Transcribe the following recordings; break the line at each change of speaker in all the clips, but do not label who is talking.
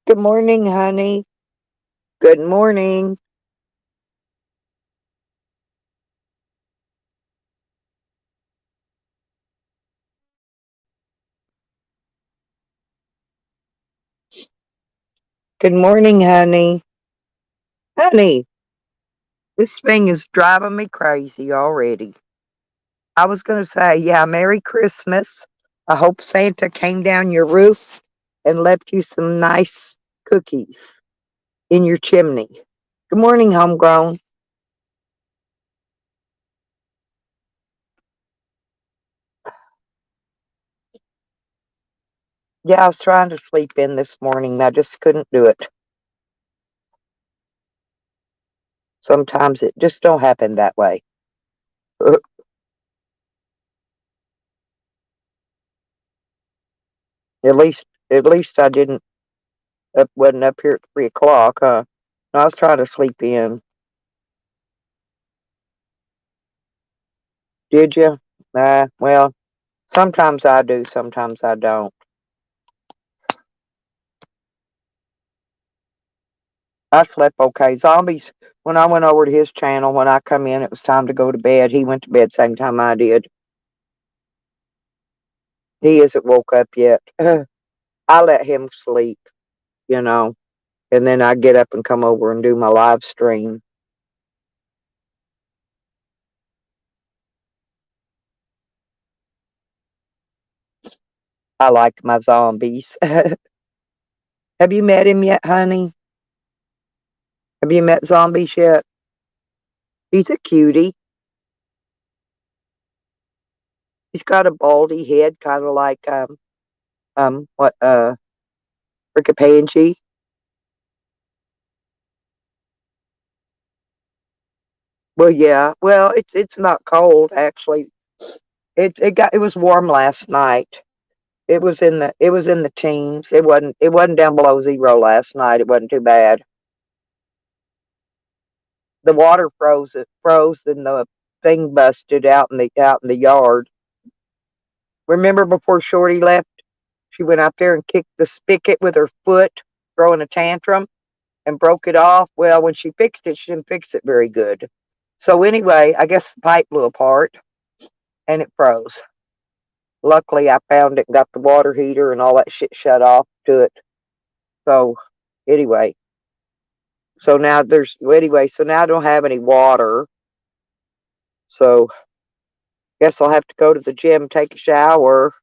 Good morning, honey. Good morning. Good morning, honey. Honey, this thing is driving me crazy already. I was going to say, yeah, Merry Christmas. I hope Santa came down your roof and left you some nice cookies in your chimney. Good morning, homegrown. Yeah, I was trying to sleep in this morning. I just couldn't do it. Sometimes it just don't happen that way. At least I didn't wasn't up here at 3 o'clock, huh? No, I was trying to sleep in. Did you? Well, sometimes I do, sometimes I don't. I slept okay. Zombies, when I went over to his channel, when I come in, it was time to go to bed. He went to bed same time I did. He isn't woke up yet. I let him sleep, you know, and then I get up and come over and do my live stream. I like my zombies. Have you met him yet, honey? Have you met Zombies yet? He's a cutie. He's got a baldy head, kind of like what Rickapangy. Well, yeah. Well, it's not cold actually. It was warm last night. It was in the teens. It wasn't down below zero last night. It wasn't too bad. The water froze. It froze, and the thing busted out in the yard. Remember before Shorty left, she went out there and kicked the spigot with her foot, throwing a tantrum, and broke it off. Well, when she fixed it, she didn't fix it very good. So anyway, I guess the pipe blew apart and it froze. Luckily, I found it and got the water heater and all that shit shut off to it. So anyway, so now I don't have any water. So guess I'll have to go to the gym, take a shower.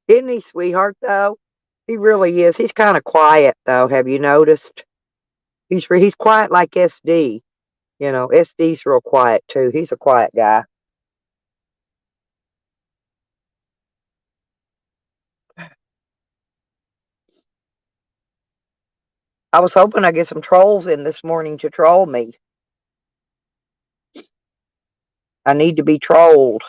Isn't he sweetheart though? He really is. He's kind of quiet though. Have you noticed? He's quiet like SD. SD's real quiet too. He's a quiet guy. I was hoping I'd get some trolls in this morning to troll me. I need to be trolled.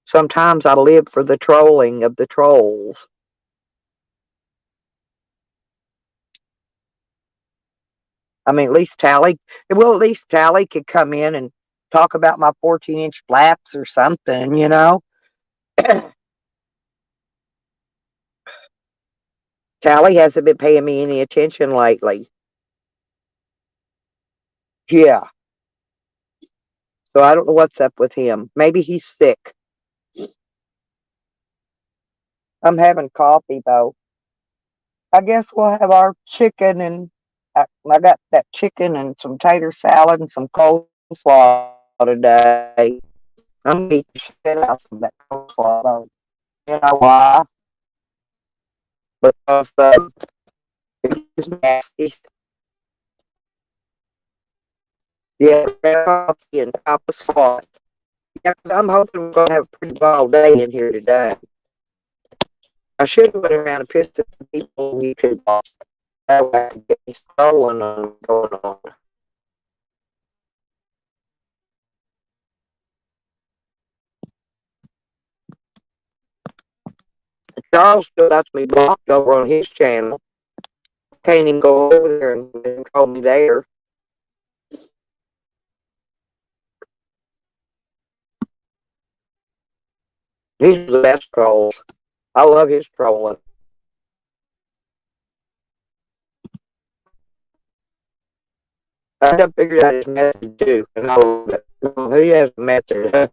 Sometimes I live for the trolling of the trolls. I mean, at least Tally could come in and talk about my 14-inch flaps or something. Tally hasn't been paying me any attention lately. Yeah, so I don't know what's up with him. Maybe he's sick. I'm having coffee though. I guess we'll have our chicken and I got that chicken and some tater salad and some coleslaw today. I'm gonna eat the shit out of that coleslaw though. You know why? Because it's nasty. Yeah, coffee and top of spot. Yeah, 'cause I'm hoping we're gonna have a pretty wild day in here today. I should have went around and pissed at the people on YouTube off. That way I could get me scrolling on going on. Charles still got me blocked over on his channel. Can't even go over there and call me there. He's the best trolls. I love his trolling. I done figured out his method too, and I love it. He has a method.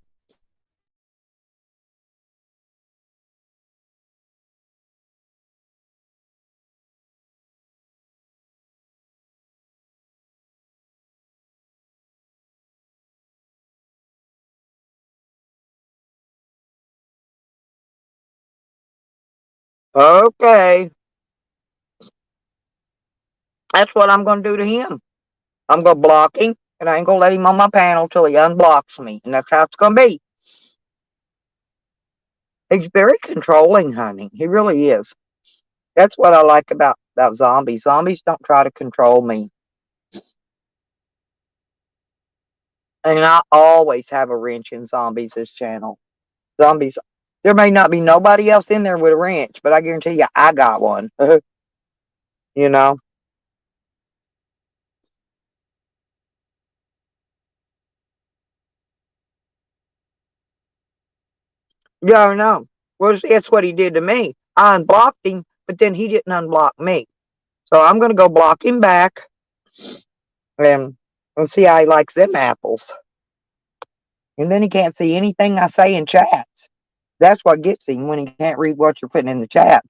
Okay, that's what I'm gonna do to him. I'm gonna block him, and I ain't gonna let him on my panel till he unblocks me, and that's how it's gonna be. He's very controlling, honey. He really is. That's what I like about zombies. Zombies don't try to control me. And I always have a wrench in Zombies' channel. Zombies, there may not be nobody else in there with a wrench, but I guarantee you I got one. You know? Yeah, I know. Well, that's what he did to me. I unblocked him, but then he didn't unblock me. So I'm going to go block him back and, see how he likes them apples. And then he can't see anything I say in chats. That's what gets him when he can't read what you're putting in the chats.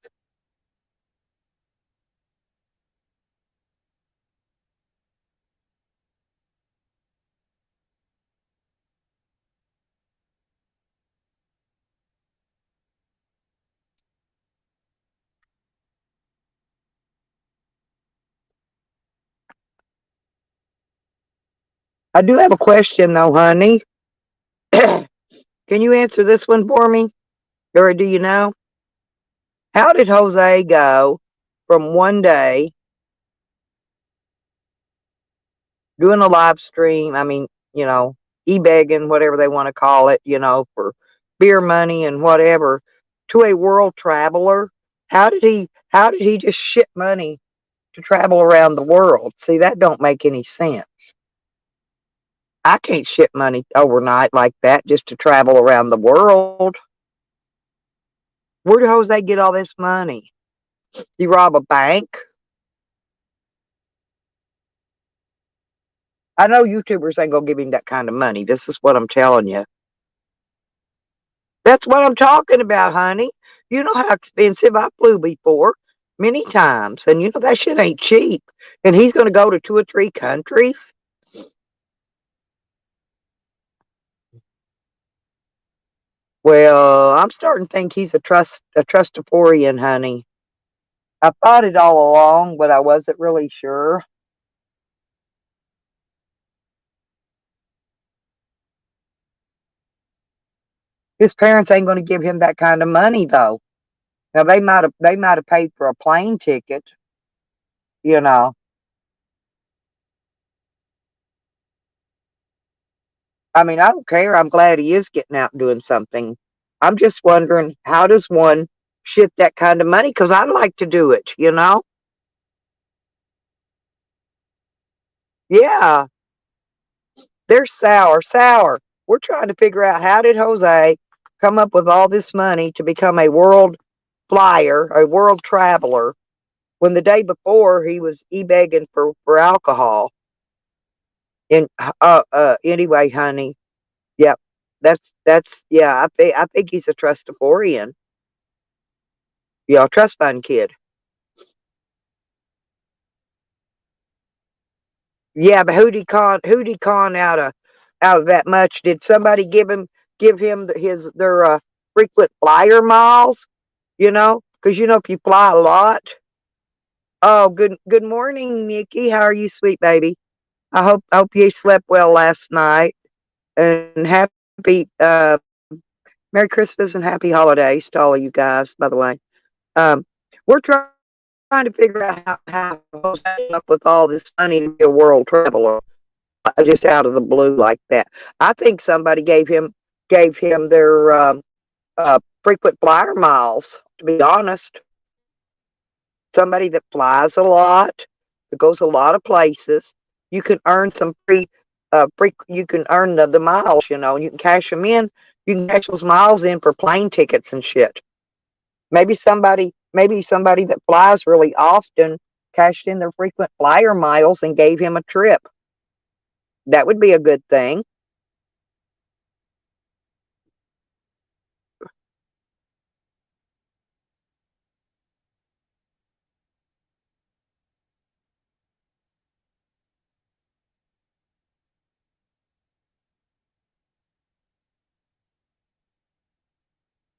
I do have a question though, honey. Can you answer this one for me? Or do you know? How did Jose go from one day doing a live stream? I mean, e-begging, whatever they want to call it, for beer money and whatever, to a world traveler? How did he just ship money to travel around the world? See, that don't make any sense. I can't ship money overnight like that just to travel around the world. Where did Jose get all this money? Did he rob a bank? I know YouTubers ain't gonna give him that kind of money. This is what I'm telling you. That's what I'm talking about, honey. You know how expensive I flew before, many times, and you know that shit ain't cheap. And he's gonna go to 2 or 3 countries. Well, I'm starting to think he's a trustaforian, honey. I thought it all along, but I wasn't really sure. His parents ain't gonna give him that kind of money though. Now they might have paid for a plane ticket, you know. I mean, I don't care. I'm glad he is getting out and doing something. I'm just wondering, how does one shit that kind of money? Because I'd like to do it, you know? Yeah, they're sour, sour. We're trying to figure out, how did Jose come up with all this money to become a world flyer, a world traveler, when the day before he was e-begging for alcohol. And anyway, honey, yep, that's yeah. I think he's a trustaforian. Yeah, trust fund kid. Yeah, but who'd he con out of that much? Did somebody give him their frequent flyer miles? Because if you fly a lot. Oh, good morning, Nikki. How are you, sweet baby? I hope you slept well last night, and happy Merry Christmas and happy holidays to all of you guys. By the way, we're trying to figure out how Jose came up with all this money to be a world traveler, just out of the blue like that. I think somebody gave him their frequent flyer miles. To be honest, somebody that flies a lot, that goes a lot of places. You can earn some free. You can earn the miles. You can cash them in. You can cash those miles in for plane tickets and shit. Maybe somebody that flies really often cashed in their frequent flyer miles and gave him a trip. That would be a good thing.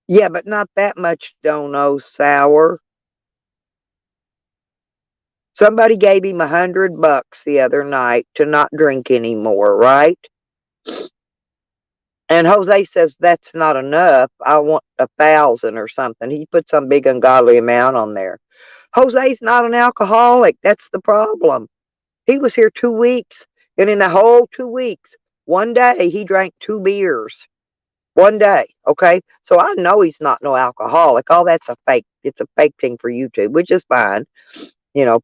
Yeah, but not that much dono sour. Somebody gave him $100 the other night to not drink anymore, right? And Jose says that's not enough. I want 1,000 or something. He put some big ungodly amount on there. Jose's not an alcoholic. That's the problem. He was here 2 weeks, and in the whole 2 weeks, one day he drank 2 beers. One day, okay? So I know he's not no alcoholic. All that's a fake. It's a fake thing for YouTube, which is fine.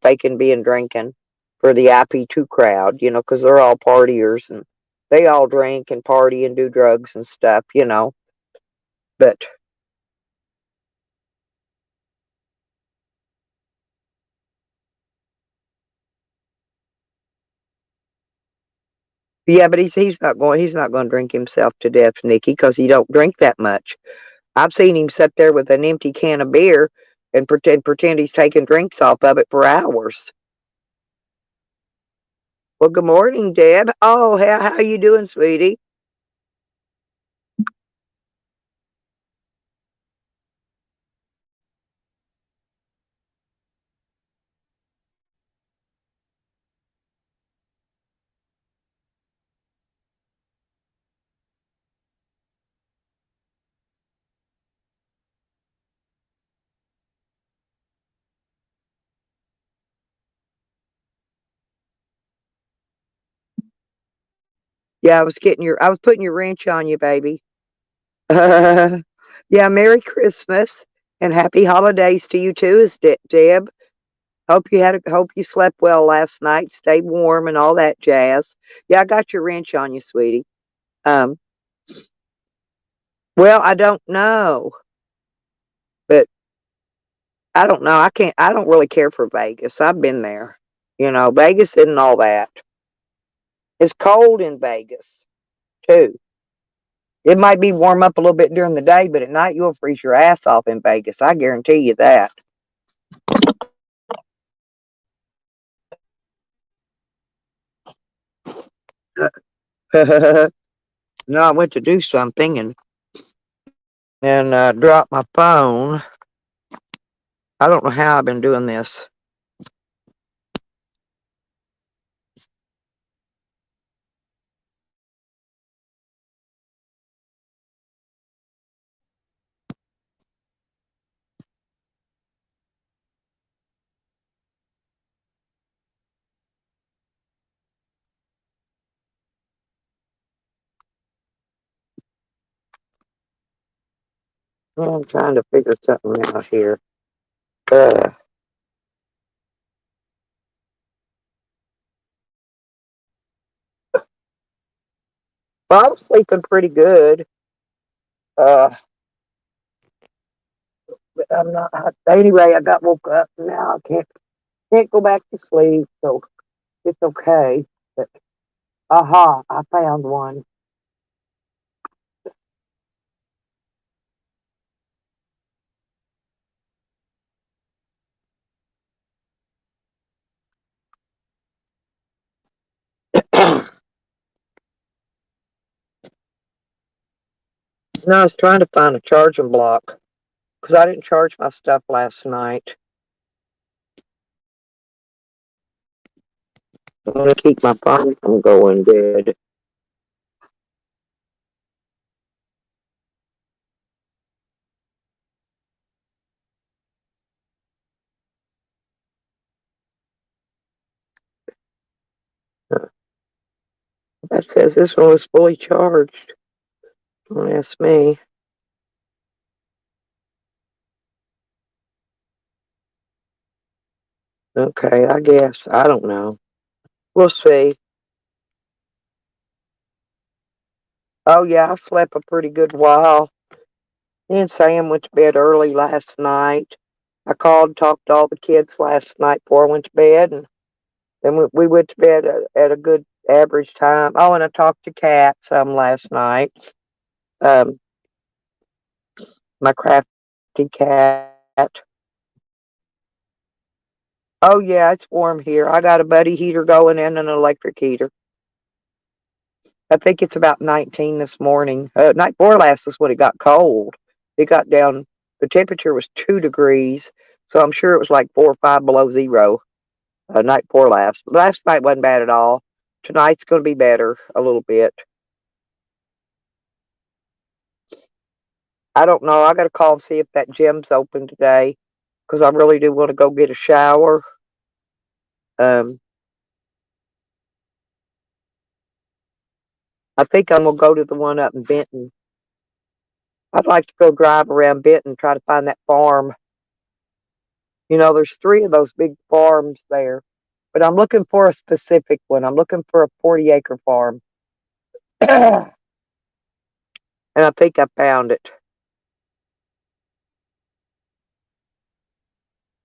Faking being drinking for the IP2 crowd, because they're all partiers and they all drink and party and do drugs and stuff. But yeah, but he's not going to drink himself to death, Nikki, because he don't drink that much. I've seen him sit there with an empty can of beer and pretend he's taking drinks off of it for hours. Well, good morning, Deb. Oh, how you doing, sweetie? Yeah, I was putting your wrench on you, baby. Yeah, Merry Christmas and Happy Holidays to you too, Deb. Hope you slept well last night, stayed warm and all that jazz. Yeah, I got your wrench on you, sweetie. Um, well, I don't know, but I don't know. I don't really care for Vegas. I've been there. Vegas isn't all that. It's cold in Vegas too. It might be warm up a little bit during the day, but at night you'll freeze your ass off in Vegas. I guarantee you that. No, I went to do something and dropped my phone. I don't know how I've been doing this. I'm trying to figure something out here. Uh, well, I was sleeping pretty good. Uh, but I'm not. Anyway, I got woke up. Now I can't go back to sleep, so it's okay. But aha, I found one. No, I was trying to find a charging block because I didn't charge my stuff last night. I want to keep my phone from going dead. That says this one was fully charged. Don't ask me. Okay, I guess. I don't know. We'll see. Oh yeah, I slept a pretty good while. Me and Sam went to bed early last night. I called and talked to all the kids last night before I went to bed, and then we went to bed at a good average time. Oh, and I talked to Kat some last night. Um, my crafty cat. Oh yeah, it's warm here. I got a buddy heater going and an electric heater. I think it's about 19 this morning. Night before last is when it got cold. It got down. The temperature was 2 degrees, so I'm sure it was like 4 or 5 below zero. Night before last. Last night wasn't bad at all. Tonight's going to be better a little bit. I don't know. I got to call and see if that gym's open today because I really do want to go get a shower. Um, I think I'm gonna go to the one up in Benton. I'd like to go drive around Benton and try to find that farm. There's three of those big farms there, but I'm looking for a specific one. I'm looking for a 40-acre farm, and I think I found it.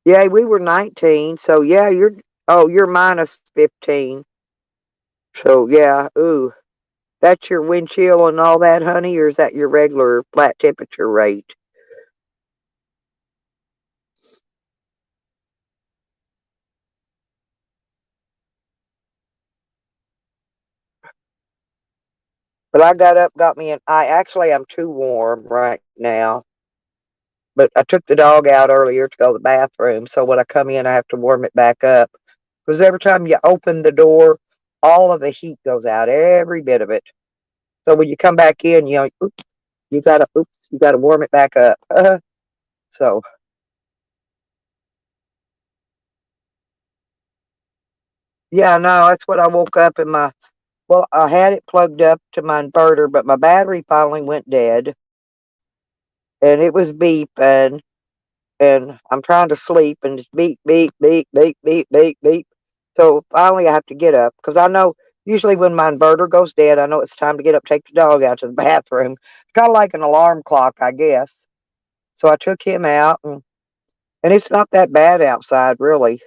Yeah, we were 19, so yeah, you're minus 15. So yeah, ooh, that's your wind chill and all that, honey, or is that your regular flat temperature rate? But I got up, got me an. I actually I'm too warm right now. But I took the dog out earlier to go to the bathroom, so when I come in, I have to warm it back up. Because every time you open the door, all of the heat goes out, every bit of it. So when you come back in, you gotta warm it back up. So yeah, no, that's what I woke up in my. Well, I had it plugged up to my inverter, but my battery finally went dead, and it was beeping, and I'm trying to sleep, and it's beep, beep, beep, beep, beep, beep, beep. So finally, I have to get up because I know usually when my inverter goes dead, I know it's time to get up, take the dog out to the bathroom. It's kind of like an alarm clock, I guess. So I took him out, and it's not that bad outside, really.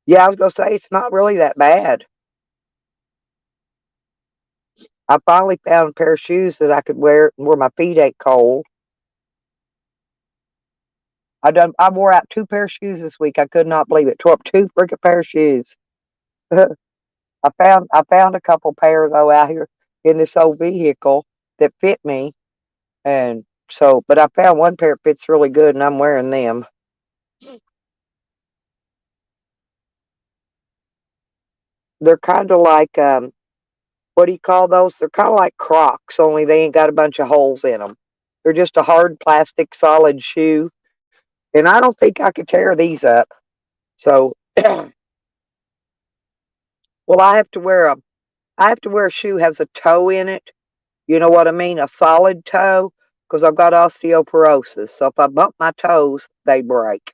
Yeah, I was gonna say it's not really that bad. I finally found a pair of shoes that I could wear where my feet ain't cold. I wore out 2 pair of shoes this week. I could not believe it. Tore up 2 freaking pair of shoes. I found a couple pair though out here in this old vehicle that fit me, and so but I found one pair that fits really good, and I'm wearing them. They're kind of like what do you call those? They're kind of like Crocs, only they ain't got a bunch of holes in them. They're just a hard plastic solid shoe, and I don't think I could tear these up. So, well, I have to wear a shoe has a toe in it. You know what I mean? A solid toe, because I've got osteoporosis. So if I bump my toes, they break.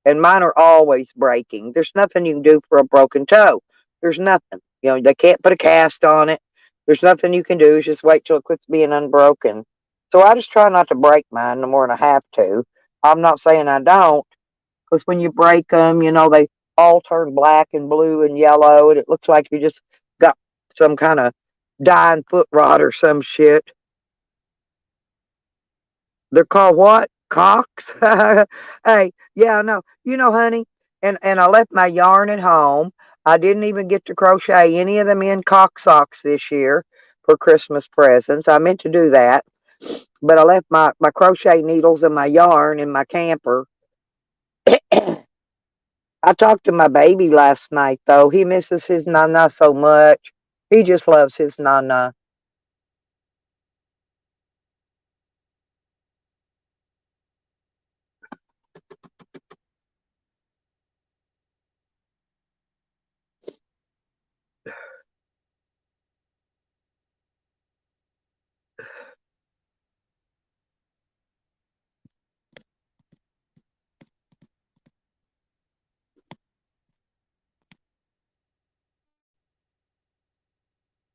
And mine are always breaking. There's nothing you can do for a broken toe. There's nothing. They can't put a cast on it. There's nothing you can do. Just wait till it quits being unbroken. So I just try not to break mine no more than I have to. I'm not saying I don't, because when you break them, they all turn black and blue and yellow, and it looks like you just got some kind of dying foot rot or some shit. They're called what? Cocks? Hey, yeah, no. Honey, and I left my yarn at home. I didn't even get to crochet any of them in cock socks this year for Christmas presents. I meant to do that, but I left my crochet needles and my yarn in my camper. I talked to my baby last night, though. He misses his nana so much. He just loves his nana.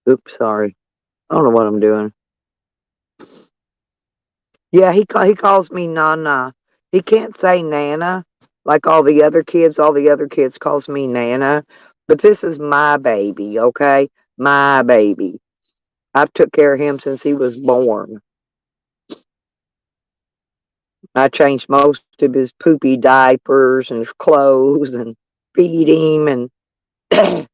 Oops, sorry. I don't know what I'm doing. Yeah, he calls me Nana. He can't say Nana like all the other kids. All the other kids calls me Nana, but this is my baby, okay? My baby. I've took care of him since he was born. I changed most of his poopy diapers and his clothes and feed him and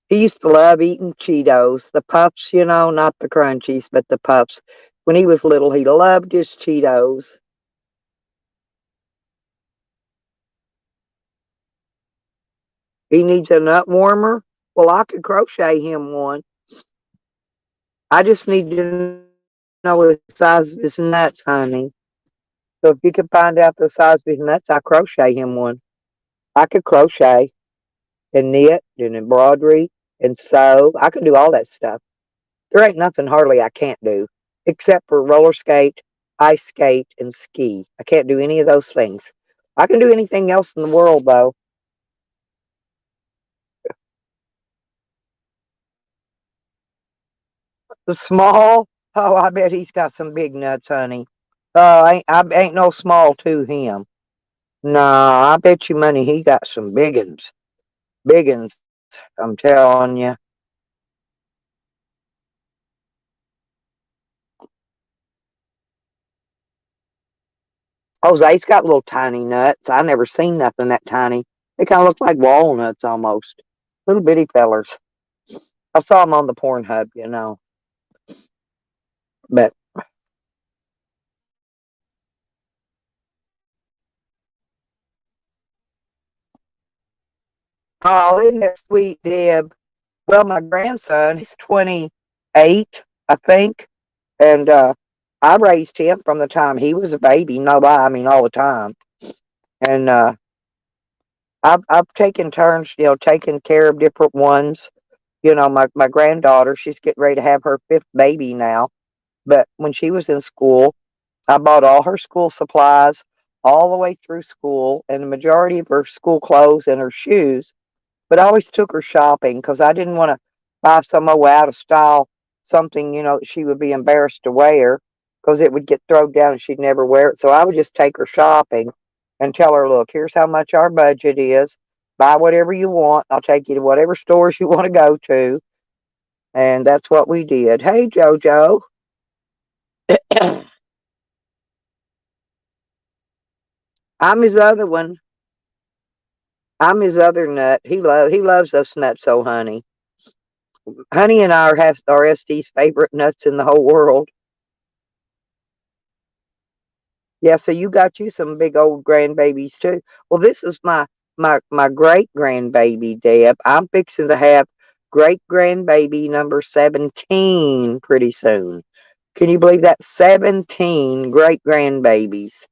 he used to love eating Cheetos, the puffs, not the crunchies, but the puffs. When he was little, he loved his Cheetos. He needs a nut warmer. Well, I could crochet him one. I just need to know the size of his nuts, honey. So if you could find out the size of his nuts, I crochet him one. I could crochet and knit and embroidery and sew. I can do all that stuff. There ain't nothing hardly I can't do, except for roller skate, ice skate, and ski. I can't do any of those things. I can do anything else in the world, though. The small, oh, I bet he's got some big nuts, honey. I ain't no small to him. No, I bet you money he got some big uns. Big uns, I'm telling you. Oh, Zay's got little tiny nuts. I never seen nothing that tiny. They kind of look like walnuts almost. Little bitty fellers. I saw them on the Pornhub. But, oh, isn't that sweet, Deb? Well, my grandson, he's 28, I think. And I raised him from the time he was a baby. No lie, I mean all the time. And I've taken turns, taking care of different ones. My granddaughter, she's getting ready to have her fifth baby now. But when she was in school, I bought all her school supplies all the way through school and the majority of her school clothes and her shoes. But I always took her shopping because I didn't want to buy some old out of style something, that she would be embarrassed to wear because it would get thrown down and she'd never wear it. So I would just take her shopping and tell her, look, here's how much our budget is. Buy whatever you want. I'll take you to whatever stores you want to go to. And that's what we did. Hey, JoJo. I'm his other one. I'm his other nut. He loves us nuts, so honey. Honey and I are SD's favorite nuts in the whole world. Yeah, so you got you some big old grandbabies too. Well, this is my great grandbaby, Deb. I'm fixing to have great grandbaby number 17 pretty soon. Can you believe that? 17 great grandbabies.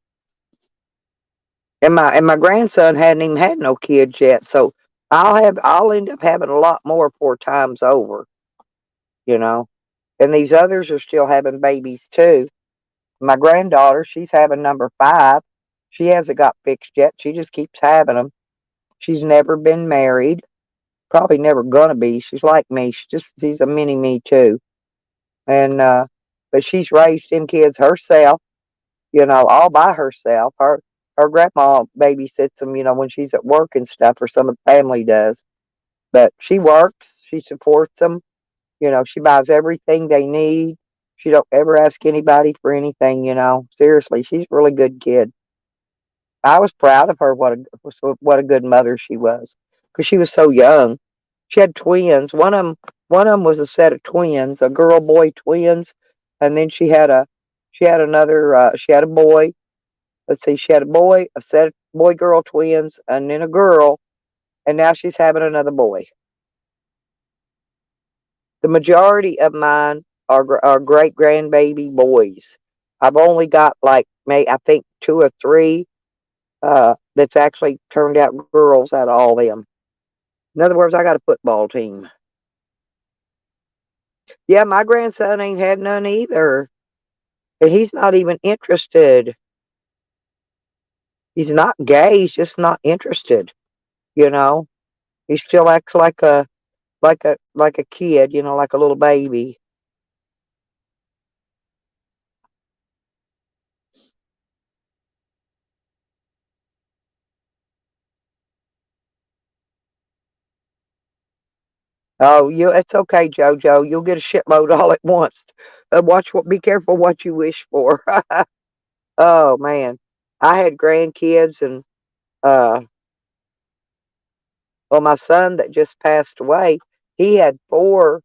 And my grandson hadn't even had no kids yet, so I'll end up having a lot more 4 times over, you know. And these others are still having babies too. My granddaughter, she's having number 5. She hasn't got fixed yet. She just keeps having them. She's never been married. Probably never gonna be. She's like me. She's a mini me too. And but she's raised them kids herself, all by herself. Her grandma babysits them, when she's at work and stuff, or some of the family does. But she works. She supports them. She buys everything they need. She don't ever ask anybody for anything. Seriously, she's a really good kid. I was proud of her. What a good mother she was, because she was so young. She had twins. One of them was a set of twins, a girl boy twins, and then she had a boy. Let's see, she had a boy, a set of boy girl twins, and then a girl, and now she's having another boy. The majority of mine are great grandbaby boys. I've only got like I think 2 or 3 that's actually turned out girls out of all them. In other words, I got a football team. Yeah, my grandson ain't had none either. And he's not even interested. He's not gay, he's just not interested, you know. He still acts like a kid, like a little baby. Oh, it's okay, JoJo. You'll get a shitload all at once. Be careful what you wish for. Oh man, I had grandkids, and uh, well, my son that just passed away, he had four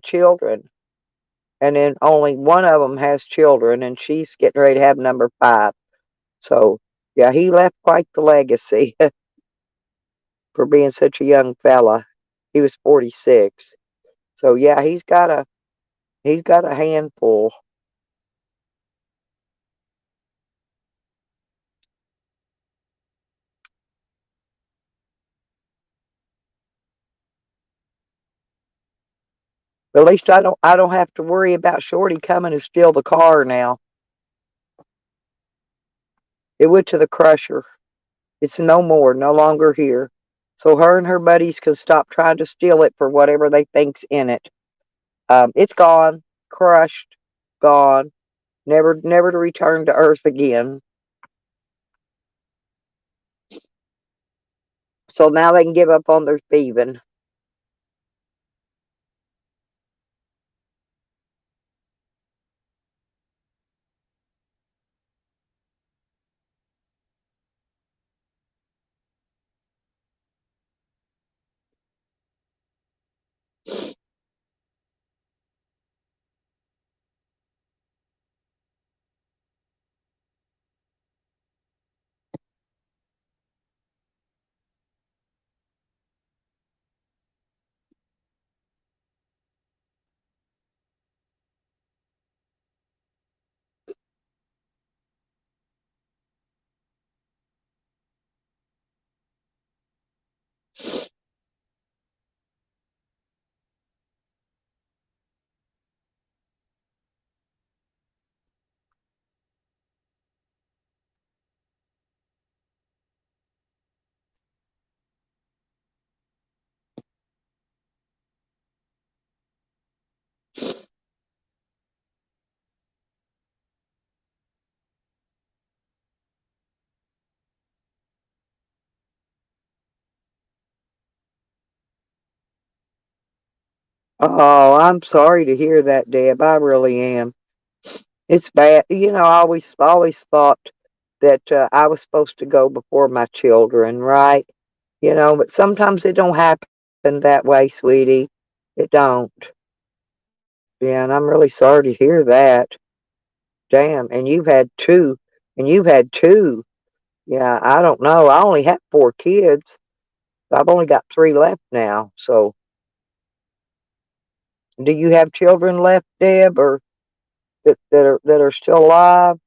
children, and then only one of them has children, and she's getting ready to have number five. So yeah, he left quite the legacy for being such a young fella. He was 46. So yeah, he's got a handful. But at least I don't have to worry about Shorty coming to steal the car now. It went to the crusher. It's no more, no longer here. So her and her buddies can stop trying to steal it for whatever they think's in it. It's gone, crushed, gone, never to return to Earth again. So now they can give up on their thieving. Oh, I'm sorry to hear that, Deb. I really am. It's bad. I always thought that I was supposed to go before my children, right? But sometimes it don't happen that way, sweetie. It don't. Yeah, and I'm really sorry to hear that. Damn, and you've had two, and you've had two. Yeah, I don't know. I only have four kids. I've only got three left now. So, do you have children left, Deb, or that are still alive?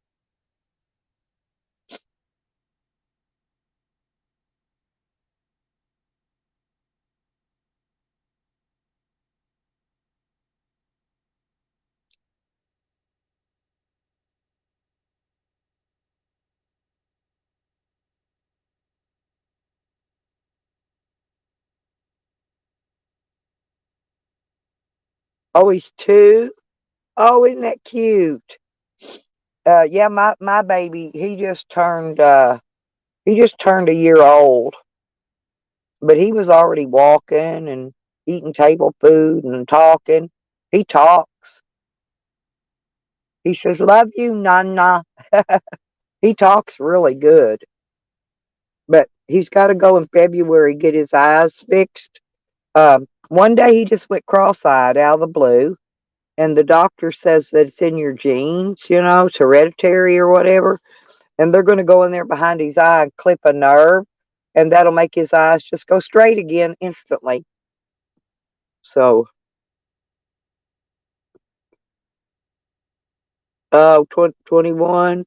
Oh, he's two. Oh, isn't that cute? Yeah, my baby, he just turned a year old, but he was already walking and eating table food and talking. He talks. He says, "Love you, Nana." He talks really good, but he's got to go in February get his eyes fixed. One day he just went cross-eyed out of the blue, and the doctor says that it's in your genes, it's hereditary or whatever. And they're going to go in there behind his eye and clip a nerve, and that'll make his eyes just go straight again instantly. So, 21.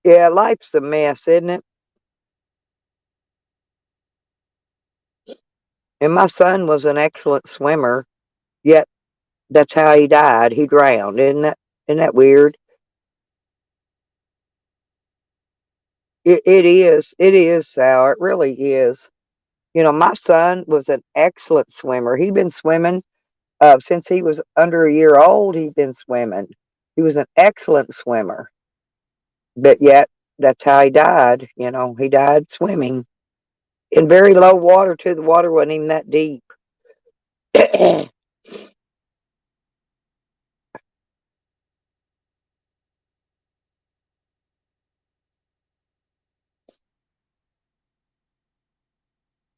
Yeah, life's a mess, isn't it? And my son was an excellent swimmer, yet that's how he died. He drowned. Isn't that weird? It is. It is, Sal. It really is. My son was an excellent swimmer. He'd been swimming since he was under a year old. He'd been swimming. He was an excellent swimmer, but yet that's how he died. He died swimming. in very low water too. The water wasn't even that deep.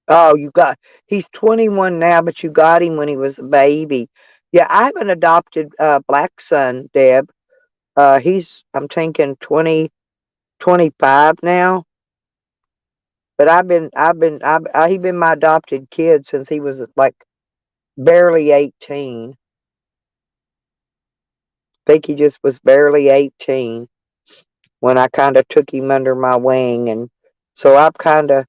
Oh, he's 21 now, but you got him when he was a baby. Yeah, I have an adopted black son, Deb. I'm thinking 20, 25 now. But he's been my adopted kid since he was like barely 18. I think he just was barely 18 when I kind of took him under my wing, and so I kind of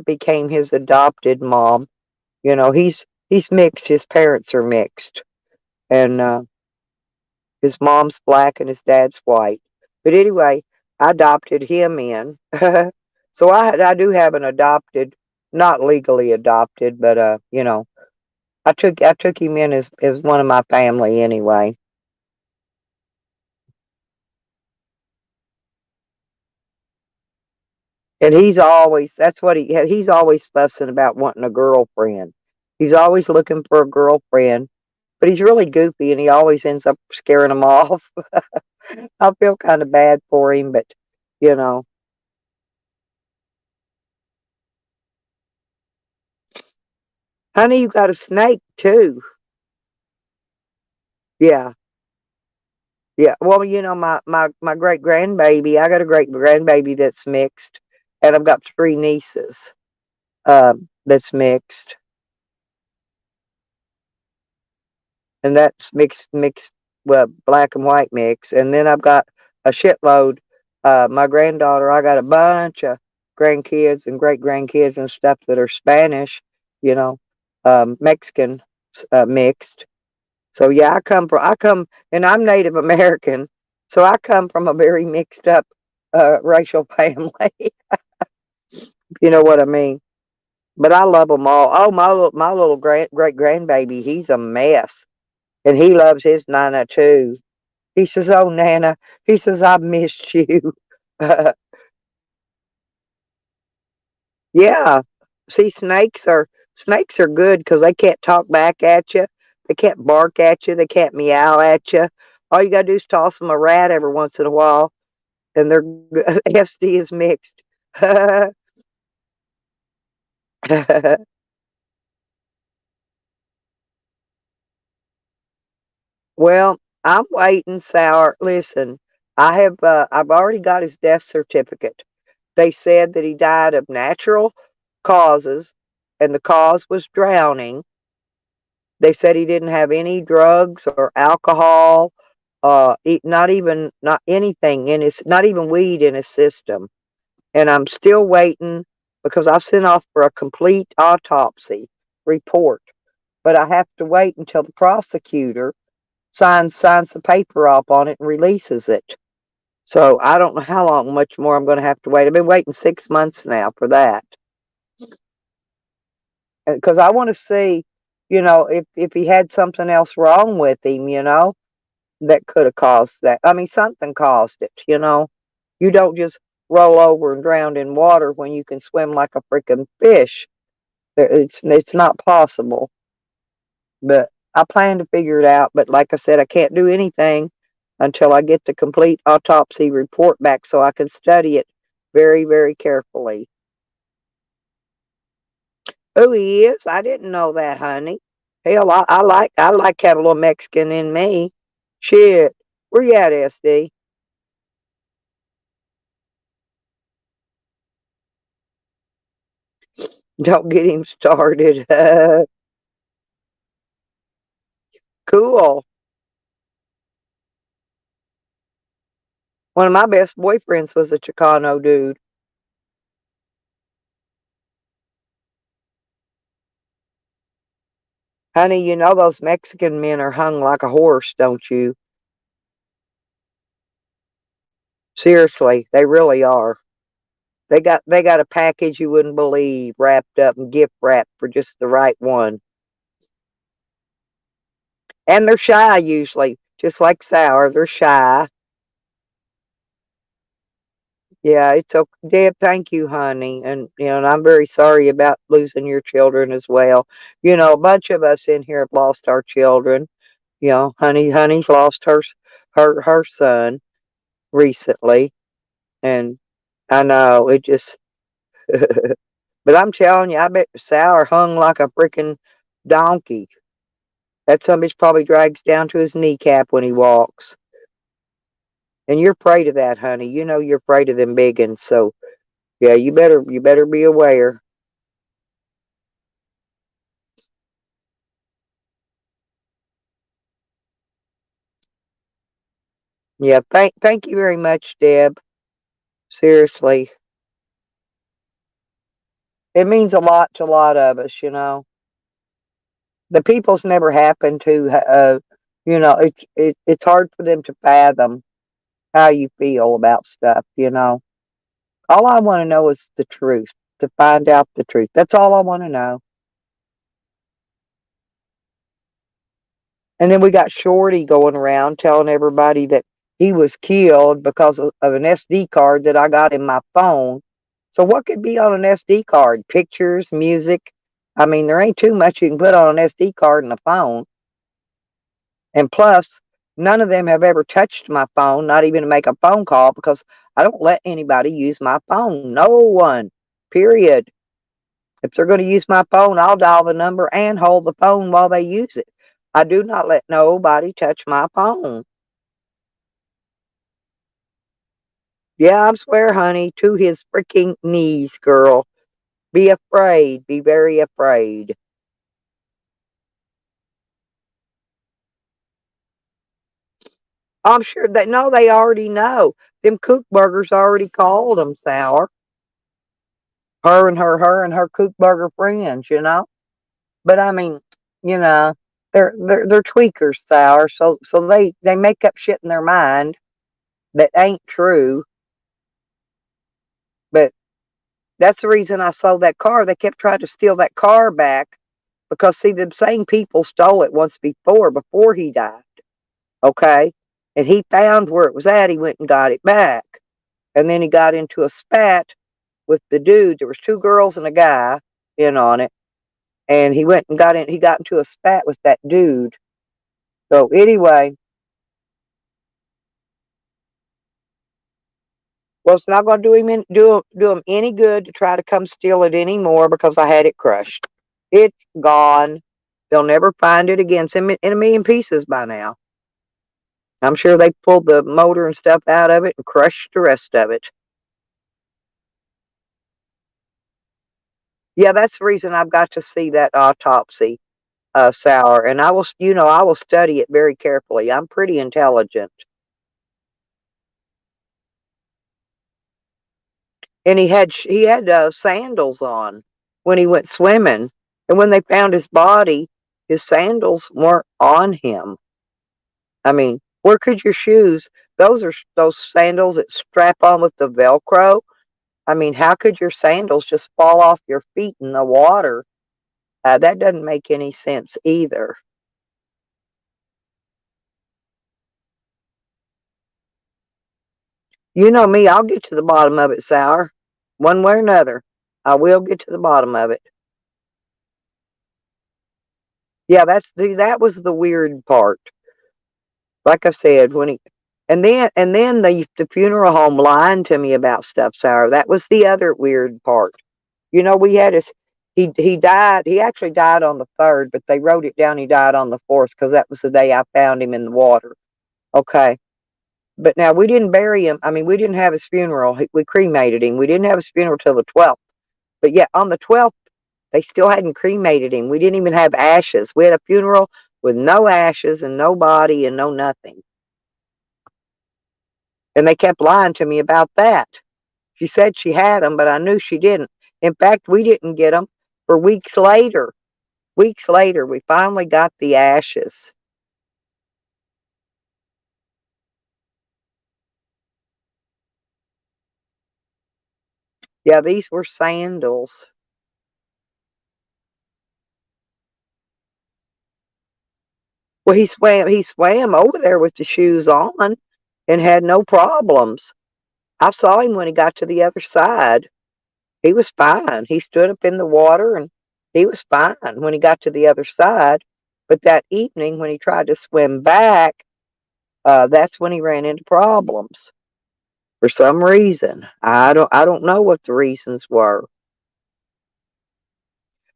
became his adopted mom. You know, he's mixed. His parents are mixed, and his mom's black and his dad's white. But anyway, I adopted him in. So I do have an adopted, not legally adopted, but you know, I took him in as one of my family anyway. And he's always fussing about wanting a girlfriend. He's always looking for a girlfriend, but he's really goofy and he always ends up scaring them off. I feel kind of bad for him, but you know, honey, you got a snake too. Yeah. Yeah. Well, you know, my great grandbaby, I got a great grandbaby that's mixed, and I've got three nieces that's mixed. And that's mixed, well, black and white mix. And then I've got a shitload. My granddaughter, I got a bunch of grandkids and great grandkids and stuff that are Spanish, you know, Mexican mixed. So yeah, and I'm Native American, so I come from a very mixed up racial family. You know what I mean? But I love them all. Oh, my little great grandbaby, he's a mess, and he loves his Nana too. He says, "Oh, Nana," he says, "I've missed you." Yeah. See, snakes are good because they can't talk back at you. They can't bark at you. They can't meow at you. All you gotta do is toss them a rat every once in a while, and their SD is mixed. Well, I'm waiting, Sour. Listen, I've already got his death certificate. They said that he died of natural causes, and the cause was drowning. They said he didn't have any drugs or alcohol, not anything in his, not even weed in his system. And I'm still waiting because I sent off for a complete autopsy report, but I have to wait until the prosecutor signs the paper off on it and releases it. So I don't know how long, much more I'm going to have to wait. I've been waiting 6 months now for that because I want to see, you know, if he had something else wrong with him, you know, that could have caused that. I mean, something caused it, you know. You don't just roll over and drown in water when you can swim like a freaking fish. It's not possible. But I plan to figure it out. But like I said, I can't do anything until I get the complete autopsy report back so I can study it very, very carefully. Who he is? I didn't know that, honey. Hell, I like having a little Mexican in me. Shit. Where you at, SD? Don't get him started. Cool. One of my best boyfriends was a Chicano dude. Honey, you know those Mexican men are hung like a horse, don't you? Seriously, they really are. They got a package you wouldn't believe wrapped up and gift wrapped for just the right one. And they're shy usually, just like Sour. They're shy. Yeah, it's okay. Deb, thank you, honey. And I'm very sorry about losing your children as well. A bunch of us in here have lost our children. Honey's lost her son recently, and I know it just. But I'm telling you, I bet Sour hung like a freaking donkey. That son bitch probably drags down to his kneecap when he walks. And you're afraid of that, honey. You know you're afraid of them big ones. So yeah, you better be aware. Yeah, thank you very much, Deb. Seriously, it means a lot to a lot of us. The people's never happened to. It's hard for them to fathom how you feel about stuff. All I want to know is the truth. To find out the truth. That's all I want to know. And then we got Shorty going around telling everybody that he was killed because of an SD card that I got in my phone. So what could be on an SD card? Pictures, music. I mean, there ain't too much you can put on an SD card in a phone. And plus, none of them have ever touched my phone, not even to make a phone call, because I don't let anybody use my phone. No one. Period. If they're going to use my phone, I'll dial the number and hold the phone while they use it. I do not let nobody touch my phone. Yeah, I swear, honey, to his freaking knees, girl. Be afraid. Be very afraid. I'm sure they no, they already know. Them Kook burgers already called them Sour. Her and her Kook burger friends. But I mean, you know, they're tweakers, Sour. So they make up shit in their mind that ain't true. But that's the reason I sold that car. They kept trying to steal that car back because, see, the same people stole it once before he died. Okay. And he found where it was at. He went and got it back. And then he got into a spat with the dude. There was two girls and a guy in on it. And he got into a spat with that dude. So anyway, well, it's not going to do him any good to try to come steal it anymore because I had it crushed. It's gone. They'll never find it again. It's in a million pieces by now. I'm sure they pulled the motor and stuff out of it and crushed the rest of it. Yeah, that's the reason I've got to see that autopsy, Sour, and I will study it very carefully. I'm pretty intelligent, and he had sandals on when he went swimming, and when they found his body, his sandals weren't on him. I mean, where could your shoes? Those sandals that strap on with the Velcro. I mean, how could your sandals just fall off your feet in the water? That doesn't make any sense either. You know me, I'll get to the bottom of it, Sour. One way or another. I will get to the bottom of it. Yeah, that was the weird part. Like I said, when he and then the funeral home lying to me about stuff, Sour. That was the other weird part. We had his he died. He actually died on the 3rd, but they wrote it down he died on the 4th because that was the day I found him in the water. Okay. But now we didn't bury him. I mean, we didn't have his funeral. We cremated him. We didn't have his funeral till the 12th. But yet on the 12th, they still hadn't cremated him. We didn't even have ashes. We had a funeral with no ashes and no body and no nothing. And they kept lying to me about that. She said she had them, but I knew she didn't. In fact, we didn't get them for weeks later. Weeks later, we finally got the ashes. Yeah, these were sandals. Well, he swam over there with the shoes on and had no problems. I saw him when he got to the other side. He was fine. He stood up in the water and he was fine when he got to the other side. But that evening, when he tried to swim back, that's when he ran into problems for some reason. I don't know what the reasons were.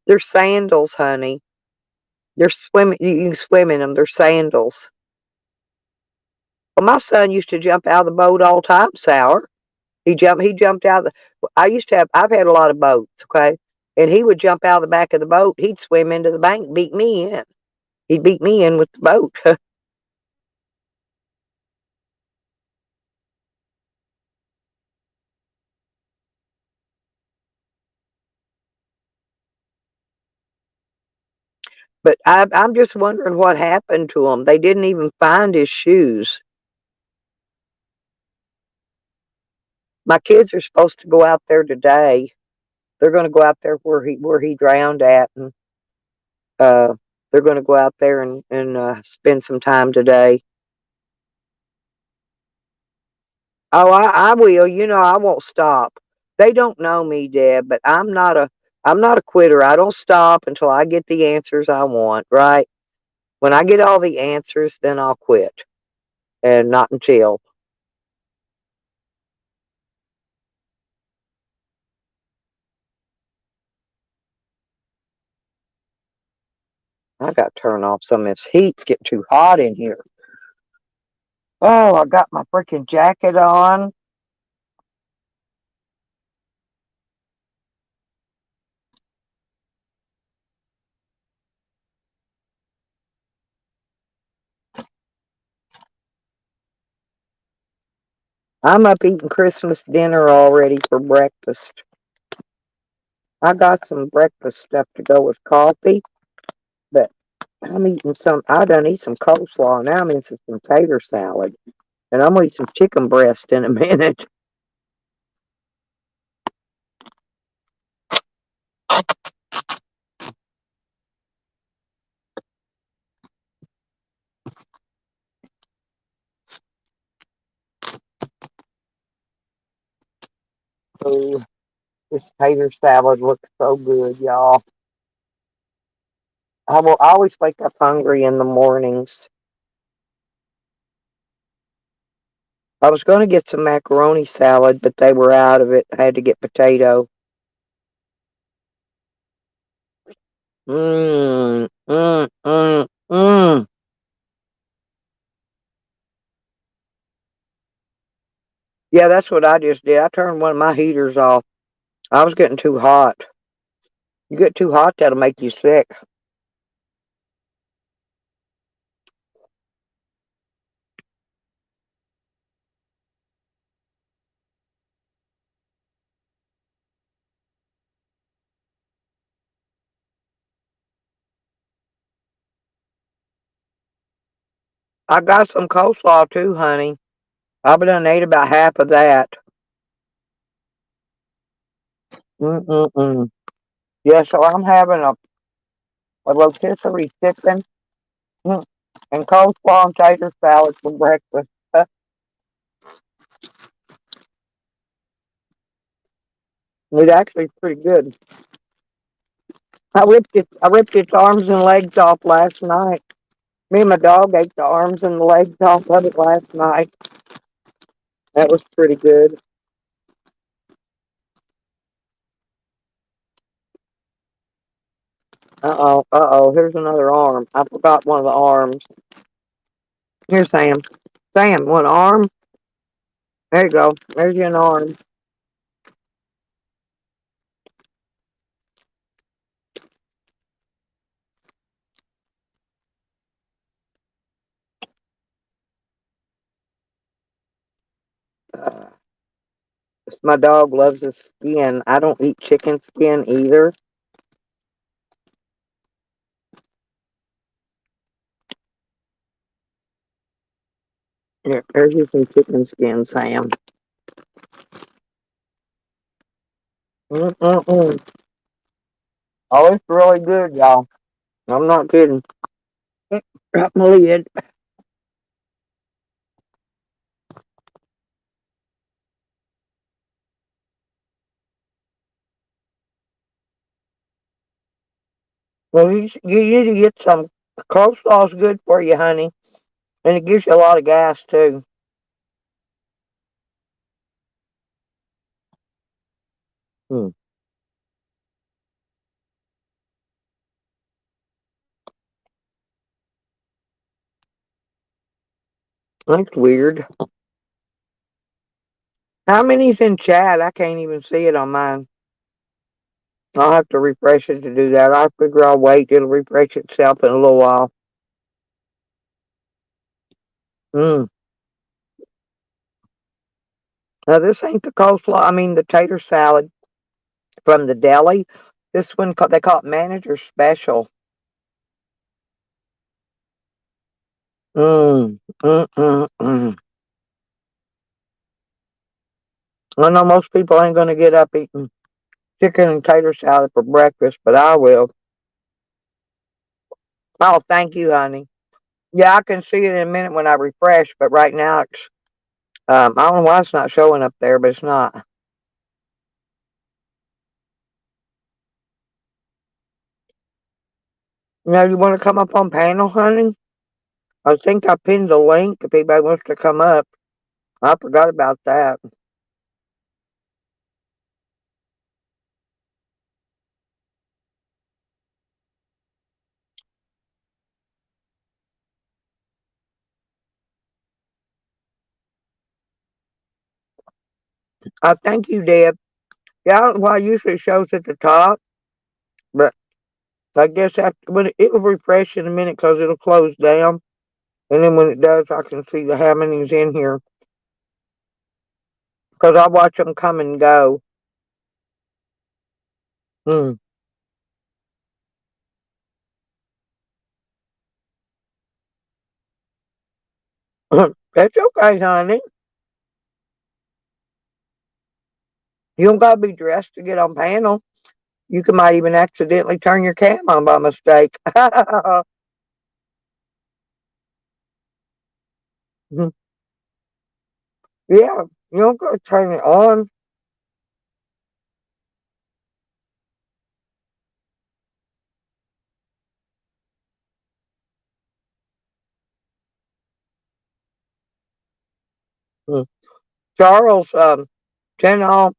They're sandals, honey. They're swimming. You can swim in them. They're sandals. Well, my son used to jump out of the boat all the time, Sour. He jumped out of the I used to have I've had a lot of boats, okay? And he would jump out of the back of the boat. He'd swim into the bank, beat me in. He'd beat me in with the boat. But I'm just wondering what happened to him. They didn't even find his shoes. My kids are supposed to go out there today. They're going to go out there where he drowned at, and uh, they're going to go out there and spend some time today. Oh, I will. I won't stop. They don't know me, Deb, but I'm not a quitter. I don't stop until I get the answers I want, right? When I get all the answers, then I'll quit. And not until. I got to turn off some of this heat. It's getting too hot in here. Oh, I got my freaking jacket on. I'm up eating Christmas dinner already for breakfast. I got some breakfast stuff to go with coffee, but I done eat some coleslaw. Now I'm in some tater salad. And I'm gonna eat some chicken breast in a minute. Oh, this tater salad looks so good, y'all. I will always wake up hungry in the mornings. I was going to get some macaroni salad, but they were out of it. I had to get potato. Mmm, mmm, mmm, mmm. Yeah, that's what I just did. I turned one of my heaters off. I was getting too hot. You get too hot, that'll make you sick. I got some coleslaw too, honey. I done ate about half of that. Mm-mm-mm. Yeah, so I'm having a rotisserie chicken, mm, and coleslaw and tater salad for breakfast. It's actually pretty good. I ripped its arms and legs off last night. Me and my dog ate the arms and the legs off of it last night. That was pretty good. Uh oh. Here's another arm. I forgot one of the arms. Here, Sam. Sam, one arm. There you go. There's your arm. Uh, my dog loves the skin. I don't eat chicken skin either. Here, there's you some chicken skin, Sam. Mm-mm-mm. Oh, it's really good, y'all. I'm not kidding. Drop my lid. Well, you need to get some. Coleslaw's good for you, honey, and it gives you a lot of gas too. Hmm. That's weird. How many's in chat? I can't even see it on mine. I'll have to refresh it to do that. I figure I'll wait. It'll refresh itself in a little while. Mm. Now this ain't the coleslaw. I mean the tater salad from the deli. This one they call it manager special. Mm. Mm. Mm. Mm. I know most people ain't gonna get up eating chicken and tater salad for breakfast, but I will. Oh, thank you, honey. Yeah, I can see it in a minute when I refresh, but right now it's I don't know why it's not showing up there, but it's not. Now you want to come up on panel, honey? I think I pinned the link if anybody wants to come up. I forgot about that. Thank you, Deb. Yeah, I don't know why it usually shows at the top, but I guess after when it'll refresh in a minute because it'll close down, and then when it does, I can see the how many's in here because I watch them come and go. Hmm. That's okay, honey. You don't gotta be dressed to get on panel. Might even accidentally turn your cam on by mistake. Yeah, you don't gotta turn it on. Hmm. Charles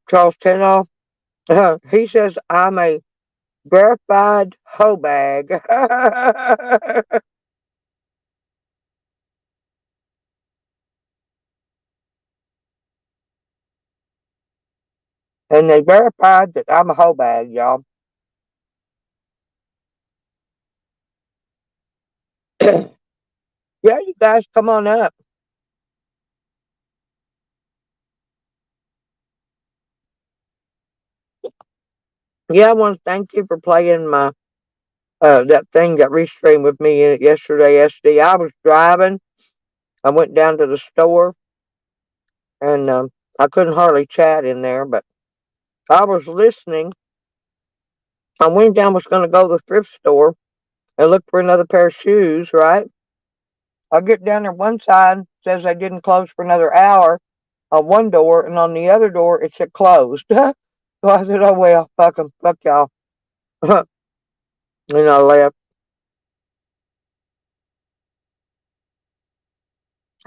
Charles Tenoff, he says I'm a verified hoe bag. And they verified that I'm a hoe bag, y'all. Yeah, you guys come on up. Yeah, I want to thank you for playing my that thing that restreamed with me in it yesterday, SD. I was driving. I went down to the store and I couldn't hardly chat in there, but I was listening. I went down, was going to go to the thrift store and look for another pair of shoes, right? I get down there, one side says they didn't close for another hour on one door, and on the other door it said closed. So I said, oh, well, fuck 'em, fuck y'all. And I left.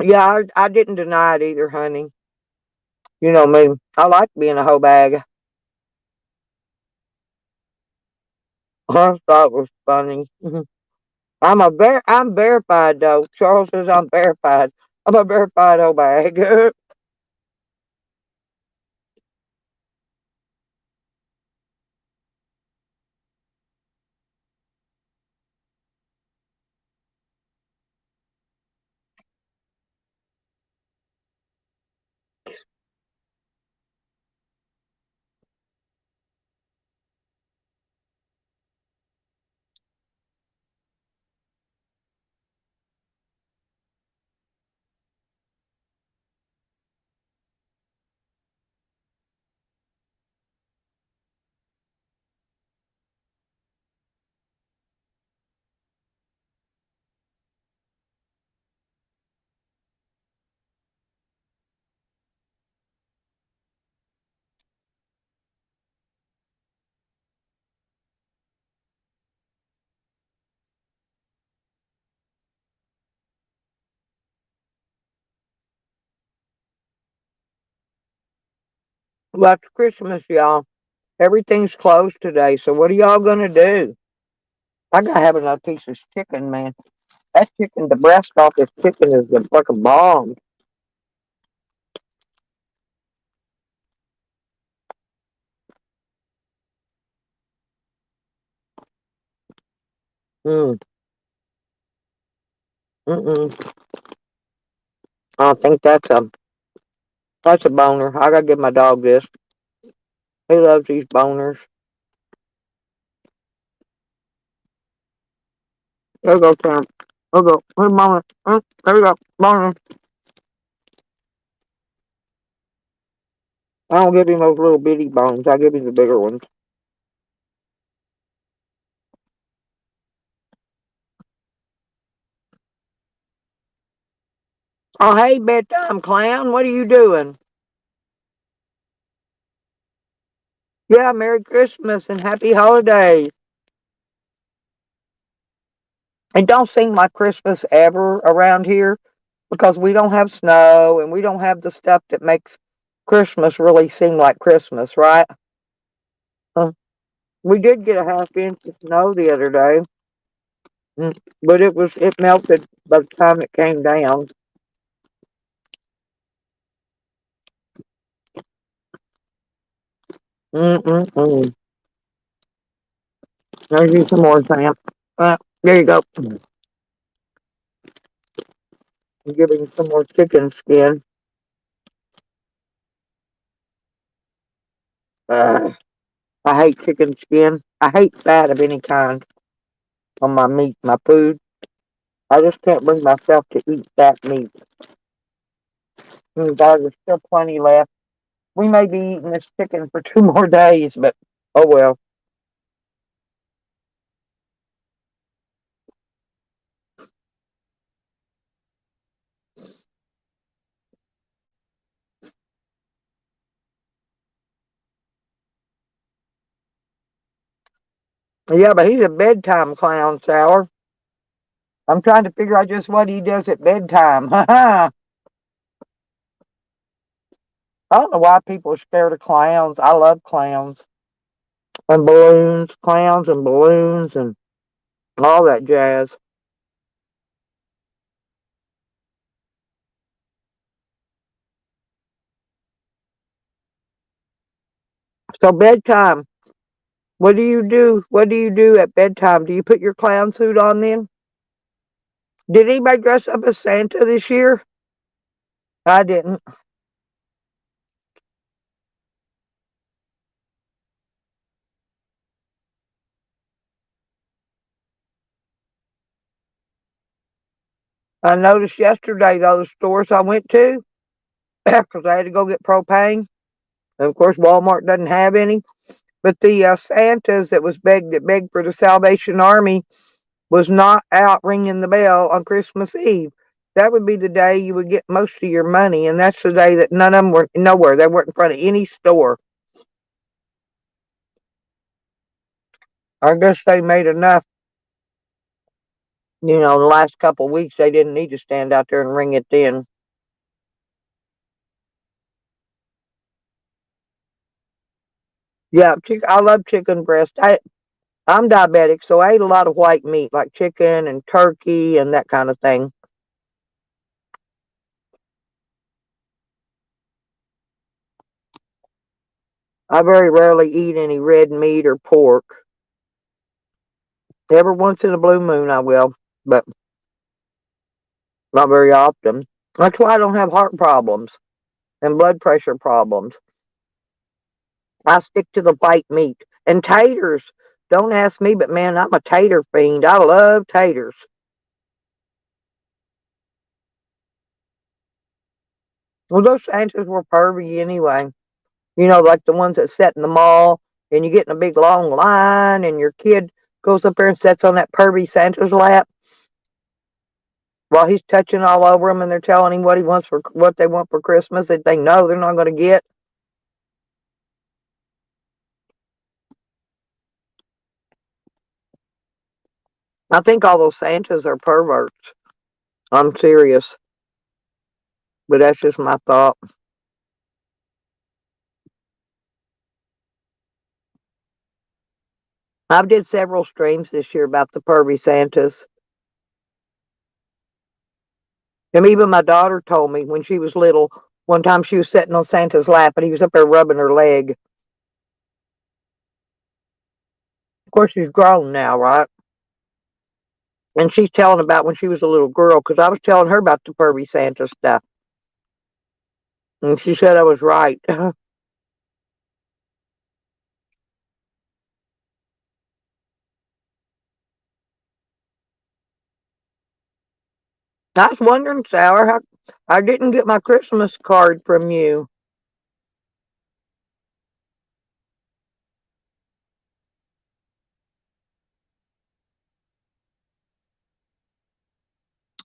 Yeah, I didn't deny it either, honey. You know me. I like being a hoe bag. I thought it was funny. I'm verified though. Charles says I'm verified. I'm a verified hoe bag. Well, it's Christmas, y'all. Everything's closed today, so what are y'all gonna do? I gotta have another piece of chicken, man. That chicken, the breast off this chicken is like a bomb. Mm, mm-mm. I think that's a boner. I gotta give my dog this. He loves these boners. There you go, Sam. There you go. Here's a boner. There you go. Boner. I don't give him those little bitty bones. I give him the bigger ones. Oh, hey, bedtime clown. What are you doing? Yeah, Merry Christmas and Happy Holidays. It don't seem like Christmas ever around here because we don't have snow and we don't have the stuff that makes Christmas really seem like Christmas, right? Uh, we did get a half inch of snow the other day, but it melted by the time it came down. Mm-mm-mm. There's you some more, Sam. There you go. I'm giving some more chicken skin. Uh, I hate chicken skin. I hate fat of any kind on my meat, my food. I just can't bring myself to eat fat meat. There's still plenty left. We may be eating this chicken for 2 more days, but oh well. Yeah, but he's a bedtime clown, Sour. I'm trying to figure out just what he does at bedtime. I don't know why people are scared of clowns. I love clowns and balloons, clowns and balloons and all that jazz. So bedtime. What do you do? What do you do at bedtime? Do you put your clown suit on then? Did anybody dress up as Santa this year? I didn't. I noticed yesterday though the stores I went to because I had to go get propane. And of course, Walmart doesn't have any. But the Santas that begged for the Salvation Army was not out ringing the bell on Christmas Eve. That would be the day you would get most of your money, and that's the day that none of them were nowhere. They weren't in front of any store. I guess they made enough. The last couple of weeks they didn't need to stand out there and ring it then. Yeah, I love chicken breast. I'm diabetic, so I ate a lot of white meat, like chicken and turkey and that kind of thing. I very rarely eat any red meat or pork. Every once in a blue moon, I will, but not very often. That's why I don't have heart problems and blood pressure problems. I stick to the white meat and taters. Don't ask me, but man, I'm a tater fiend. I love taters. Well, those Santas were pervy anyway. Like the ones that sit in the mall and you get in a big long line and your kid goes up there and sits on that pervy Santa's lap while he's touching all over them and they're telling him what they want for Christmas that they know they're not going to get. I think all those Santas are perverts. I'm serious, but that's just my thought. I did several streams this year about the pervy Santas. And even my daughter told me when she was little, one time she was sitting on Santa's lap and he was up there rubbing her leg. Of course, she's grown now, right? And she's telling about when she was a little girl because I was telling her about the pervy Santa stuff. And she said I was right. I was wondering, Sour, how I didn't get my Christmas card from you.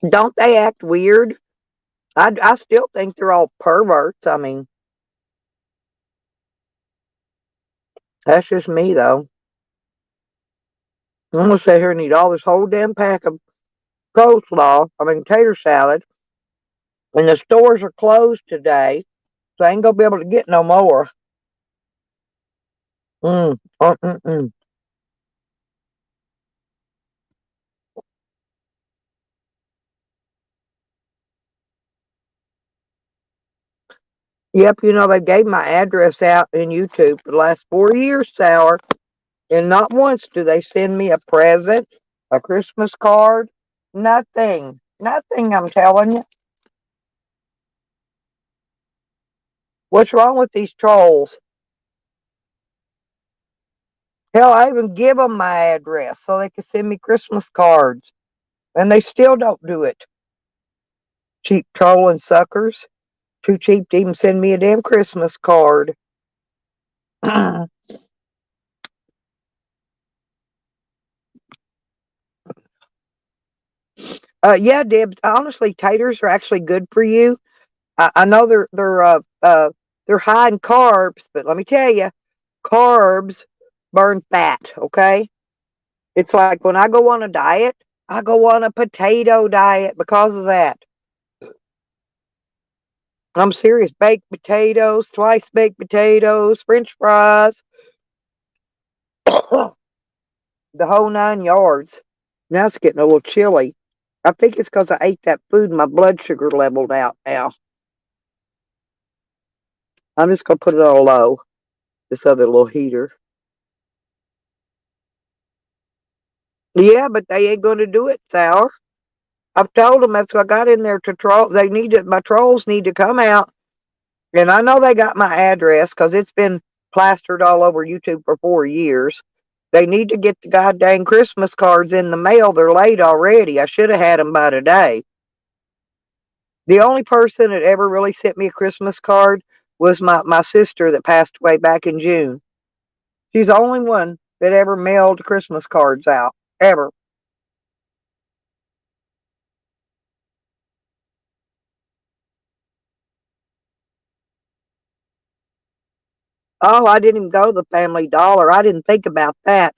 Don't they act weird? I still think they're all perverts. I mean, that's just me, though. I'm going to sit here and eat all this whole damn pack of coleslaw, I mean, tater salad, and the stores are closed today, so I ain't going to be able to get no more. Mm, mm. Yep, they gave my address out in YouTube for the last 4 years, Sour, and not once do they send me a present, a Christmas card, nothing. Nothing, I'm telling you. What's wrong with these trolls? Hell, I even give them my address so they can send me Christmas cards, and they still don't do it. Cheap trolling suckers. Too cheap to even send me a damn Christmas card. Yeah, Deb. Honestly, taters are actually good for you. I know they're high in carbs, but let me tell you, carbs burn fat. Okay, it's like when I go on a diet, I go on a potato diet because of that. I'm serious. Baked potatoes, twice baked potatoes, French fries, the whole 9 yards. Now it's getting a little chilly. I think it's because I ate that food and my blood sugar leveled out now. I'm just going to put it on low, this other little heater. Yeah, but they ain't going to do it, Sour. I've told them that's what I got in there to troll. My trolls need to come out. And I know they got my address because it's been plastered all over YouTube for 4 years. They need to get the goddamn Christmas cards in the mail. They're late already. I should have had them by today. The only person that ever really sent me a Christmas card was my sister that passed away back in June. She's the only one that ever mailed Christmas cards out, ever. Oh, I didn't even go to the Family Dollar. I didn't think about that.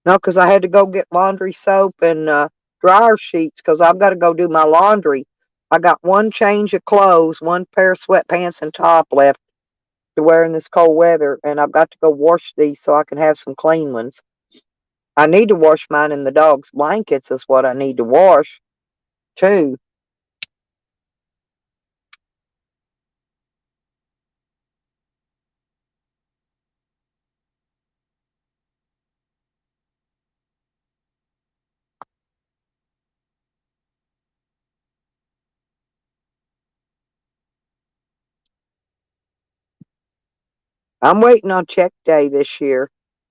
No, because I had to go get laundry soap and dryer sheets because I've got to go do my laundry. I got one change of clothes, one pair of sweatpants and top left to wear in this cold weather, and I've got to go wash these so I can have some clean ones. I need to wash mine and the dog's blankets is what I need to wash too. I'm waiting on check day this year.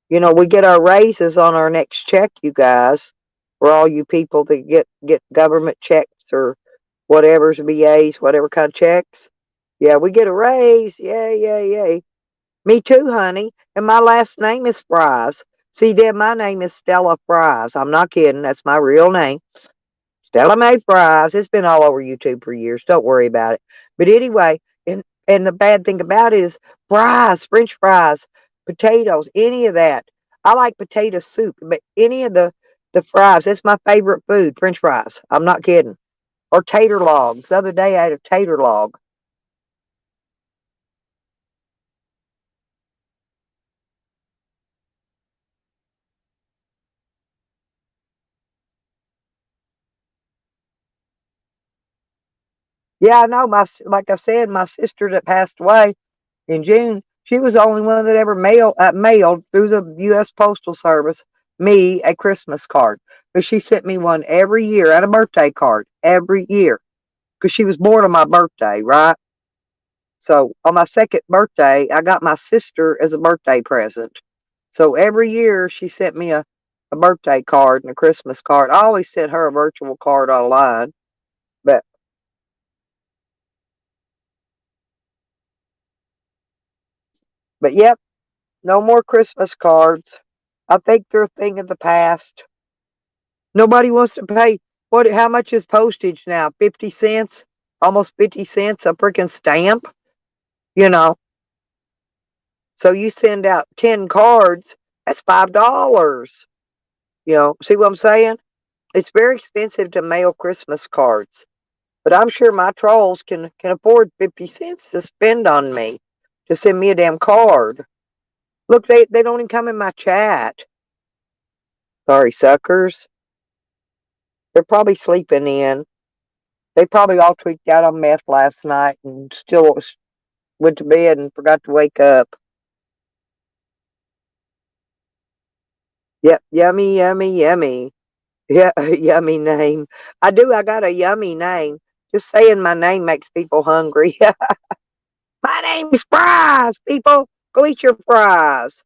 We get our raises on our next check, you guys, for all you people that get government checks or whatever's VAs, whatever kind of checks. Yeah, we get a raise. Yay, yay, yay. Me too, honey. And my last name is Fries. See, Deb, my name is Stella Fries. I'm not kidding. That's my real name. Stella Mae Fries. It's been all over YouTube for years. Don't worry about it. But anyway, and the bad thing about it is fries, French fries, potatoes, any of that. I like potato soup, but any of the fries, that's my favorite food, French fries. I'm not kidding. Or tater logs. The other day I had a tater log. Yeah, I know. Like I said, my sister that passed away in June, she was the only one that ever mailed through the U.S. Postal Service me a Christmas card. But she sent me one every year, and a birthday card every year, because she was born on my birthday, right? So on my second birthday, I got my sister as a birthday present. So every year she sent me a birthday card and a Christmas card. I always sent her a virtual card online, but yep, no more Christmas cards. I think they're a thing of the past. Nobody wants to pay what? How much is postage now? 50 cents, almost 50 cents a freaking stamp. You know, so you send out 10 cards. That's $5. See what I'm saying? It's very expensive to mail Christmas cards, but I'm sure my trolls can afford 50 cents to spend on me to send me a damn card. Look, they don't even come in my chat. Sorry, suckers. They're probably sleeping in. They probably all tweaked out on meth last night and still went to bed and forgot to wake up. Yep, yummy, yummy, yummy. Yeah, yummy name. I do. I got a yummy name. Just saying my name makes people hungry. My name's Fries, people. Go eat your fries.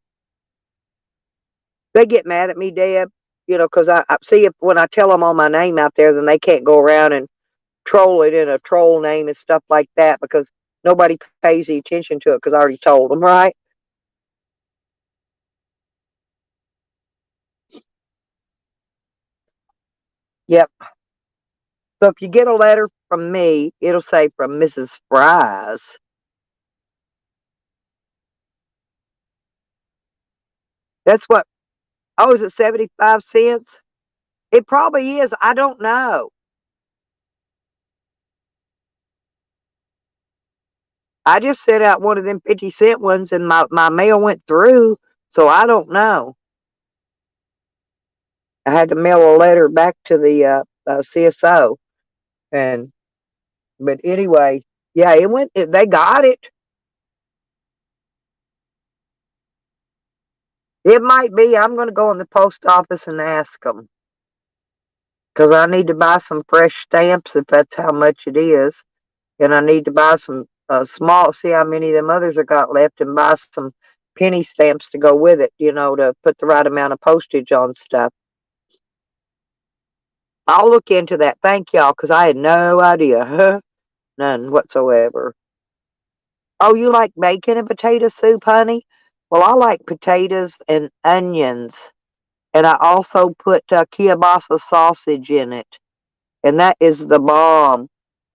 They get mad at me, Deb, because I see if when I tell them all my name out there, then they can't go around and troll it in a troll name and stuff like that because nobody pays the attention to it because I already told them, right? Yep. So if you get a letter from me, it'll say from Mrs. Fries. That's what. Oh, is it 75 cents? It probably is. I don't know. I just sent out one of them 50 cent ones and my mail went through, so I don't know. I had to mail a letter back to the CSO. And, but anyway, yeah, they got it. It might be. I'm going to go in the post office and ask them because I need to buy some fresh stamps if that's how much it is. And I need to buy some small, see how many of them others I got left, and buy some penny stamps to go with it, to put the right amount of postage on stuff. I'll look into that. Thank y'all, because I had no idea. None whatsoever. Oh, you like bacon and potato soup, honey? Well, I like potatoes and onions. And I also put kielbasa sausage in it. And that is the bomb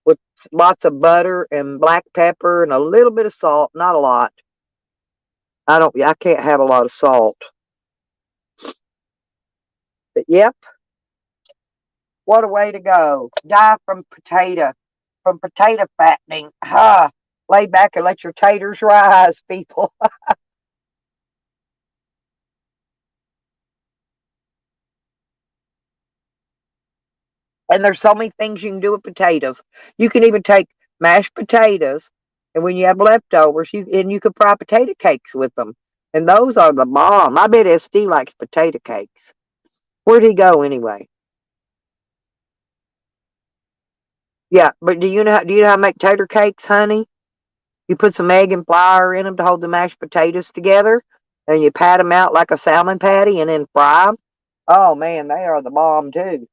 with lots of butter and black pepper and a little bit of salt, not a lot. I can't have a lot of salt. But yep, what a way to go. Die from potato fattening. Ha! Lay back and let your taters rise, people. And there's so many things you can do with potatoes. You can even take mashed potatoes, and when you have leftovers, you can fry potato cakes with them. And those are the bomb. I bet SD likes potato cakes. Where'd he go anyway? Yeah, but do you know how to make tater cakes, honey? You put some egg and flour in them to hold the mashed potatoes together, and you pat them out like a salmon patty, and then fry them. Oh man, they are the bomb too.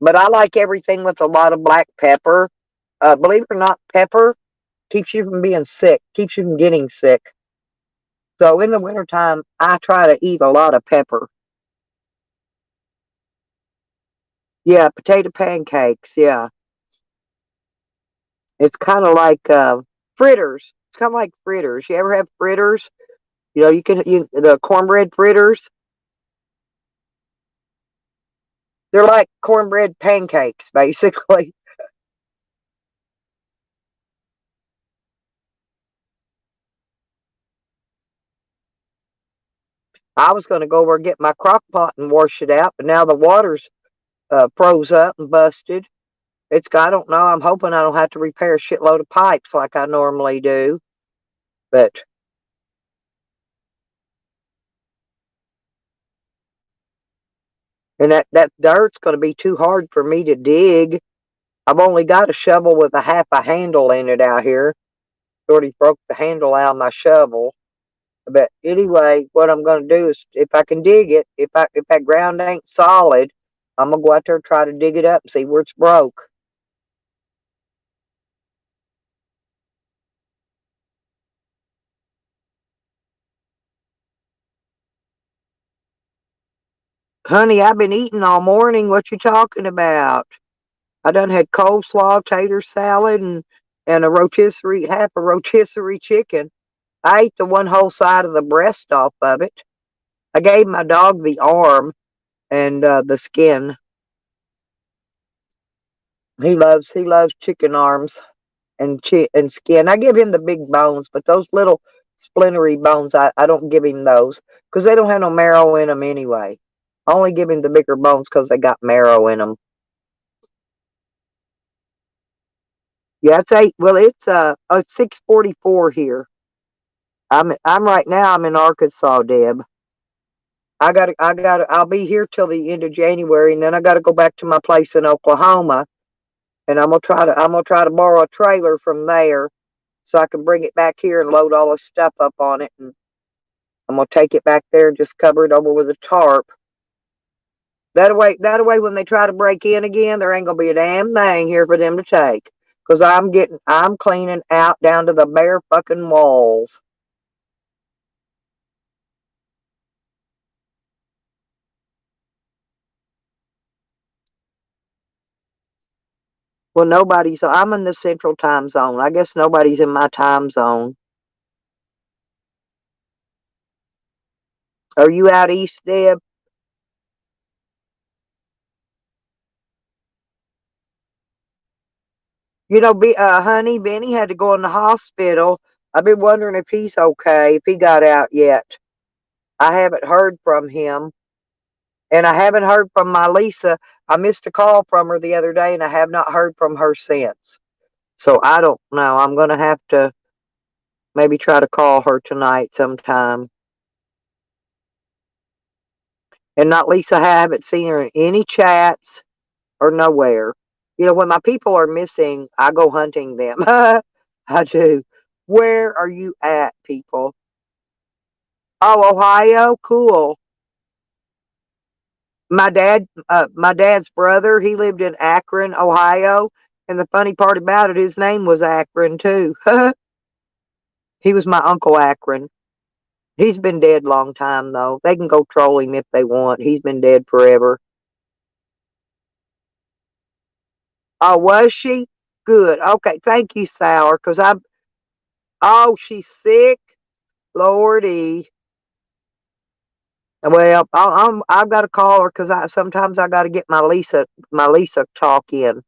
But I like everything with a lot of black pepper. Believe it or not, pepper keeps you from being sick, keeps you from getting sick. So in the wintertime, I try to eat a lot of pepper. Yeah, potato pancakes. Yeah, it's kind of like fritters. It's kind of like fritters. You ever have fritters? The cornbread fritters. They're like cornbread pancakes, basically. I was going to go over and get my crock pot and wash it out, but now the water's froze up and busted. I don't know. I'm hoping I don't have to repair a shitload of pipes like I normally do. But, and that dirt's going to be too hard for me to dig. I've only got a shovel with a half a handle in it out here. Already broke the handle out of my shovel. But anyway, what I'm going to do is, if I can dig it, if that ground ain't solid, I'm gonna go out there and try to dig it up and see where it's broke. Honey, I've been eating all morning. What you talking about? I done had coleslaw, tater salad, and a rotisserie, half a rotisserie chicken. I ate the one whole side of the breast off of it. I gave my dog the arm and the skin. He loves chicken arms and and skin. I give him the big bones, but those little splintery bones, I don't give him those because they don't have no marrow in them anyway. I only give him the bigger bones because they got marrow in them. Yeah, it's eight. Well, it's 6:44 here. I'm right now. I'm in Arkansas, Deb. I'll be here till the end of January, and then I got to go back to my place in Oklahoma, and I'm gonna try to borrow a trailer from there so I can bring it back here and load all the stuff up on it, and I'm gonna take it back there and just cover it over with a tarp. That way, when they try to break in again, there ain't gonna be a damn thing here for them to take. Cause I'm cleaning out down to the bare fucking walls. Well, I'm in the central time zone. I guess nobody's in my time zone. Are you out east, Deb? Honey, Benny had to go in the hospital. I've been wondering if he's okay, if he got out yet. I haven't heard from him. And I haven't heard from my Lisa. I missed a call from her the other day, and I have not heard from her since. So I don't know. I'm going to have to maybe try to call her tonight sometime. And not Lisa, I haven't seen her in any chats or nowhere. When my people are missing, I go hunting them. I do. Where are you at, people? Oh, Ohio? Cool. My dad's brother, he lived in Akron, Ohio. And the funny part about it, his name was Akron too. He was my Uncle Akron. He's been dead long time though. They can go troll him if they want. He's been dead forever. Oh, was she? Good. Okay. Thank you, Sour. Oh, she's sick. Lordy. Well, I've got to call her because sometimes I got to get my Lisa talk in.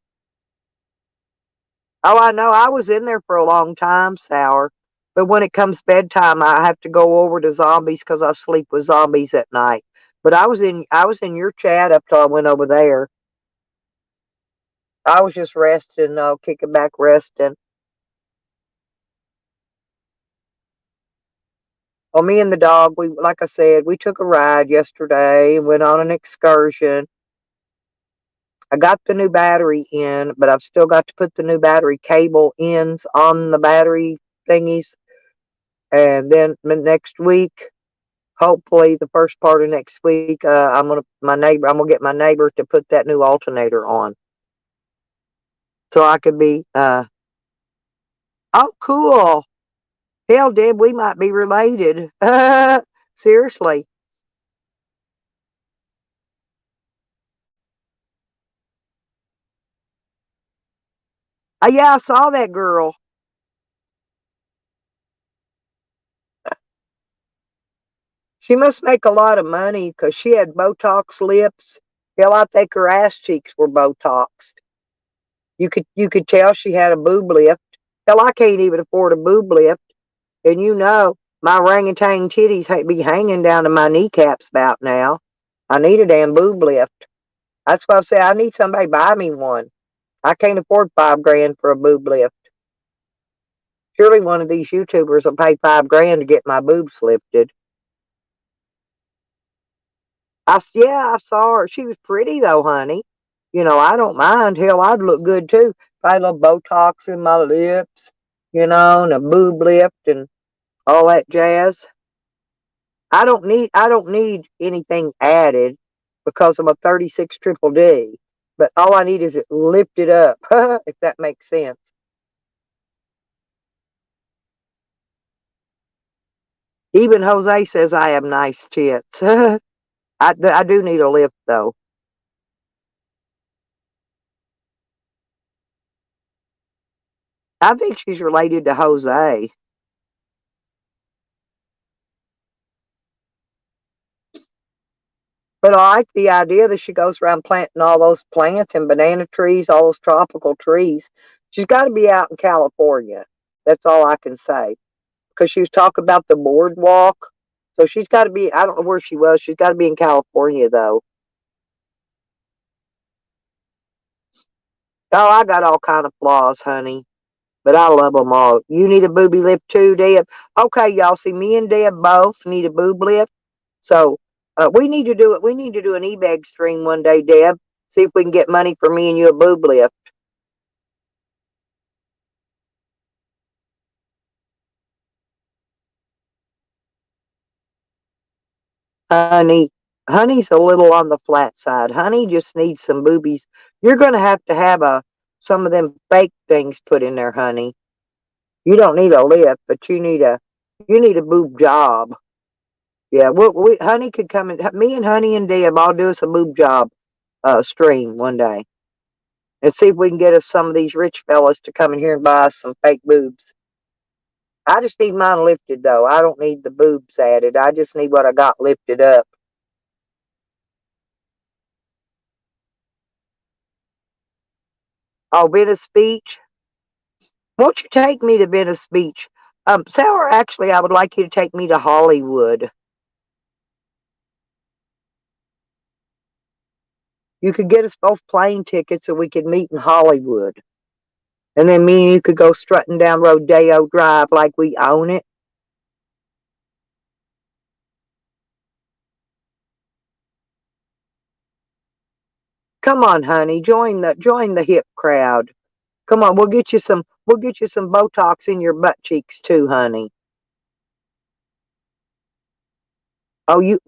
Oh, I know. I was in there for a long time, Sour. But when it comes bedtime, I have to go over to zombies because I sleep with zombies at night. But I was in your chat up till I went over there. I was just resting, kicking back, resting. Well, me and the dog, like I said, we took a ride yesterday, went on an excursion. I got the new battery in, but I've still got to put the new battery cable ends on the battery thingies. And then next week, hopefully the first part of next week, I'm gonna get my neighbor to put that new alternator on, so I could be. Oh, cool. Hell, Deb, we might be related. Seriously. Yeah, I saw that girl. She must make a lot of money because she had Botox lips. Hell, I think her ass cheeks were Botoxed. You could tell she had a boob lift. Hell, I can't even afford a boob lift, and my orangutan titties be hanging down to my kneecaps about now. I need a damn boob lift. That's why I say I need somebody to buy me one. I can't afford 5 grand for a boob lift. Surely one of these YouTubers will pay 5 grand to get my boobs lifted. Yeah, I saw her. She was pretty though, honey. I don't mind. Hell, I'd look good too. If I had a little Botox in my lips, and a boob lift and all that jazz. I don't need anything added because I'm a 36 triple D. But all I need is it lifted up, if that makes sense. Even Jose says I have nice tits. I do need a lift though. I think she's related to Jose. But I like the idea that she goes around planting all those plants and banana trees, all those tropical trees. She's got to be out in California. That's all I can say. Because she was talking about the boardwalk. So she's got to be, I don't know where she was. She's got to be in California, though. Oh, I got all kind of flaws, honey. But I love them all. You need a booby lift too, Deb? Okay, y'all see me and Deb both need a boob lift. So we need to do it. We need to do an e-bag stream one day, Deb. See if we can get money for me and you a boob lift. Honey, honey's a little on the flat side. Honey just needs some boobies. You're going to have some of them fake things put in there, honey. You don't need a lift, but you need a boob job. Yeah, honey could come and me and honey and Deb all do us a boob job stream one day and see if we can get us some of these rich fellas to come in here and buy us some fake boobs. I just need mine lifted though. I don't need the boobs added. I just need what I got lifted up. Oh, Venice Beach. Won't you take me to Venice Beach? Sour, actually, I would like you to take me to Hollywood. You could get us both plane tickets so we could meet in Hollywood. And then me and you could go strutting down Rodeo Drive like we own it. Come on, honey, join the hip crowd. Come on, we'll get you some Botox in your butt cheeks too, honey. Oh, you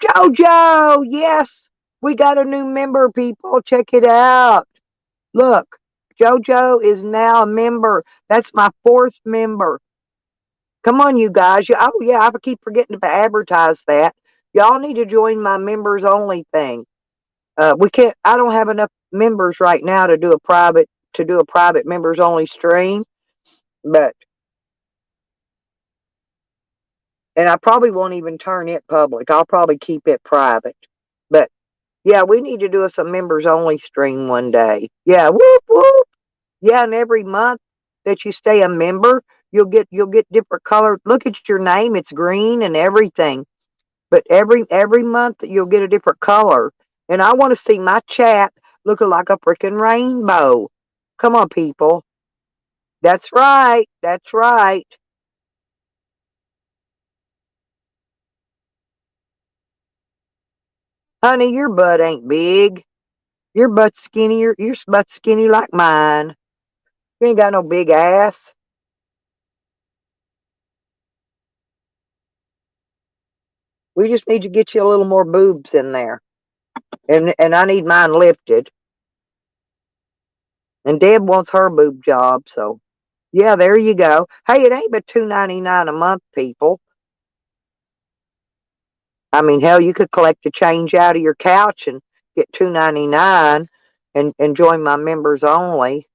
Jojo, yes. We got a new member, people. Check it out. Look, JoJo is now a member. That's my fourth member. Come on, you guys. Oh, yeah, I keep forgetting to advertise that. Y'all need to join my members only thing. We can't. I don't have enough members right now to do a private members only stream, but and I probably won't even turn it public. I'll probably keep it private. But yeah, we need to do us a members only stream one day. Yeah, whoop whoop. Yeah, and every month that you stay a member, you'll get different color. Look at your name; it's green and everything. But every month you'll get a different color. And I want to see my chat looking like a freaking rainbow. Come on, people. That's right. That's right. Honey, your butt ain't big. Your butt's skinny. Your butt's skinny like mine. You ain't got no big ass. We just need to get you a little more boobs in there. And I need mine lifted. And Deb wants her boob job, so yeah, there you go. Hey, it ain't but $2.99 a month, people. I mean, hell, you could collect the change out of your couch and get $2.99 and join my members only.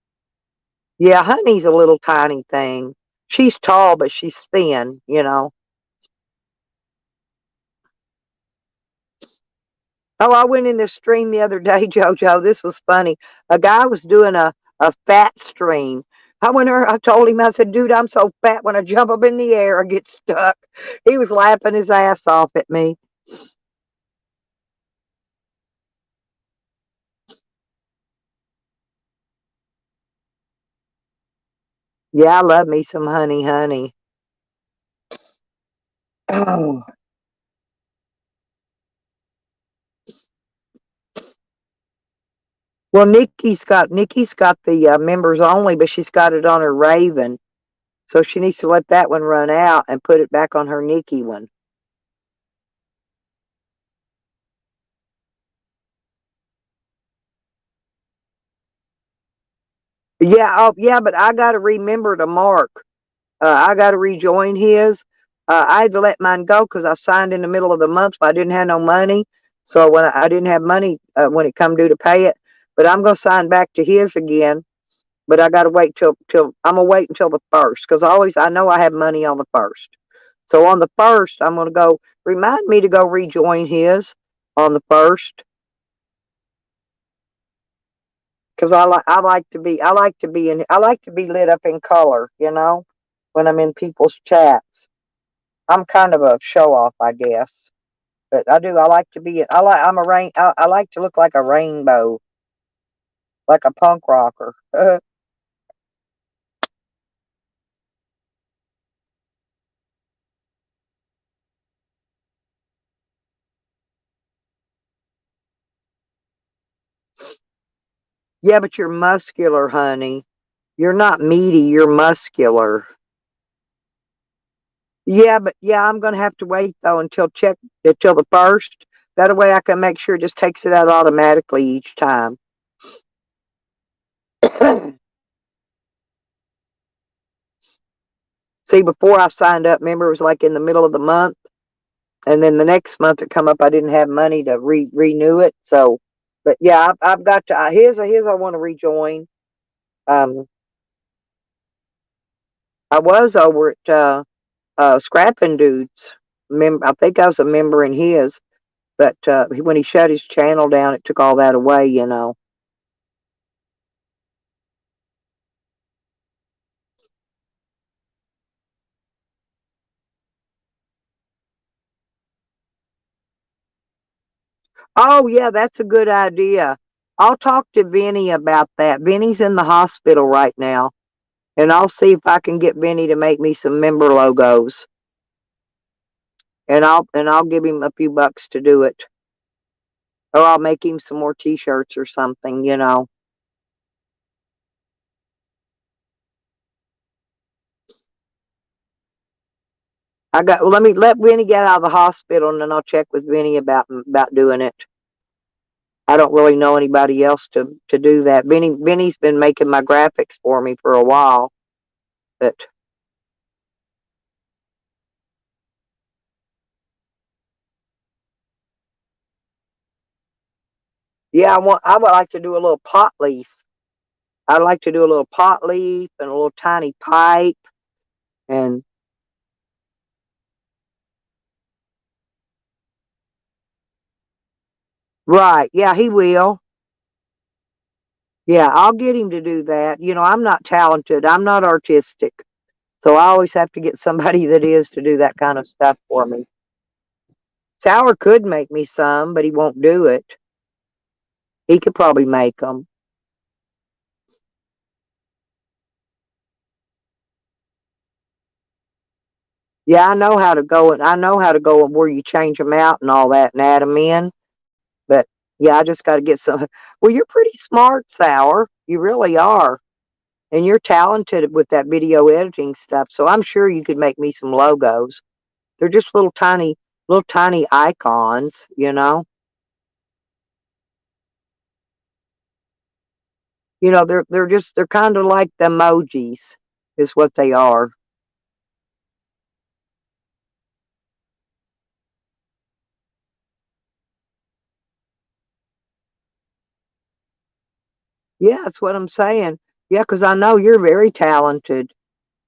Yeah, Honey's a little tiny thing. She's tall, but she's thin. Oh, I went in this stream the other day, JoJo. This was funny. A guy was doing a fat stream. I told him, I said, dude, I'm so fat when I jump up in the air, I get stuck. He was laughing his ass off at me. Yeah, I love me some honey, honey. Oh. Well, Nikki's got the members only, but she's got it on her Raven, so she needs to let that one run out and put it back on her Nikki one. Yeah, oh yeah, but I got to remember to mark. I got to rejoin his. I had to let mine go because I signed in the middle of the month, but I didn't have no money. So when I didn't have money when it come due to pay it, but I'm gonna sign back to his again. But I got to wait till I'm gonna wait until the first because I know I have money on the first. So on the first, I'm gonna go. Remind me to go rejoin his on the first because I like to be lit up in color. When I'm in people's chats. I'm kind of a show off, I guess. But I do. I like to be. I'm a rain. I like to look like a rainbow, like a punk rocker. Yeah, but you're muscular, honey. You're not meaty. You're muscular. Yeah, but yeah, I'm gonna have to wait though until the first. That way, I can make sure it just takes it out automatically each time. See, before I signed up, remember it was like in the middle of the month, and then the next month it come up, I didn't have money to renew it. So, but yeah, I've got to. Here's I want to rejoin. Um, I was over at Scrapping Dudes. I think I was a member in his, but when he shut his channel down, it took all that away. Oh yeah, that's a good idea. I'll talk to Vinny about that. Vinny's in the hospital right now, and I'll see if I can get Vinny to make me some member logos, and I'll give him a few bucks to do it, or I'll make him some more T-shirts or something. Let me let Vinny get out of the hospital, and then I'll check with Vinny about doing it. I don't really know anybody else to do that. Vinny's been making my graphics for me for a while, but yeah, I would like to do a little pot leaf. I'd like to do a little pot leaf and a little tiny pipe and right. Yeah, he will. Yeah, I'll get him to do that. I'm not talented. I'm not artistic. So I always have to get somebody that is to do that kind of stuff for me. Sour could make me some, but he won't do it. He could probably make them. Yeah, I know how to go and where you change them out and all that and add them in. But yeah, I just got to get some. Well, you're pretty smart, Sour. You really are. And you're talented with that video editing stuff. So I'm sure you could make me some logos. They're just little tiny icons. They're kind of like the emojis, is what they are. Yeah, that's what I'm saying. Yeah, because I know you're very talented.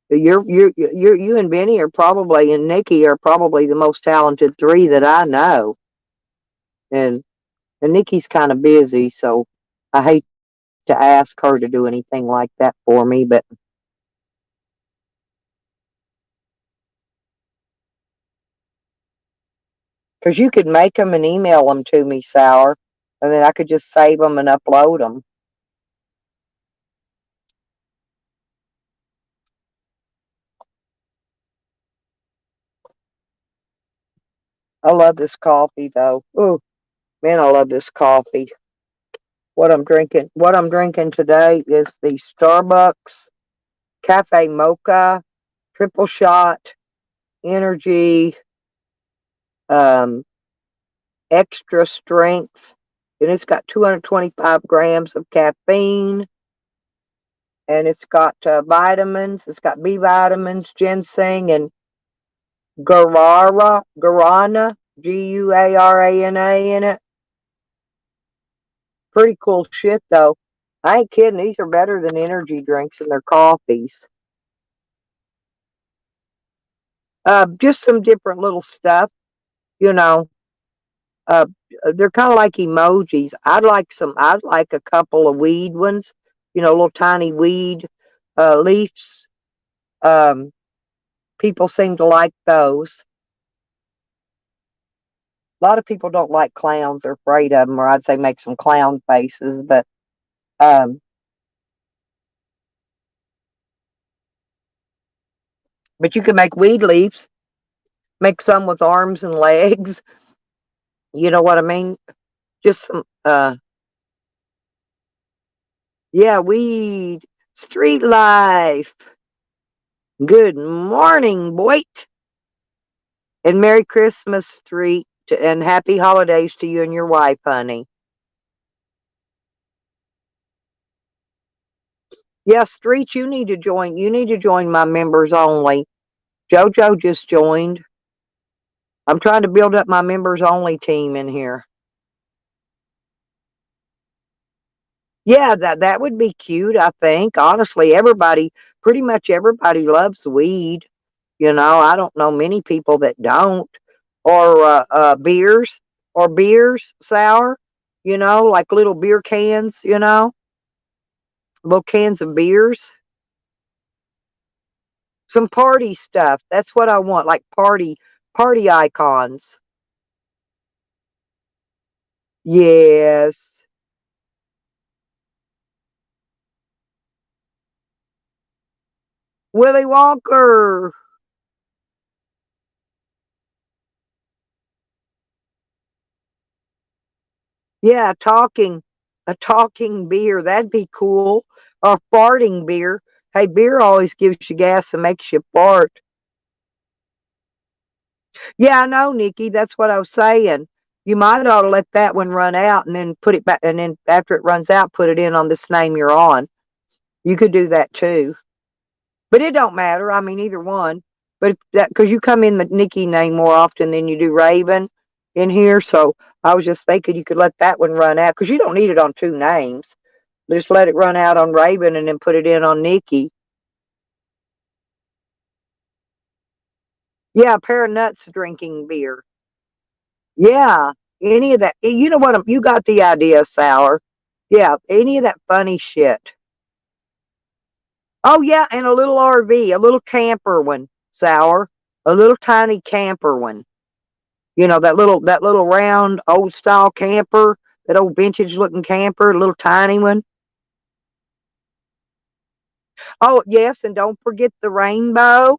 You and Benny are probably and Nikki are probably the most talented three that I know. And and Nikki's kind of busy, so I hate to ask her to do anything like that for me, but because you could make them and email them to me, Sour, and then I could just save them and upload them. 'Em. love this coffee though. Ooh, man, I love this coffee. What I'm drinking today is the Starbucks Cafe Mocha triple shot energy um extra strength, and it's got 225 grams of caffeine, and it's got vitamins. It's got B vitamins, ginseng, and guarana, Guarana in it. Pretty cool shit though. I ain't kidding. These are better than energy drinks and their coffees. Just some different little stuff, you know. Uh, they're kind of like emojis. I'd like a couple of weed ones, little tiny weed leaves. Um, People seem to like those. A lot of people don't like clowns; they're afraid of them, or I'd say make some clown faces. Um, but you can make weed leaves, make some with arms and legs. You know what I mean? Just some, yeah, weed, street life. Good morning, boy. And Merry Christmas, Street, and Happy Holidays to you and your wife, honey. Yeah, Street, you need to join. You need to join my members only. JoJo just joined. I'm trying to build up my members only team in here. Yeah, that would be cute, I think. Honestly, pretty much everybody loves weed. I don't know many people that don't. Or beers, sour, like little beer cans, little cans of beers. Some party stuff. That's what I want, like party icons. Yes. Willy Wonka. Yeah, a talking beer. That'd be cool. Or farting beer. Hey, beer always gives you gas and makes you fart. Yeah, I know, Nikki. That's what I was saying. You might ought to let that one run out and then put it back, and then after it runs out, put it in on this name you're on. You could do that too. But it don't matter. I mean, either one. But that because you come in the Nikki name more often than you do Raven in here, so I was just thinking you could let that one run out because you don't need it on two names. Just let it run out on Raven and then put it in on Nikki. Yeah, a pair of nuts drinking beer. Yeah, any of that. You know what? You got the idea, Sour. Yeah, any of that funny shit. Oh yeah, and a little RV, a little camper one, Sour, a little tiny camper one. That little round old style camper, that old vintage looking camper, a little tiny one. Oh yes, and don't forget the rainbow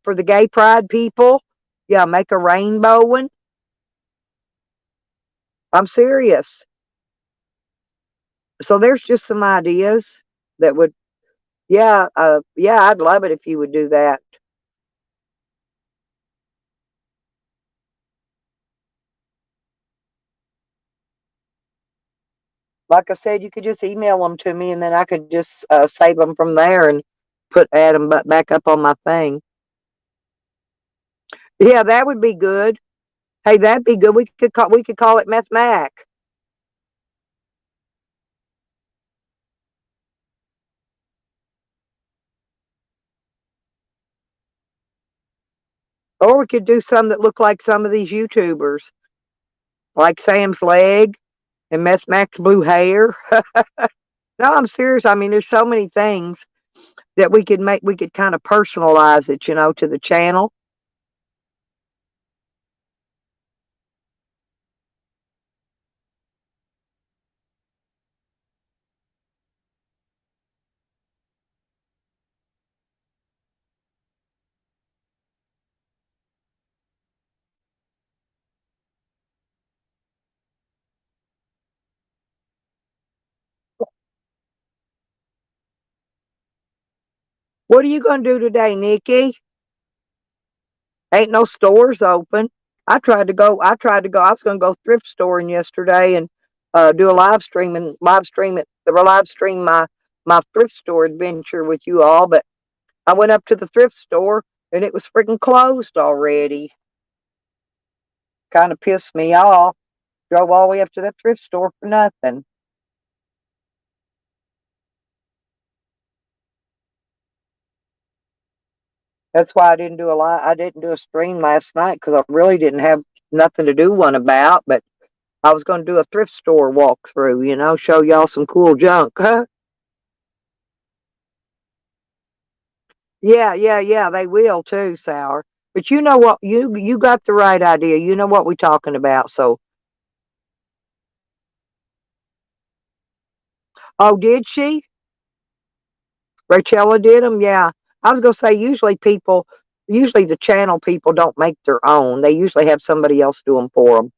for the gay pride people. Yeah, make a rainbow one. I'm serious. So there's just some ideas that would, yeah, I'd love it if you would do that. Like I said, you could just email them to me, and then I could just save them from there and add them back up on my thing. Yeah, that would be good. Hey, that'd be good. We could call it Meth Mac, or we could do some that look like some of these YouTubers, like Sam's leg and Meth Mac's blue hair. No, I'm serious. I mean, there's so many things that we could make. We could kind of personalize it, to the channel. What are you going to do today, Nikki? Ain't no stores open. I was going to go thrift storing yesterday and do a live stream my thrift store adventure with you all. But I went up to the thrift store and it was freaking closed already. Kind of pissed me off. Drove all the way up to the thrift store for nothing. That's why I didn't do a stream last night because I really didn't have nothing to do one about. But I was going to do a thrift store walkthrough, show y'all some cool junk. Huh? Yeah, yeah, yeah, they will too, Sour. But you know what? You got the right idea. You know what we're talking about. So, oh, did she? Rachella did them. Yeah, I was gonna say usually the channel people don't make their own. They usually have somebody else do them for them.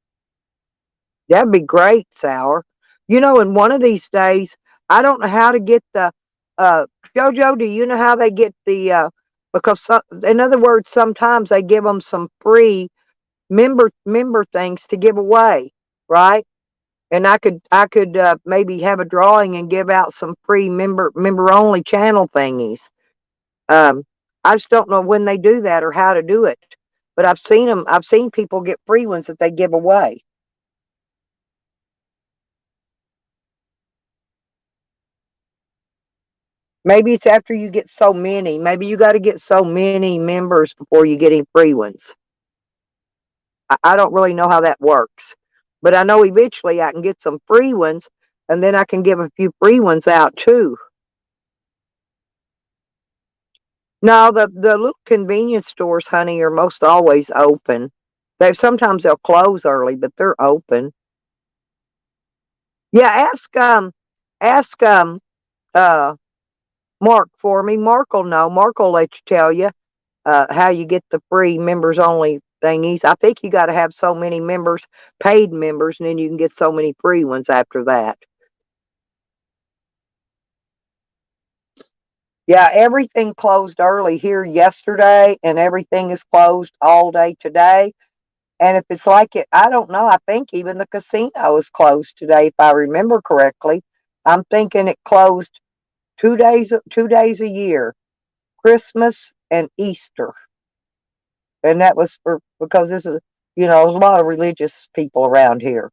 That'd be great, Sour. In one of these days, I don't know how to get the uh JoJo. Do you know how they get the because in other words, sometimes they give them some free member things to give away, right? And I could maybe have a drawing and give out some free member only channel thingies. Um, I just don't know when they do that or how to do it. But I've seen them. I've seen people get free ones that they give away. Maybe it's after you get so many. Maybe you got to get so many members before you get any free ones. I don't really know how that works, but I know eventually I can get some free ones, and then I can give a few free ones out too. No, the little convenience stores, honey, are most always open. They'll close early, but they're open. Yeah, ask uh Mark for me. Mark will know. Mark will let you tell you how you get the free members only thingies. I think you got to have so many members, paid members, and then you can get so many free ones after that. Yeah, everything closed early here yesterday, and everything is closed all day today. And if it's like it, I don't know. I think even the casino is closed today, if I remember correctly. I'm thinking it closed 2 days a year, Christmas and Easter, and that was for because this is there's a lot of religious people around here.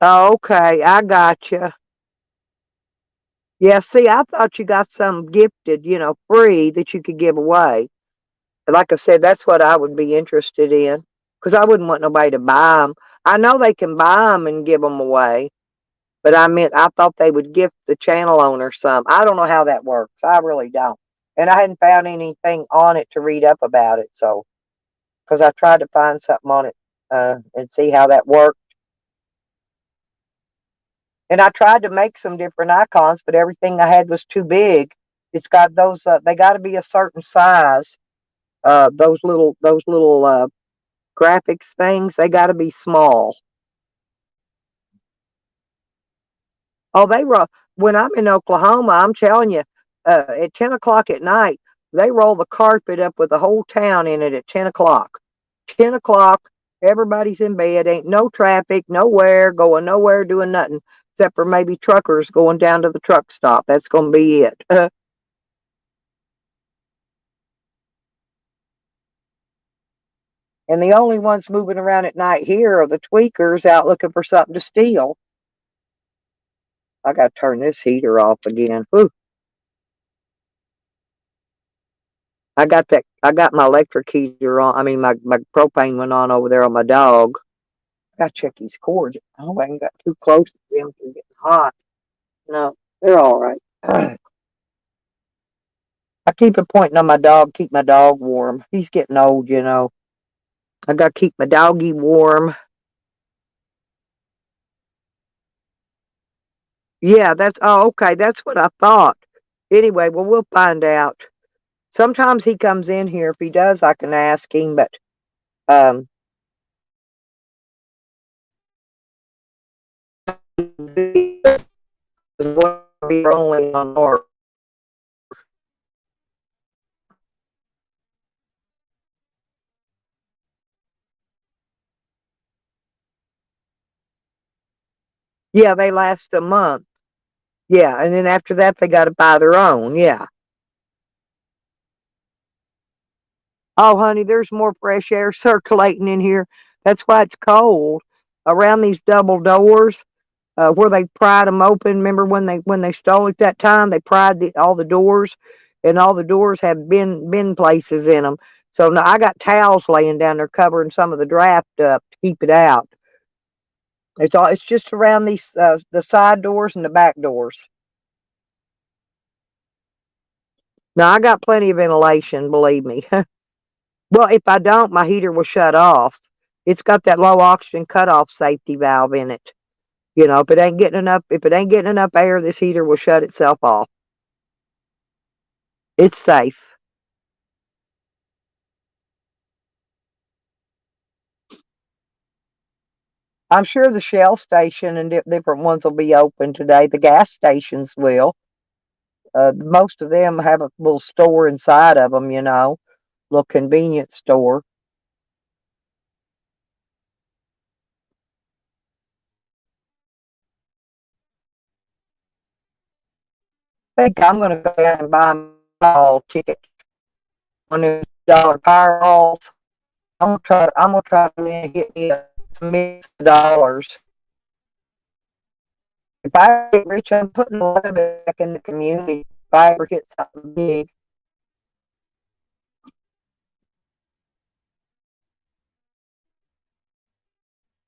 Oh, okay, I got you. Yeah, see, I thought you got some gifted, free that you could give away. Like I said, that's what I would be interested in because I wouldn't want nobody to buy them. I know they can buy them and give them away, but I thought they would gift the channel owner some. I don't know how that works. I really don't. And I hadn't found anything on it to read up about it. So, because I tried to find something on it and see how that worked. And I tried to make some different icons, but everything I had was too big. It's got those, they got to be a certain size. Those little graphics things, they got to be small. Oh, when I'm in Oklahoma, I'm telling you, at 10 o'clock at night, they roll the carpet up with the whole town in it at 10 o'clock. 10 o'clock, everybody's in bed, ain't no traffic, going nowhere, doing nothing, except for maybe truckers going down to the truck stop. That's going to be it. And the only ones moving around at night here are the tweakers out looking for something to steal. I got to turn this heater off again. Whew. I got my electric heater on. I mean, my propane one on over there on my dog. I got to check these cords. I hope I ain't got too close to them. They're getting hot. No, they're all right. I keep it pointing on my dog, keep my dog warm. He's getting old. I got to keep my doggy warm. Yeah, that's oh, okay, that's what I thought. Anyway, well, we'll find out. Sometimes he comes in here. If he does, I can ask him, but, um, we're only on March. Yeah, they last a month. Yeah, and then after that, they gotta buy their own, yeah. Oh, honey, there's more fresh air circulating in here. That's why it's cold. Around these double doors, where they pried them open. Remember when they stole it that time? They pried all the doors, and all the doors have bin places in them. So now I got towels laying down there covering some of the draft up to keep it out. It's just around these the side doors and the back doors. Now I got plenty of ventilation, believe me. Well, if I don't, my heater will shut off. It's got that low oxygen cutoff safety valve in it. If it ain't getting enough air, this heater will shut itself off. It's safe. I'm sure the Shell station and different ones will be open today. The gas stations will. Most of them have a little store inside of them, little convenience store. I think I'm going to go out and buy my all ticket. $1 Powerballs. I'm gonna try to get me some millions of dollars. If I get rich, I'm putting a lot of it back in the community. If I ever get something big,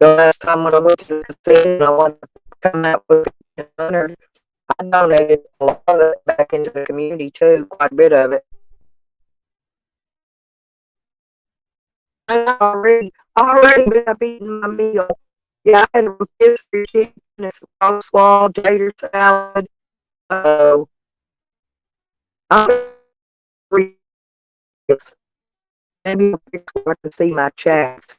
the last time when I went to the casino, I wanted to come out with 100. I donated a lot of it back into the community too, quite a bit of it. I already been up eating my meal. Yeah, I had a rotisserie chicken and some coleslaw, tater salad. Uh, I'm maybe I can see my chats.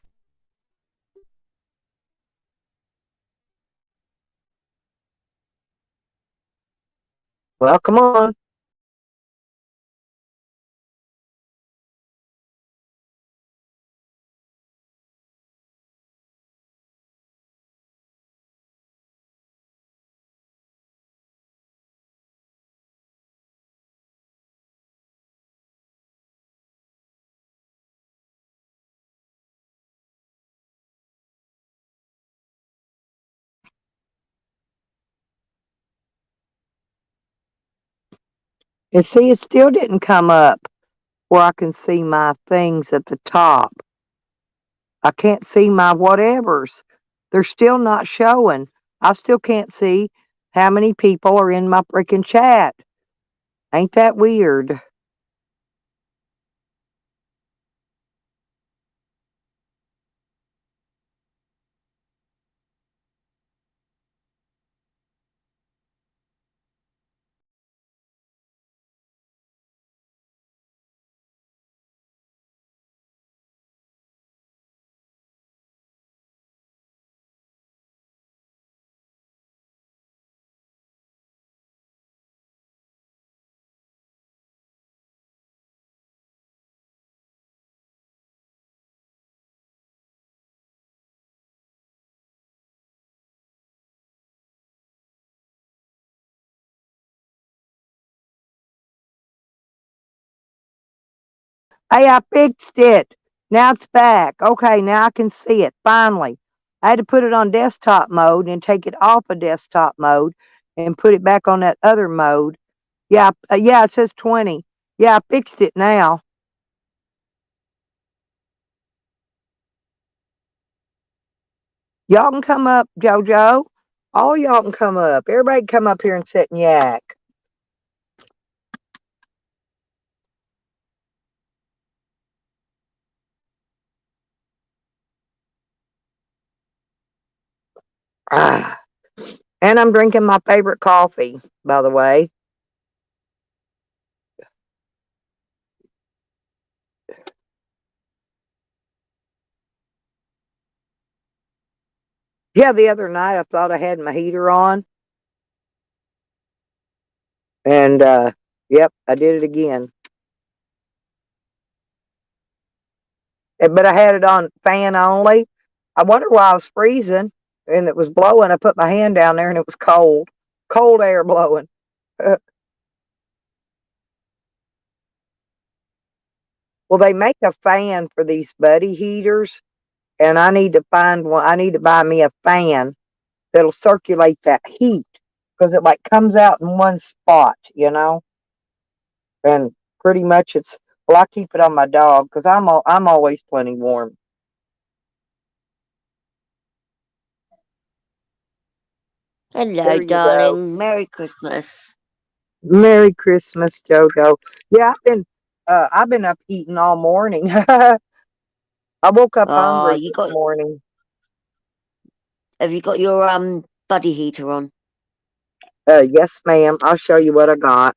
Well, come on. And see, it still didn't come up where I can see my things at the top. I can't see my whatevers. They're still not showing. I still can't see how many people are in my freaking chat. Ain't that weird? Hey, I fixed it. Now it's back. Okay, now I can see it finally. I had to put it on desktop mode and take it off of desktop mode and put it back on that other mode. Yeah, yeah, it says 20. Yeah, I fixed it now. Y'all can come up, JoJo. All y'all can come up. Everybody can come up here and sit and yak. Ah. And I'm drinking my favorite coffee, by the way. Yeah, the other night I thought I had my heater on, and yep, I did it again. But I had it on fan only. I wonder why I was freezing and it was blowing. I put my hand down there and it was cold, cold air blowing. Well, they make a fan for these buddy heaters, and I need to find one. I need to buy me a fan that'll circulate that heat because it like comes out in one spot, and pretty much it's. Well, I keep it on my dog because I'm always plenty warm.
Hello,
There you go.
darling. Merry Christmas.
Merry Christmas, Jojo. Yeah, I've been up eating all morning. I woke up
Oh,
hungry this morning.
have you got your buddy heater on?
Yes, ma'am. I'll show you what I got.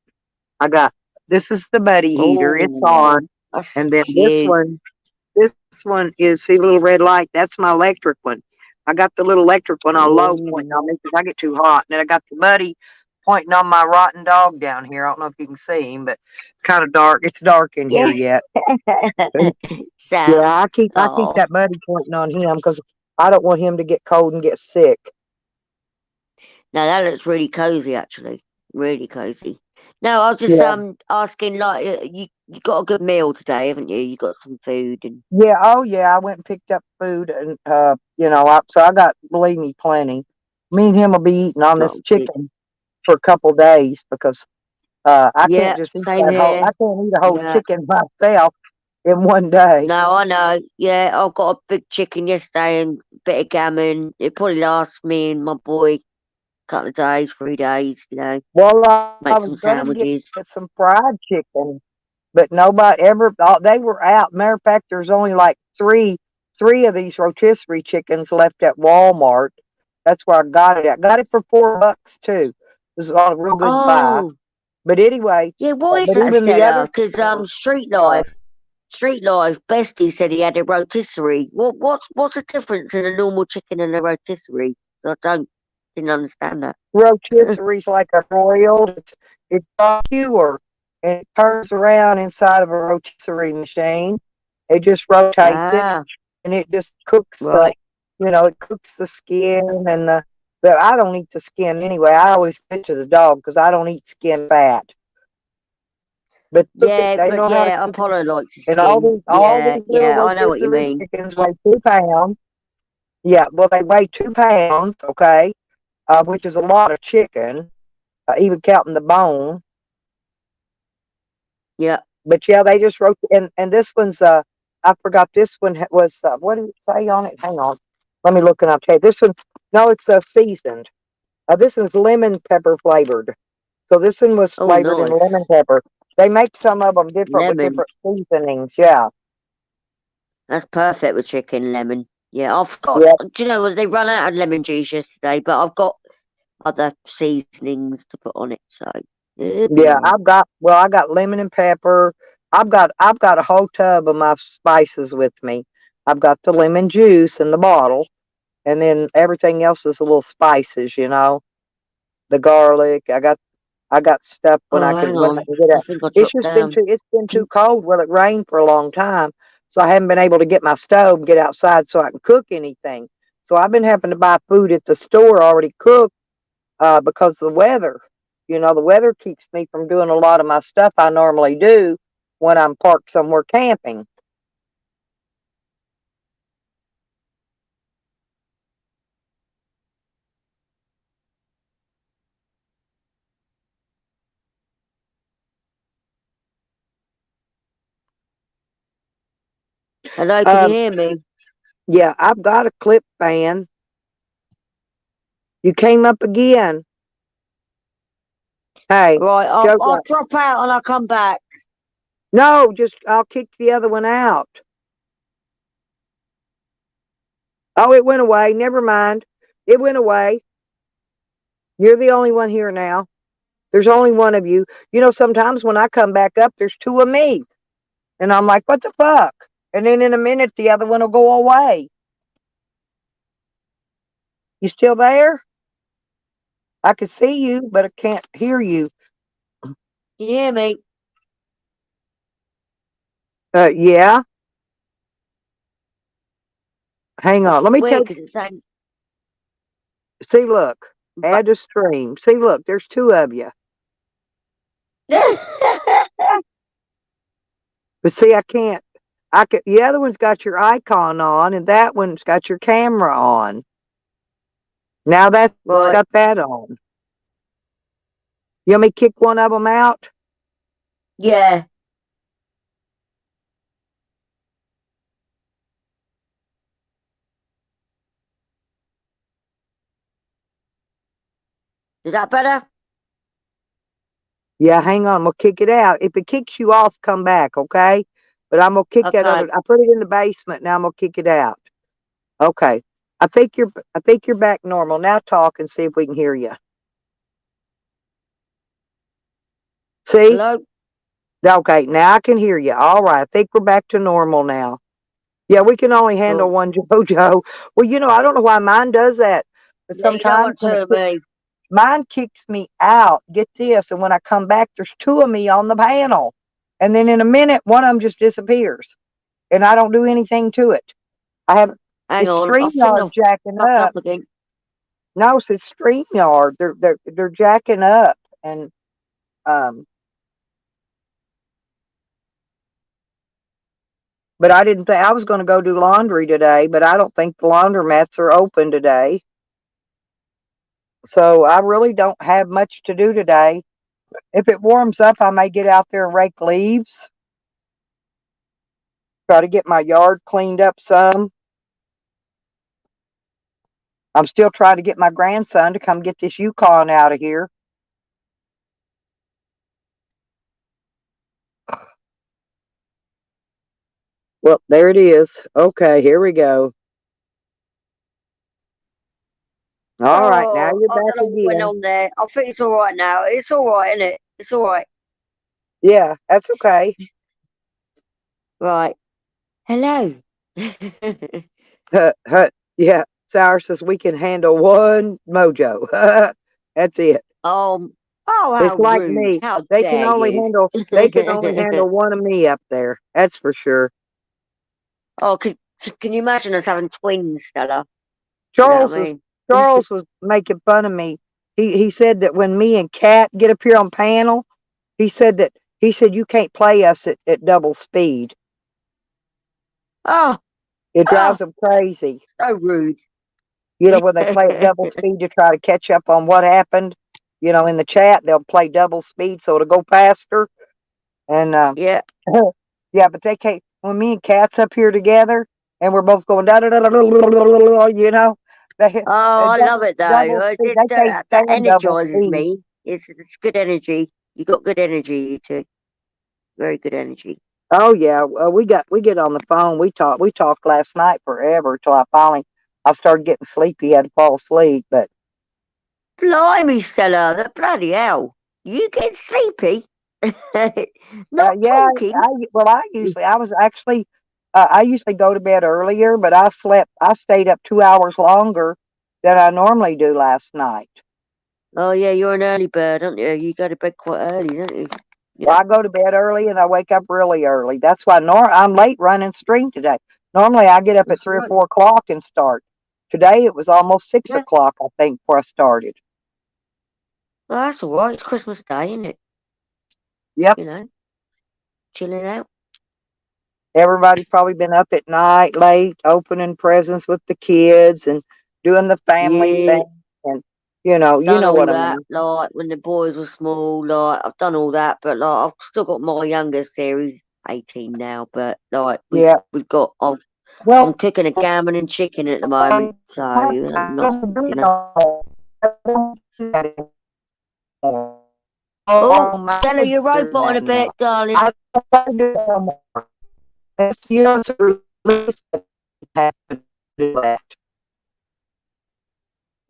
I got this is the buddy heater. It's
Oh,
on,
that's
and then
cute.
this one is see little red light. That's my electric one. I got the little electric one on low pointing
Oh,
on me because I get too hot. And then I got the buddy pointing on my rotten dog down here. I don't know if you can see him, but it's kind of dark. It's dark in here
yeah.
yet.
Sam.
Yeah, I keep
Oh,
that buddy pointing on him because I don't want him to get cold and get sick.
no, that looks really cozy, actually. Really cozy. No, I was just
Yeah,
asking, like, you got a good meal today, haven't you? You got some food and
yeah. Oh, yeah. I went and picked up food, and so I got believe me plenty. Me and him will be eating on this
oh, good.
chicken for a couple days because I can't
Yeah,
just eat
same
that whole.
here.
I can't eat a whole
Yeah.
chicken myself in one day.
No, I know. Yeah, I've got a big chicken yesterday and a bit of gammon. It probably lasts me and my boy a couple of days, 3 days,
Well, I
make
was
some
gonna get
sandwiches.
some fried chicken, but nobody ever thought they were out. Matter of fact, there's only like three of these rotisserie chickens left at Walmart. That's where I got it at. Got it for $4 too. It was a real good buy.
Oh,
But anyway,
yeah, what is
but
that,
even the
Stella?
other
Because
chickens, uh,
Street Life, Bestie said he had a rotisserie. What's the difference in a normal chicken and a rotisserie? Didn't understand that.
rotisserie's like a broiled. It's pure, and it turns around inside of a rotisserie machine. It just rotates it,
Ah,
and it just cooks
right.
it cooks the skin and the. I don't eat the skin anyway. I always give it to the dog because I don't eat skin fat. But cook it.
Yeah,
They
but
know how to
yeah,
cook it.
Apollo likes the
And
skin.
all
Yeah,
these little
yeah, I know what you
rotisserie
mean.
chickens weigh 2 pounds. Yeah, well they weigh 2 pounds. Okay, which is a lot of chicken, even counting the bone.
Yeah.
But yeah, they just wrote, and this one's I forgot this one was what did it say on it? Hang on, let me look and I'll tell you. This one, no, it's seasoned. This one's lemon pepper flavored. So this one was
Oh,
flavored in lemon
nice.
pepper. They make some of them different with
Lemon.
different seasonings. Yeah,
That's perfect with chicken lemon. Yeah, I've got.
yeah,
Do you know what? They run out of lemon juice yesterday, but I've got other seasonings to put on it. So,
yeah.
mm,
I got lemon and pepper. I've got a whole tub of my spices with me. I've got the lemon juice in the bottle, and then everything else is a little spices. The garlic. I got stuff
oh, hang
when I
on.
can get
I
out.
think I dropped down.
It's been too cold. Well, it rained for a long time, so I haven't been able to get my stove and get outside so I can cook anything. So I've been having to buy food at the store already cooked because of the weather. The weather keeps me from doing a lot of my stuff I normally do when I'm parked somewhere camping.
Hello, can you
Um,
hear me?
yeah, I've got a clip fan. You came up again. Hey,
Right, I'll
Jojo.
drop out and I'll come back.
No, just I'll kick the other one out. Oh, it went away. Never mind. It went away. You're the only one here now. There's only one of you. You know, sometimes when I come back up, there's two of me. And I'm like, what the fuck? And then in a minute, the other one will go away. You still there? I can see you, but I can't hear you.
Can you hear me?
Yeah. Hang on. Let me tell
Weird
you.
because it's saying.
See, look. Add to stream. See, look. There's two of you. But see, I can't. I could. The other one's got your icon on, and that one's got your camera on. Now that's
Right.
got that on. You want me to kick one of them out?
Yeah. Is that better?
Yeah, hang on. I'm gonna kick it out. If it kicks you off, come back, okay? But I'm gonna kick that
Okay.
other. I put it in the basement. Now I'm gonna kick it out. Okay. I think you're back normal. Now talk and see if we can hear you. See?
Hello?
Okay, now I can hear you. All right. I think we're back to normal now. Yeah, we can only handle
Cool.
one JoJo. Well, you know, I don't know why mine does that. But
Yeah, you don't
sometimes
want two of me.
mine kicks me out. Get this, and when I come back, there's two of me on the panel. And then in a minute, one of them just disappears. And I don't do anything to it. I have
Hang
it's
on. I think
StreamYard
I've
jacking
fucked
up.
up again.
No, it's StreamYard. They're jacking up, and um. But I didn't think I was going to go do laundry today. But I don't think the laundromats are open today. So I really don't have much to do today. If it warms up, I may get out there and rake leaves. Try to get my yard cleaned up some. I'm still trying to get my grandson to come get this Yukon out of here. Well, there it is. Okay, here we go. All right, now
Oh,
you're
I
back
don't know what went
again.
on there. I think it's all right now. It's all right, isn't it? It's all right.
Yeah, that's okay.
Right. Hello.
Yeah, Sour says we can handle one mojo. That's it.
Oh,
It's
how
like
rude.
me.
How
They can
dare
only
you?
handle one of me up there. That's for sure.
Oh, can you imagine us having twins, Stella? You know
Charles
what I
was
mean?
Charles was making fun of me. He said that when me and Kat get up here on panel, he said you can't play us at double speed.
Oh,
It drives
oh,
them crazy.
so rude.
You know, when they play at double speed to try to catch up on what happened, you know, in the chat, they'll play double speed so it'll go faster. And
Yeah.
yeah, but they can't. When me and Kat's up here together, and we're both going da da da da da, you know, they
Oh, I love it though.
double speed. They can't
That
stand double
energizes
speed.
me. It's good energy. You got good energy, you two. Very good energy.
Oh yeah, well, we get on the phone. We talked last night forever till I started getting sleepy. Had to fall asleep, but
Blimey, Stella, the bloody hell. You get sleepy? Not
yeah,
talking.
I usually go to bed earlier, but I stayed up 2 hours longer than I normally do last night.
Oh yeah, you're an early bird, aren't you? You go to bed quite early, don't you?
Well,
Yeah.
I go to bed early and I wake up really early. That's why I'm late running stream today. Normally I get up at
That's
3 or 4 o'clock and start. Today it was almost six
Yeah.
o'clock, I think, before I started.
Well, that's all right. It's Christmas Day, isn't it?
Yep.
You know, chilling out.
Everybody's probably been up at night late, opening presents with the kids and doing the family
Yeah,
thing. And you
done
know
all
what I
that.
mean.
Like when the boys were small, like I've done all that, but like I've still got my youngest here. He's 18 now, but like
Yeah.
we've got. I'm
Well,
cooking a gammon and chicken at the moment, so I'm not, you know. Oh, Stella, you're roboting a bit, darling.
It's, it's a relief to have to do that.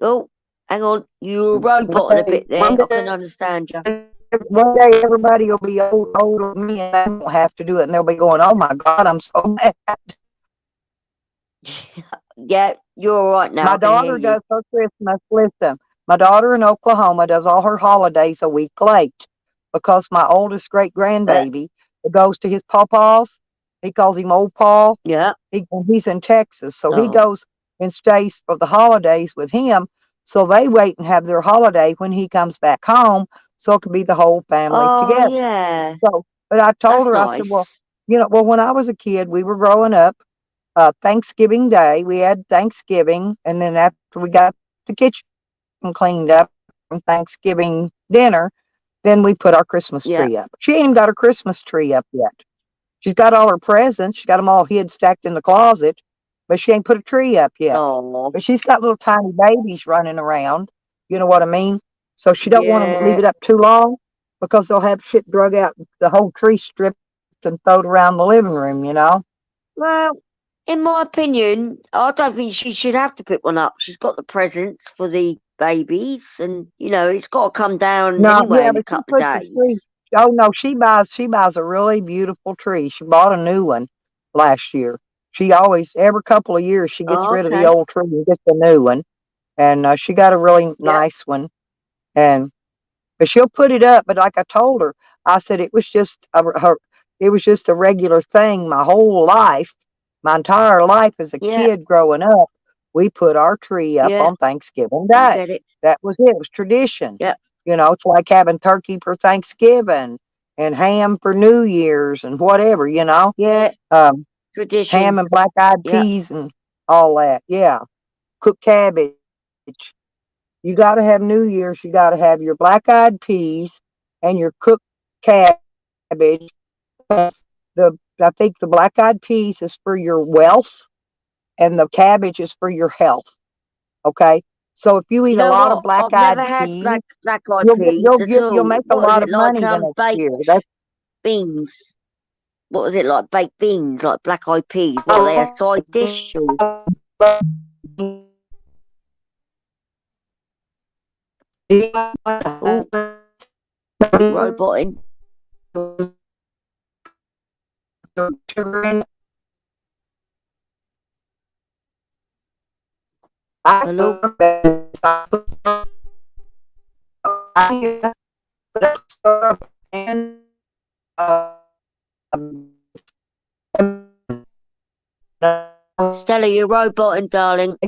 Oh, Hang on, you were roboting a bit there. I can understand you.
One day everybody will be older than me and I won't have to do it, and they'll be going, "Oh my God, I'm so mad."
Yeah, you're all right now.
My
I can hear
daughter
you.
does her Christmas. Listen, my daughter in Oklahoma does all her holidays a week late because my oldest great grandbaby goes to his pawpaws. He calls him Old Paw.
Yeah.
He's in Texas, so he
Oh.
goes and stays for the holidays with him. So they wait and have their holiday when he comes back home, so it can be the whole family
Oh,
together.
yeah.
So, but I told
That's
her, I
nice.
said, well, when I was a kid, we were growing up. Thanksgiving Day, we had Thanksgiving, and then after we got the kitchen cleaned up from Thanksgiving dinner, then we put our Christmas
Yeah.
tree up. She ain't even got her Christmas tree up yet. She's got all her presents. She's got them all hid, stacked in the closet, but she ain't put a tree up yet.
Oh.
But she's got little tiny babies running around. You know what I mean? So she don't want to leave
Yeah.
it up too long because they'll have shit drug out, the whole tree stripped and thrown around the living room, you know?
Well, in my opinion, I don't think she should have to put one up. She's got the presents for the babies, and it's got to come down
No,
anyway
yeah,
in a
but she
couple of
puts the tree.
days.
Oh no, she buys a really beautiful tree. She bought a new one last year. She always every couple of years she gets
Oh,
rid of the
okay.
old tree and gets a new one. And she got a really
Yeah.
nice one. And but she'll put it up. But like I told her, I said it was just it was just a regular thing my whole life, my entire life as a
Yeah.
kid growing up. We put our tree up
Yeah.
on Thanksgiving
I
Day.
get it.
That was it. It was tradition.
Yeah.
It's like having turkey for Thanksgiving and ham for New Year's and whatever,
Yeah.
ham
Tradition.
and black-eyed
Yeah.
peas and all that. Yeah. Cooked cabbage. You got to have New Year's. You got to have your black-eyed peas and your cooked cabbage. I think the black-eyed peas is for your wealth, and the cabbage is for your health. Okay, so if you
You
eat a
know
lot of
what? I've
black-eyed
never had
peas,
black-eyed
you'll
peas at
you'll
all.
make a
What is
lot
it
of
like?
money the next
Baked
year. That's
beans. What was it like? Baked beans, like black-eyed peas. What are they? A side dish or? Oh, roboting. Hello.
And
Stella, you're roboting, darling.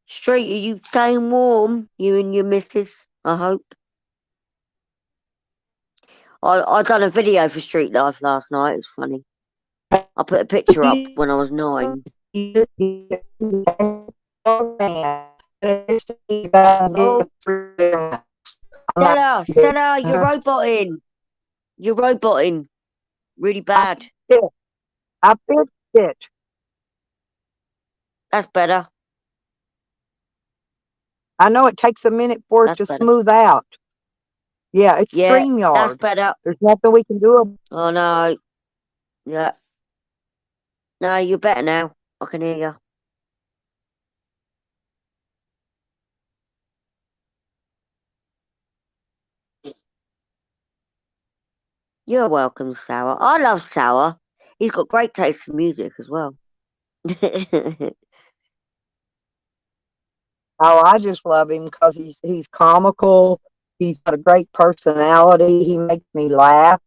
Street, are you staying warm? You and your missus, I hope. I done a video for Street Life last night. It was funny. I put a picture up when I was 9. Oh, Stella, you're roboting. You're roboting. Really bad.
I fixed it.
That's better.
I know it takes a minute for it
That's
to
better.
smooth out. Yeah, it's
Yeah, that's
StreamYard.
better.
There's nothing we can do about
Oh, no. Yeah. No, you're better now. I can hear you. You're welcome, Sour. I love Sour. He's got great taste in music as well.
Oh, I just love him because he's comical. He's got a great personality. He makes me laugh,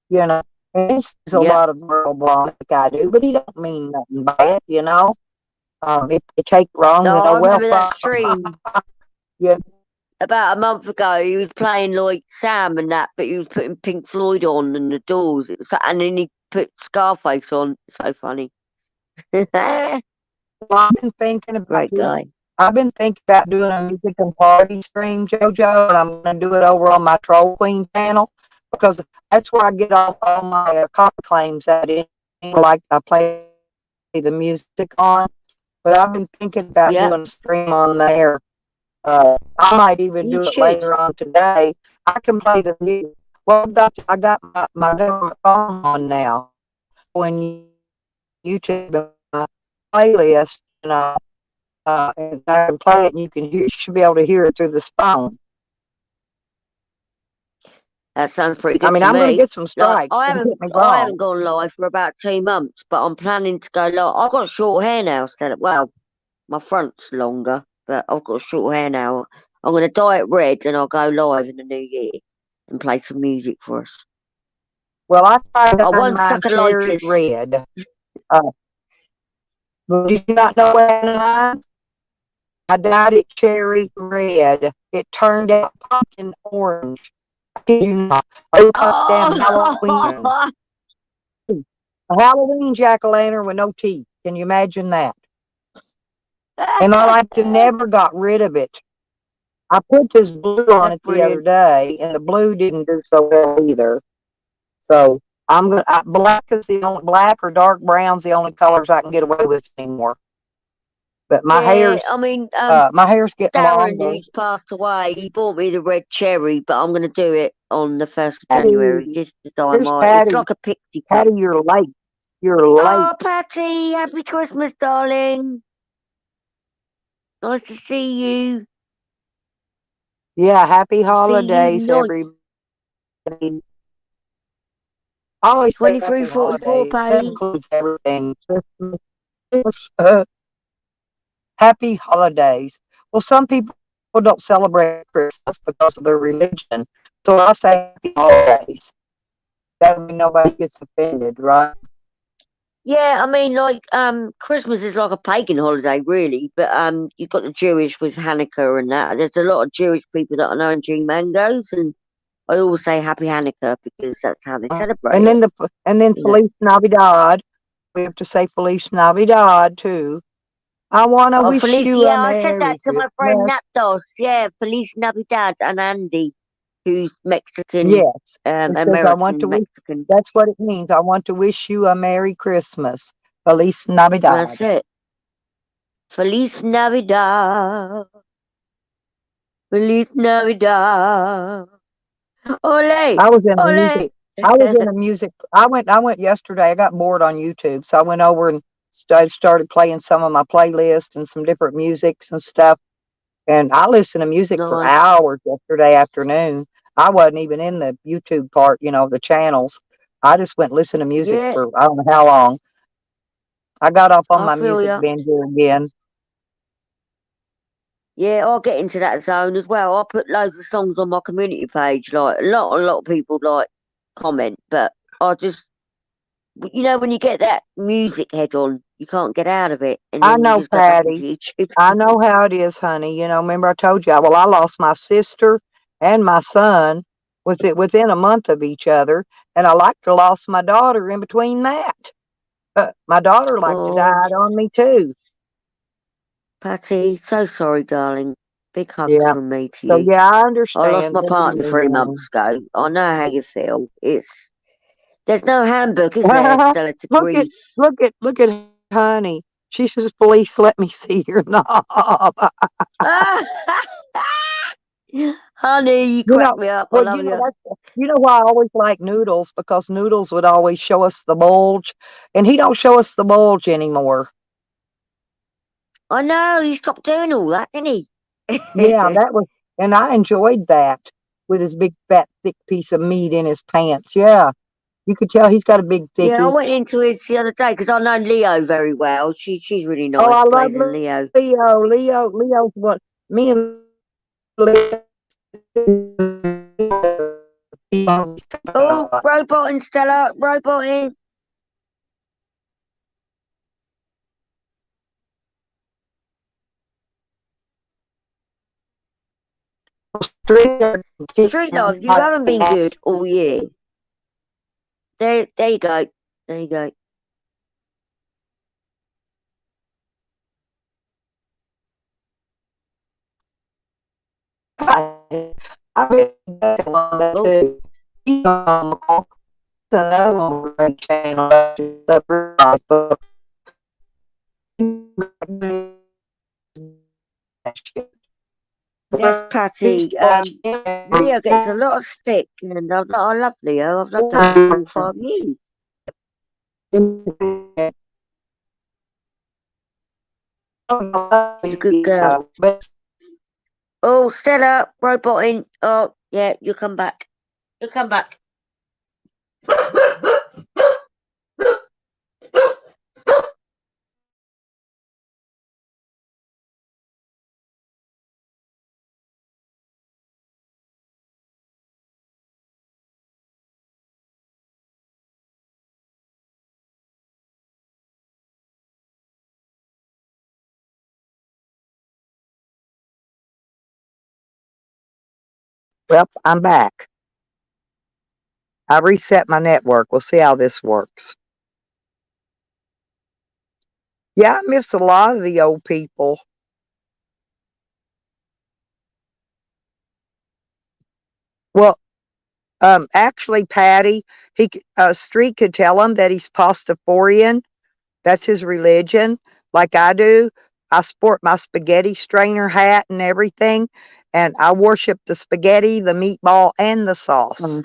And he sees a
Yep.
lot of verbal blonde like I do, but he don't mean nothing bad. If they take wrong,
No, I
well,
remember that stream
yeah.
about a month ago. He was playing like Sam and that, but he was putting Pink Floyd on and the Doors. And then he put Scarface on. So funny. Great
I've been thinking about
guy.
I've been thinking about doing a music and party stream, JoJo, and I'm going to do it over on my Troll Queen channel because that's where I get all my copy claims at. Like I play the music on, but I've been thinking about doing a stream on there. I might even
You
do it
should.
later on today. I can play the music. Well, I got my government phone on now. When YouTube my playlist, and I can play it, and you should be able to hear it through this phone.
That sounds pretty
I
good
mean,
to
I'm going to
me.
get some
Like
strikes. Don't get me
I haven't
wrong.
gone live for about 2 months, but I'm planning to go live. I've got short hair now, instead of, well, my front's longer, but I've got short hair now. I'm going to dye it red, and I'll go live in the new year and play some music for us.
Well, I tried
I
dyeing
won't
mine
suck a
cherry
lotus.
red. But did you not know what mine? I dyed it cherry red. It turned out pumpkin orange. I kid you not. Oh, damn Halloween.
Oh,
A Halloween jack-o'-lantern with no teeth. Can you imagine that? And I like to never got rid of it. I put this blue on
that's
it the other
brilliant.
day, and the blue didn't do so well either. So black or dark brown's the only colors I can get away with anymore. But
Yeah, I mean,
my hair's getting
Darren,
longer.
who's passed away, he bought me the red cherry, but I'm going to do it on the 1st of January,
Patty,
just to dye
here's
my. It's
Patty.
like a pixie cut.
Patty, you're late. You're late.
Oh, Patty, happy Christmas, darling. Nice to see you.
Yeah, happy
See you
holidays, everybody.
nice.
I always say happy
2344,
holidays. That
Patty.
includes everything. Christmas, happy holidays. Well, some people don't celebrate Christmas because of their religion. So I say happy holidays. That way nobody gets offended, right?
Yeah, I mean, like, Christmas is like a pagan holiday, really, but you've got the Jewish with Hanukkah and that. There's a lot of Jewish people that I know in G Mangoes, and I always say Happy Hanukkah because that's how they celebrate
And
it.
then
You know.
Feliz Navidad. We have to say Feliz Navidad too. I want to
Oh,
wish
Feliz,
you a
yeah, I said that
Merry
to my friend
Christmas.
Napdos. Yeah, Feliz Navidad and Andy, who's Mexican,
Yes. It says I want to
American
wish,
Mexican.
that's what it means. I want to wish you a Merry Christmas. Feliz Navidad.
That's it. Feliz Navidad. Feliz Navidad. Ole,
I was in the
ole.
music. I was in the music. I went yesterday. I got bored on YouTube, so I went over and started playing some of my playlist and some different musics and stuff. And I listened to music for
Nice.
hours yesterday afternoon. I wasn't even in the YouTube part, the channels. I just went and listened to music
Yeah,
for I don't know how long. I got off on
I
my
feel
music
ya.
bender again.
Yeah, I'll get into that zone as well. I put loads of songs on my community page. Like a lot of people like comment, but I just, when you get that music head on, you can't get out of it, and
I
then you
know,
just go back into
Patty.
YouTube.
I know how it is, honey. Remember I told you, well, I lost my sister and my son within a month of each other, and I like to lost my daughter in between that. My daughter like to
Oh,
die on me too.
Patty, so sorry, darling. Big hugs
Yeah.
from me to
So
you.
yeah, I
I lost
understand.
my
What are you
partner
gonna
3 months ago. I know how you feel. There's no handbook, is there,
do?
Stella, to
look at
grieve?
look at honey. She says, "Police, let me see your knob."
Honey, you
You
crack
know,
me up. I
well,
love you.
why I always like Noodles, because Noodles would always show us the bulge, and he don't show us the bulge anymore.
I know, he stopped doing all that, didn't he?
Yeah, and I enjoyed that with his big fat thick piece of meat in his pants. Yeah, you could tell he's got a big
Yeah, I
thickie.
went into his the other day because I know Leo very well. She's really
Oh,
nice,
I love
plays in Leo.
Leo. Leo's what me and Leo.
Oh, robot and Stella, robot in. Street Love, you haven't been good all year. There you go. There you go.
I've been on that
Oh,
too. Another great channel.
Yes, Patty. Leo gets a lot of stick, and I love Leo. I've loved him for 5 years. She's a good girl. Oh, Stella, roboting. Oh, yeah, you come back. You come back.
Well, I'm back. I reset my network. We'll see how this works. Yeah, I miss a lot of the old people. Well, actually, Patty, Street could tell him that he's Pastafarian. That's his religion, like I do. I sport my spaghetti strainer hat and everything, and I worship the spaghetti, the meatball, and the sauce.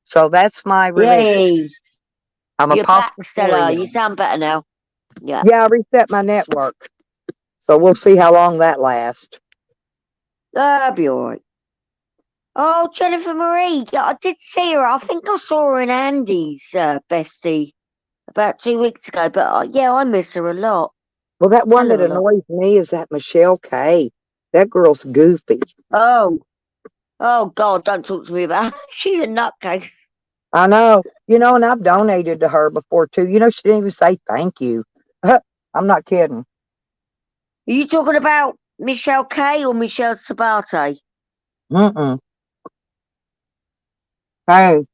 So that's my religion.
Yay!
I'm a
You're back, Stella.
Pastafarian.
You sound better now. Yeah.
Yeah, I reset my network. So we'll see how long that lasts.
That'll be all right. Oh, Jennifer Marie. Yeah, I did see her. I think I saw her in Andy's bestie about 2 weeks ago. But yeah, I miss her a lot.
Well, that one
Hell
that
of a lot.
annoys me is that Michelle K. That girl's goofy.
Oh, God, don't talk to me about her. She's a nutcase.
I know. And I've donated to her before too. She didn't even say thank you. I'm not kidding.
Are you talking about Michelle K or Michelle Sabate?
Mm-mm. Hey,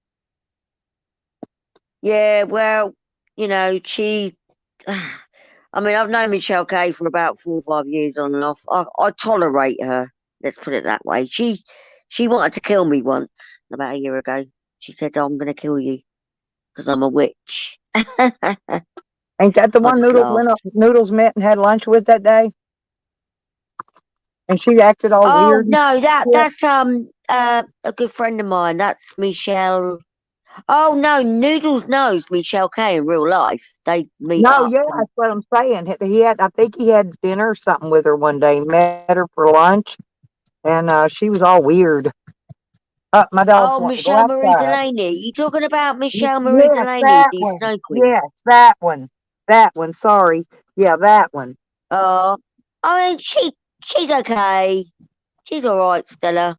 Yeah, well, she. I mean, I've known Michelle K for about 4 or 5 years on and off. I tolerate her. Let's put it that way. She wanted to kill me once about a year ago. She said, "I'm going to kill you because I'm a witch."
ain't that the
I
one
just laughed.
Noodles met and had lunch with that day? And she acted all
Oh
weird.
no,
Yeah.
that's a good friend of mine. That's Michelle. Oh no, Noodles knows Michelle K in real life. They meet
No,
up
yeah,
and
that's what I'm saying. I think he had dinner or something with her one day. Met her for lunch, and she was all weird. My dog's
oh,
wanting to go
Michelle Marie
outside.
Delaney. You talking about Michelle Marie
Yes,
Delaney,
that
the
one.
Snow Queen?
Yes, that one. That one. Sorry. Yeah, that one.
Oh, I mean, she's okay. She's all right, Stella.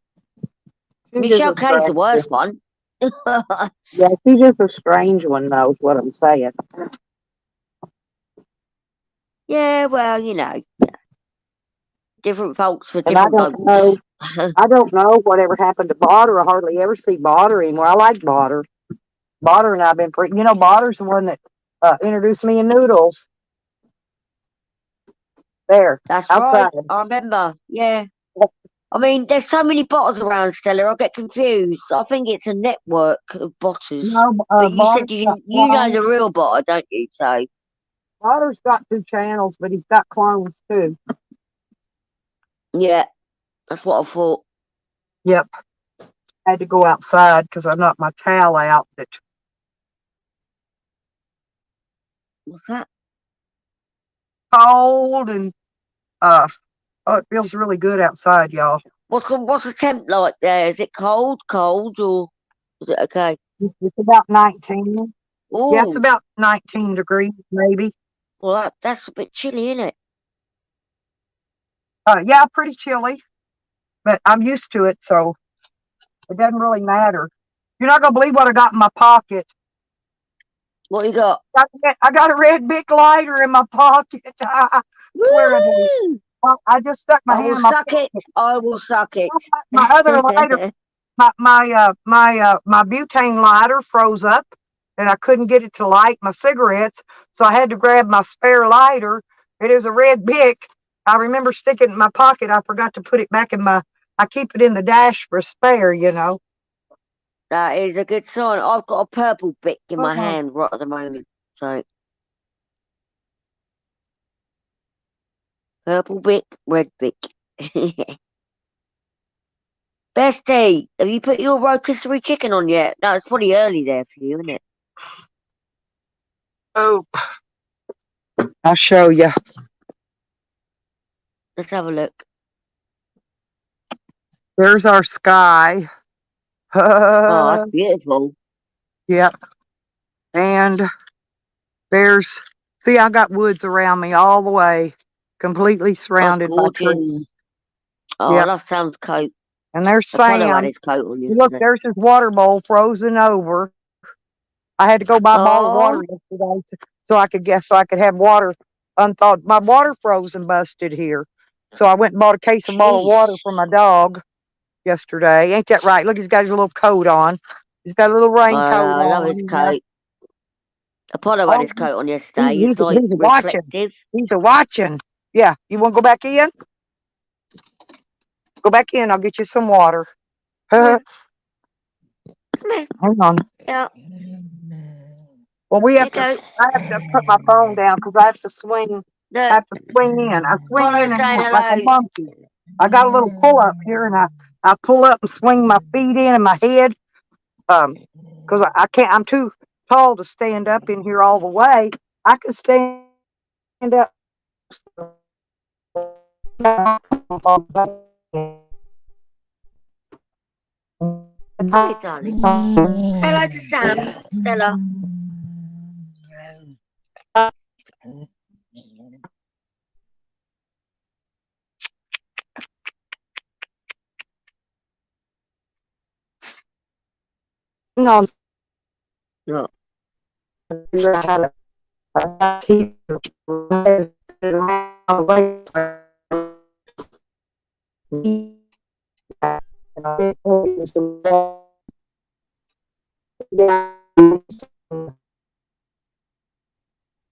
She's just
Michelle
a
K's the
strange
worst
one.
one.
Yeah, she's just a strange one, knows what I'm saying.
Yeah, well, different folks for
And I
different
don't know.
boats.
I don't know whatever happened to Botter. I hardly ever see Botter anymore. I like Botter. Botter and I've been pretty. Botter's the one that introduced me in Noodles. There,
That's right.
outside.
I remember. Yeah. I mean, there's so many bottles around, Stella. I get confused. I think it's a network of botters.
No,
But you
Botter's
said
got
you know
clones.
the real botter, don't you? So
Botter's got 2 channels, but he's got clones too.
yeah, that's what I thought.
Yep. I had to go outside because I knocked my towel out. That
What's that?
cold and uh oh, it feels really good outside, y'all.
What's the temp like there? Is it cold, or is it okay?
It's about 19. Yeah, it's
Oh,
about 19 degrees maybe.
well, that's a bit chilly, isn't it?
Yeah, pretty chilly, but I'm used to it, so it doesn't really matter. You're not gonna believe what I got in my pocket.
What you got?
I got a red Bic lighter in my pocket. I swear I do.
Woo!
I just stuck my
I
hand
will
in my
suck it.
pocket.
I will suck it.
My other lighter, my butane lighter froze up, and I couldn't get it to light my cigarettes, so I had to grab my spare lighter. It is a red Bic. I remember sticking it in my pocket. I forgot to put it back in my. I keep it in the dash for a spare.
That is a good sign. I've got a purple Bic in my
Oh,
hand right at the moment. So purple Bic, red Bic. Bestie, have you put your rotisserie chicken on yet? No, it's probably early there for you, isn't it?
Oh, I'll show you.
Let's have a look.
There's our sky.
Oh, that's beautiful.
Yep. And there's, see, I got woods around me all the way, completely
That's
surrounded by trees.
gorgeous. Oh,
Yep.
I love Sam's coat.
And there's
Apollo had
Sam.
his coat on
Look,
yesterday.
there's his water bowl frozen over. I had to go buy a bottle of water
Oh,
yesterday so I could have water unthawed. My water frozen busted here. So I went and bought a case of bottled water
jeez.
for my dog yesterday. Ain't that right? Look, he's got his little coat on. He's got a little
I
raincoat
know, I love
on.
his coat. Apollo had
Oh,
his coat on yesterday.
he's
It's like
he's watching.
reflective.
He's watching. Yeah. You want to go back in? Go back in. I'll get you some water.
Yeah. Come here.
Hang on.
Yeah,
Well,
there you go.
I have to put my phone down because I have to swing. I
Look,
have to swing in. I swing
Apollo's
in and
saying
out like a
hello.
monkey. I got a little pull up here, and I pull up and swing my feet in and my head. Because I can't. I'm too tall to stand up in here all the way. I can stand up.
Hi, darling. Hello to Sam. Stella.
No,
Look.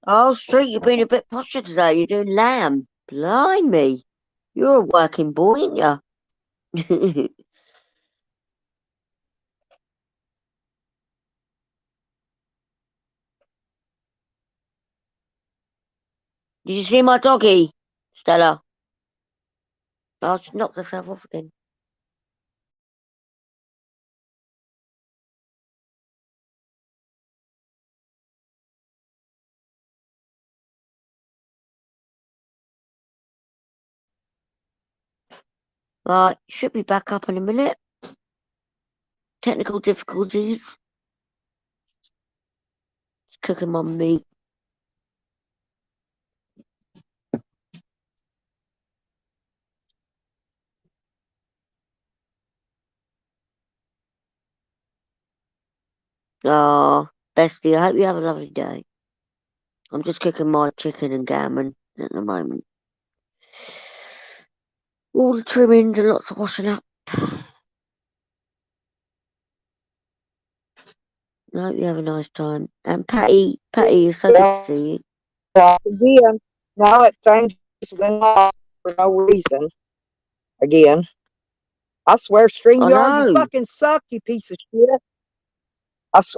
Oh, Street, you've been a bit posher today. You're doing lamb. Blimey. You're a working boy, ain't you? Did you see my doggy, Stella? Oh, she knocked herself off again. Right, should be back up in a minute. Technical difficulties. Just cooking my meat. Oh, bestie, I hope you have a lovely day. I'm just cooking my chicken and gammon at the moment. All the trimmings and lots of washing up. I hope you have a nice time. And Patty, it's so good to see you.
Again, now it changes went off for no reason. Again, I swear,
I
StreamYard, you
know.
fucking suck, you piece of shit.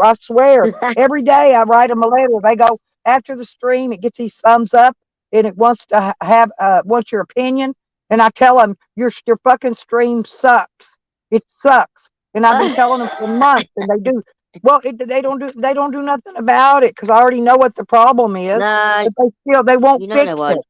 I swear, every day I write them a letter. They go after the stream, it gets these thumbs up, and it wants to have wants your opinion. And I tell them your fucking stream sucks. It sucks, and I've been telling them for months, and they do. Well, they don't do nothing about it because I already know what the problem is.
No,
But they won't
you know they
fix
won't.
it.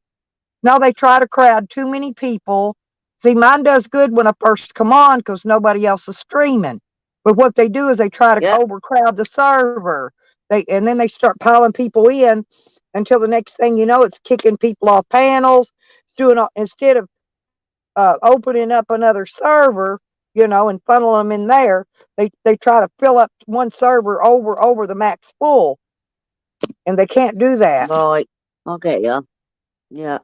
No, they try to crowd too many people. See, mine does good when I first come on because nobody else is streaming. But what they do is they try to
Yep.
overcrowd the server. And then they start piling people in until the next thing you know, it's kicking people off panels. It's doing instead of opening up another server, and funnel them in there. They try to fill up one server over the max full, and they can't do that.
Right. I'll get you. Yeah.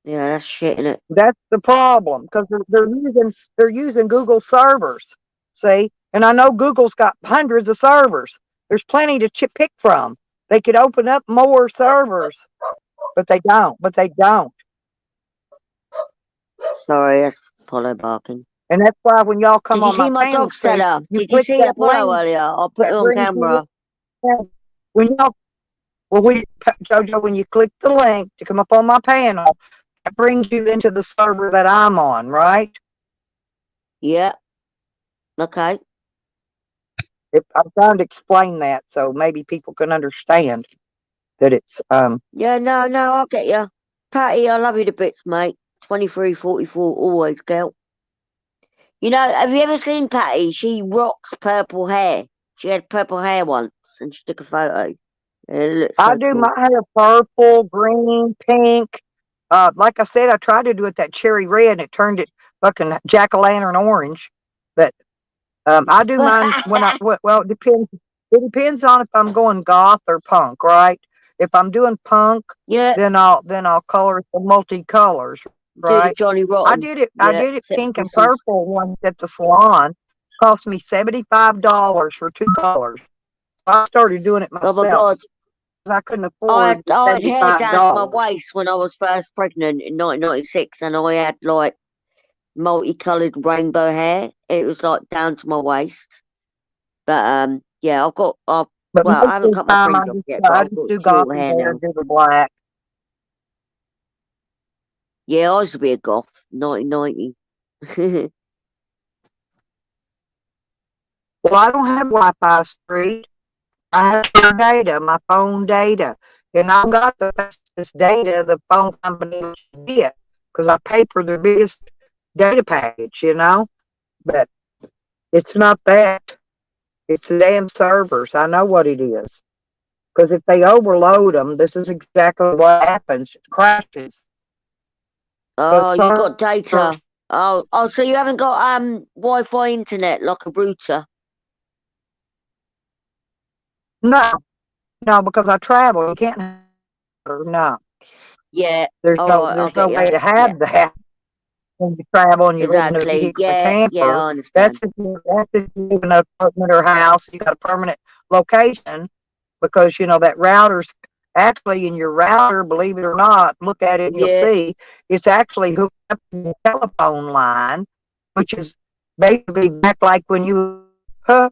Yeah, that's shit, innit?
That's the problem because they're using Google servers. See, and I know Google's got hundreds of servers. There's plenty to pick from. They could open up more servers, but they don't.
Sorry, that's Apollo barking.
And that's why when y'all come
Did you
on my
see my
panel
dog,
stream,
Stella?
you
Did you
click
see
that
Apollo
link
earlier? I'll put
that
it on
brings
camera.
you. When y'all, Jojo, when you click the link to come up on my panel, that brings you into the server that I'm on, right?
Yeah. Okay.
I'm trying to explain that so maybe people can understand that it's
Yeah, no, I'll get you. Patty, I love you to bits, mate. 2344, always, girl. You know, have you ever seen Patty? She rocks purple hair. She had purple hair once, and she took a photo. It looks
I
so
do
cool.
my hair purple, green, pink. Like I said, I tried to do it that cherry red and it turned it fucking jack-o'-lantern orange. But I do mine when well, it depends. It depends on if I'm going goth or punk, right? If I'm doing punk,
Yeah,
then I'll color it the multicolors,
do the
right?
Johnny
I
Rotten.
did it. I
Yeah,
did it
set the
pink and
crystals.
purple once at the salon. Cost me $75 for two colors. So I started doing it
Oh my
myself.
God.
I couldn't afford the
I had hair down to my
$75.
waist when I was first pregnant in 1996, and I had like multicolored rainbow hair. It was like down to my waist. But yeah,
But
well,
most
I haven't
of the
cut my
time,
fringe off yet, but
I
I've
just
got
do
short
gothy
hair
hair,
now.
do the black.
Yeah, I used to be a goth, 1990.
Well, I don't have Wi-Fi street. I have your data, my phone data, and I've got the fastest data the phone company should get because I pay for their biggest data package, But it's not that. It's the damn servers. I know what it is. Because if they overload them, this is exactly what happens. It crashes. So
Oh, you got
servers,
data. So you haven't got Wi-Fi internet like a router.
no, no, because I travel. You can't have it, no.
Yeah.
There's
All
no
right, I'll
there's
get
no
you.
way to
Yeah,
have that when you travel and you live in a
exactly.
vehicle or
Yeah, yeah,
camper.
I understand.
That's if you live in an apartment or house, you got a permanent location because that router's actually in your router, believe it or not, look at it and you'll
Yeah,
see it's actually hooked up to the telephone line, which is basically back like when you huh,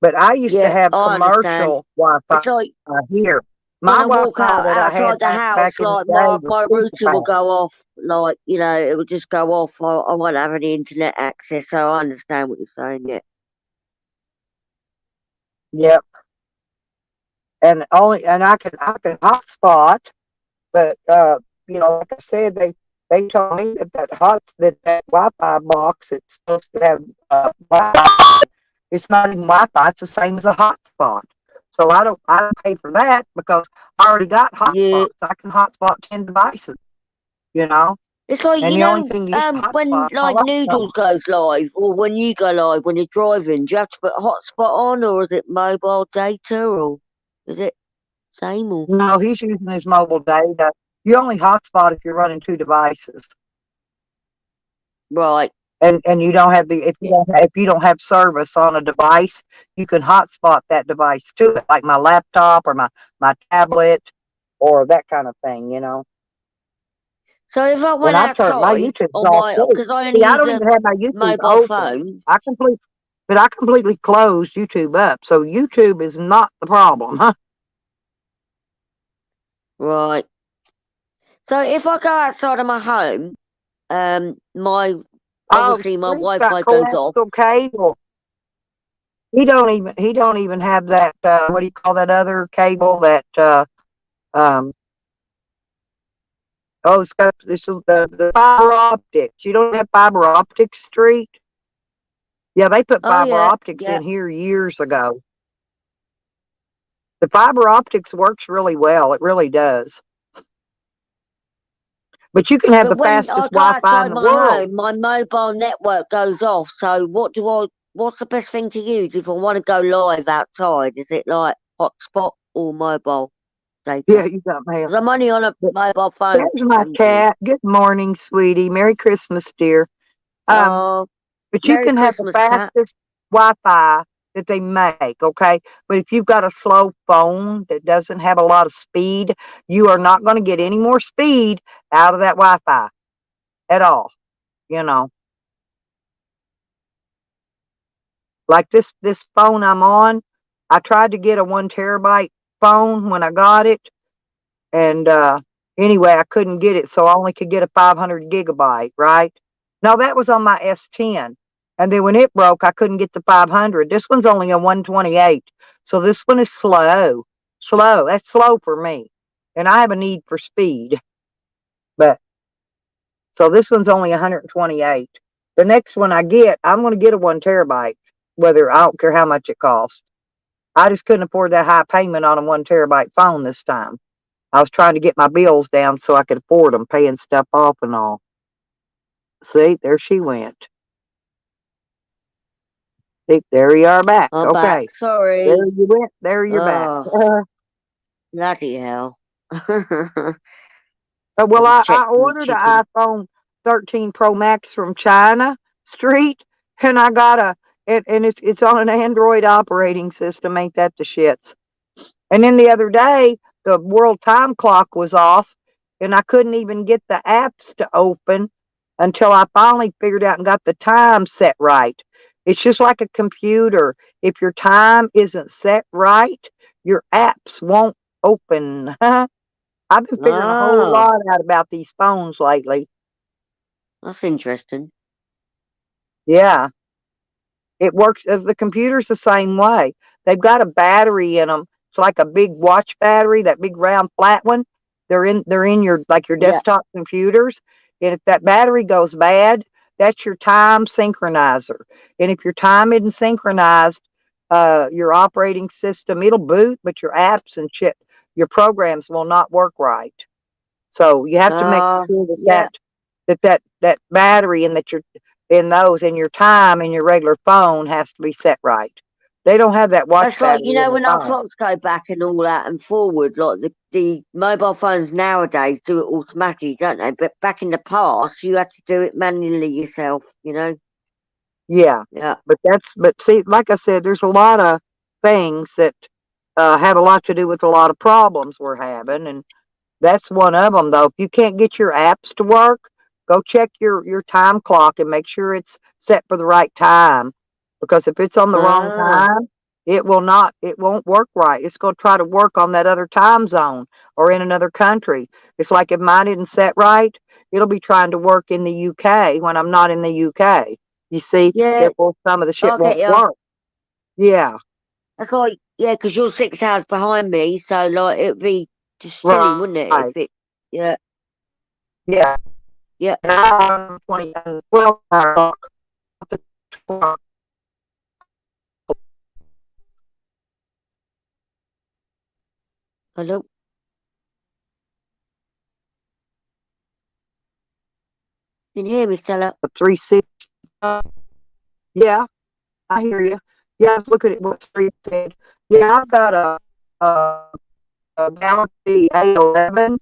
but I used to
yeah,
have
I understand.
commercial Wi-Fi
It's like
here.
when
My
I walk
Wi-Fi
out
that I
outside
had
the
back
house,
in the
like
day was
my
super
router will
fast.
go off. Like it would just go off. I won't have any internet access, so I understand what you're saying. Yeah.
Yep. And I can hotspot, but like I said, they told me that Wi-Fi box it's supposed to have Wi-Fi. It's not even Wi-Fi. It's the same as a hotspot. So I don't pay for that because I already got
Yeah.
hotspots. I can hotspot 10 devices. You know,
It's like,
and the only thing you use to
when
hotspot is my
like
laptop.
Noodles goes live or when you go live when you're driving, do you have to put a hotspot on or is it mobile data or is it same or
No, he's using his mobile data. You only hotspot if you're running two devices.
right?
And you don't have the if you don't have service on a device, you can hotspot that device to it, like my laptop or my tablet or that kind of thing.
So if I
And
went
I turn my
outside
YouTube's
on
off
my
too.
because I
See,
only
I
use
don't
a
even have my YouTube
mobile
open.
phone,
I completely closed YouTube up. So YouTube is not the problem, huh?
right? So if I go outside of my home, my
Oh,
obviously my
Street's got
Wi-Fi goes off.
coaxial cable. He don't even have that what do you call that other cable that um it's got the fiber optics. You don't have fiber optics, Street? Yeah, they put
Oh
fiber
yeah,
optics
yeah.
in here years ago. The fiber optics works really well. It really does. But you can have
But
the
when I
fastest
go
Wi-Fi in
outside
the
my
world.
home, my mobile network goes off. So what's the best thing to use if I want to go live outside? Is it like hotspot or mobile
Yeah,
data?
you got mail.
Because I'm only on a
But
mobile phone,
there's my
Android.
cat. Good morning, sweetie. Merry Christmas, dear. Um,
Oh,
but you
Merry
can have the
Christmas, cat.
fastest Wi-Fi that they make, okay? But if you've got a slow phone that doesn't have a lot of speed, you are not going to get any more speed out of that Wi-Fi at all. You know, like this phone I'm on, I tried to get a 1 terabyte phone when I got it, and anyway, I couldn't get it, so I only could get a 500 gigabyte. Right? Now that was on my S10. And then when it broke, I couldn't get the 500. This one's only a 128. So this one is slow. Slow. That's slow for me. And I have a need for speed. But so this one's only 128. The next one I get, I'm going to get a 1 terabyte, whether I don't care how much it costs. I just couldn't afford that high payment on a 1 terabyte phone this time. I was trying to get my bills down so I could afford them, paying stuff off and all. See, there she went. See, there you are back.
I'm
Okay.
back. Sorry.
There you went. There you're back.
Bloody hell.
Well,
I'll
I
check my
ordered an
chicken.
iPhone 13 Pro Max from China Street, and I got and it's on an Android operating system. Ain't that the shits? And then the other day, the world time clock was off, and I couldn't even get the apps to open until I finally figured out and got the time set right. It's just like a computer. If your time isn't set right, your apps won't open. I've been figuring a whole
Oh,
lot out about these phones lately.
that's interesting.
Yeah, it works. The computer's the same way. They've got a battery in them. It's like a big watch battery, that big round flat one. They're in your like your
Yeah.
desktop computers. And if that battery goes bad, that's your time synchronizer. And if your time isn't synchronized, your operating system it'll boot, but your apps and shit, your programs will not work right. So you have to make sure
Yeah.
that battery and that you're in those and your time in your regular phone has to be set right. They don't have that watch
That's like,
battery in the
when our
phone.
clocks go back and all that and forward, like the mobile phones nowadays do it automatically, don't they? But back in the past, you had to do it manually yourself,
Yeah,
Yeah.
but see, like I said, there's a lot of things that have a lot to do with a lot of problems we're having, and that's one of them. Though, if you can't get your apps to work, go check your time clock and make sure it's set for the right time. Because if it's on the wrong
Ah,
time, it won't work right. It's going to try to work on that other time zone or in another country. It's like if mine isn't set right, it'll be trying to work in the UK when I'm not in the UK. You see,
yeah,
therefore some of the shit
I'll get
won't
you.
work. Yeah,
That's like, yeah, because you're 6 hours behind me, so like it'd be just silly, wouldn't it? If
right.
it, yeah,
Yeah.
yeah.
And I'm 20, 12 hour clock.
Hello, can you hear me, Stella?
360. Yeah, I hear you. Yeah, I was looking at what Street said. Yeah, I've got a, a Galaxy A11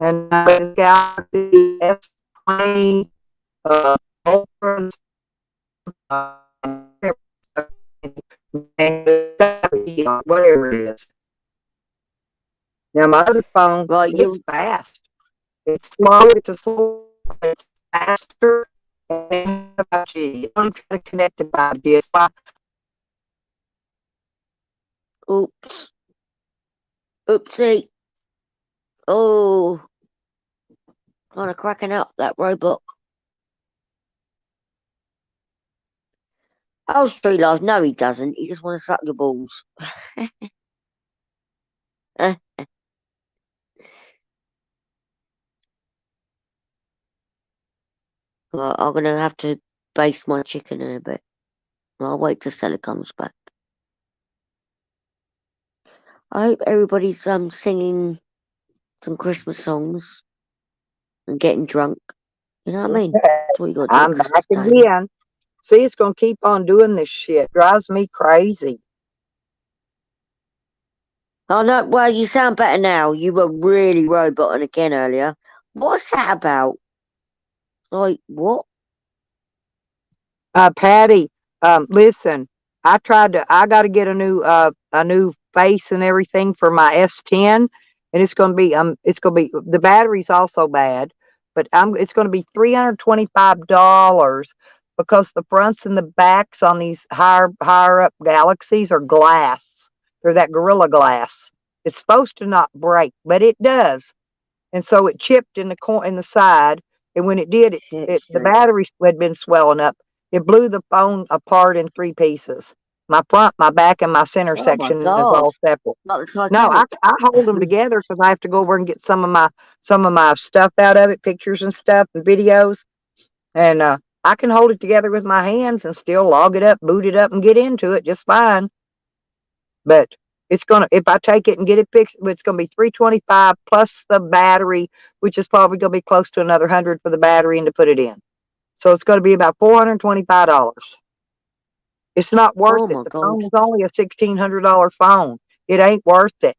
and a Galaxy S20 Ultra, uh, whatever it is. Now my other phone,
Right,
it's
you.
fast. It's slow. It's a slow. It's faster. And 5G. I'm trying to connect to 5G. It's like
Oops, oopsie. Oh, kind of cracking up that robot. Oh, Street Life. No, he doesn't. He just want to suck your balls. Eh, well, I'm gonna have to baste my chicken in a bit. I'll wait till Stella comes back. I hope everybody's singing some Christmas songs and getting drunk. You know what I mean?
okay,
That's what you got to do at
I'm back
Christmas Day.
again. See, it's gonna keep on doing this shit. Drives me crazy.
Oh no, well you sound better now. You were really roboting again earlier. What's that about? Like what?
Patty, listen, I got to get a new face and everything for my S10, and it's gonna be the battery's also bad, but it's gonna be $325 because the fronts and the backs on these higher up Galaxies are glass. They're that Gorilla Glass. It's supposed to not break, but it does, and so it chipped in the side, and when it did,
Shit
the
street.
battery had been swelling up. It blew the phone apart in 3 pieces. My front, my back, and my center
Oh my
section is
God.
all separate.
Like the
No,
Titanic.
I hold them together because I have to go over and get some of my stuff out of it, pictures and stuff and videos, and I can hold it together with my hands and still log it up, boot it up, and get into it just fine. But it's gonna if I take it and get it fixed, it's gonna be 325 plus the battery, which is probably gonna be close to another 100 for the battery and to put it in. So it's gonna be about $425. It's not worth
Oh
it.
my
The
God.
phone is only a $1,600 phone. It ain't worth it.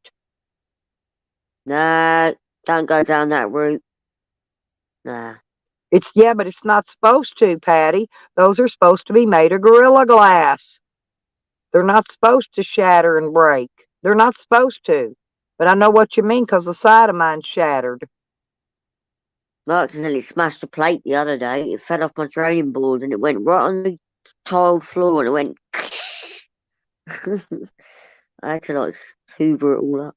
Nah, don't go down that route. Nah.
It's yeah, but it's not supposed to, Patty. Those are supposed to be made of Gorilla Glass. They're not supposed to shatter and break. They're not supposed to. But I know what you mean because the side of mine's shattered.
I accidentally smashed a plate the other day. It fell off my training board and it went right on the tiled floor and it went. I had to like hoover it all up.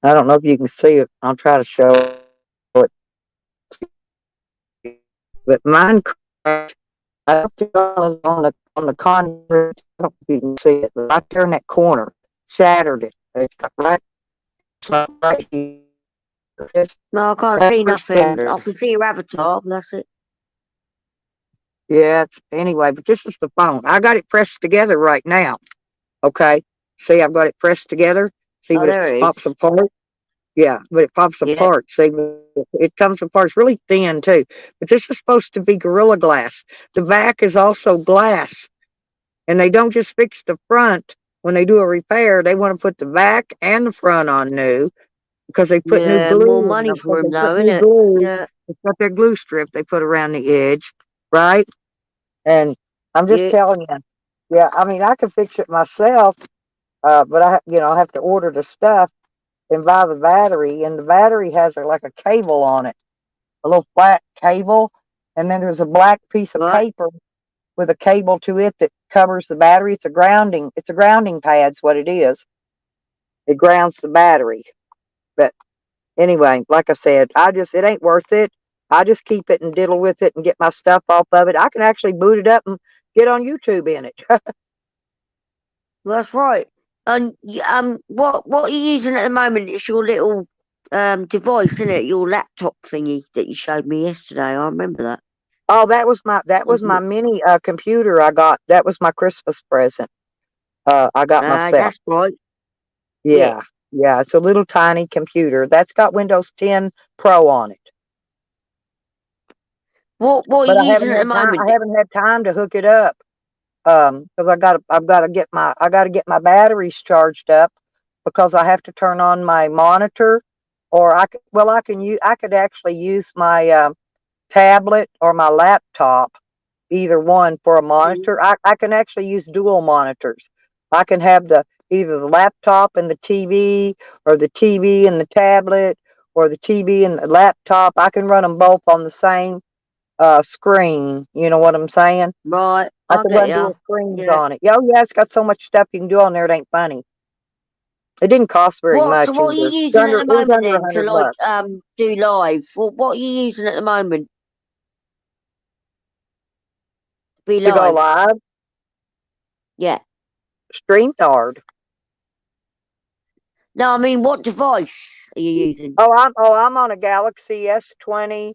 I don't know if you can see it. I'll try to show it. But mine crashed. I don't think it was on the concrete. I don't know if you can see it, but right there in that corner, shattered it. It's got right here. It's
No, I can't see nothing. I
shattered.
can see your avatar, and that's it.
Yeah, anyway, but this is the phone. I got it pressed together right now. Okay. See, I've got it pressed together. See,
Oh,
but it
there it is.
pops apart. Yeah, but it pops
Yeah.
apart. See, it comes apart. It's really thin too. But this is supposed to be Gorilla Glass. The back is also glass, and they don't just fix the front. When they do a repair, they want to put the back and the front on new because they put new
Yeah, more
glue in
money
them. Because
for him
they put
though,
new
innit?
glue.
Yeah.
It's got that glue strip they put around the edge, right? And I'm just
Yeah.
telling you, yeah. I mean, I can fix it myself, but I have to order the stuff and buy the battery, and the battery has like a cable on it, a little flat cable, and then there's a black piece of
Right.
paper with a cable to it that covers the battery. It's a grounding pad's what it is. It grounds the battery. But anyway, like I said, it ain't worth it. I just keep it and diddle with it and get my stuff off of it. I can actually boot it up and get on YouTube in it.
Well, that's right. And what are you using at the moment? It's your little device, isn't it? Your laptop thingy that you showed me yesterday. I remember that.
Oh, that was my mini computer I got. That was my Christmas present. I got myself.
That's right. Yeah.
Yeah, yeah. It's a little tiny computer that's got Windows 10 Pro on it.
What are
But
you using at the moment?
I haven't had time to hook it up. Because I gotta get my batteries charged up because I have to turn on my monitor, or I could actually use my tablet or my laptop, either one for a
Mm.
monitor. I can actually use dual monitors. I can have either the laptop and the TV, or the TV and the tablet, or the TV and the laptop. I can run them both on the same screen. You know what I'm saying?
Right.
I
I
can
get
run
ya.
dual screens
Yeah.
on it. Oh yeah, it's got so much stuff you can do on there. It ain't funny. It didn't cost very
So
much
what are you
either.
using at the
It was
moment
under a
then to
hundred
like
bucks
do live? What are you using at the moment to be
to go
live?
live.
Yeah.
StreamYard.
No, I mean what device are you using?
I'm on a Galaxy S20,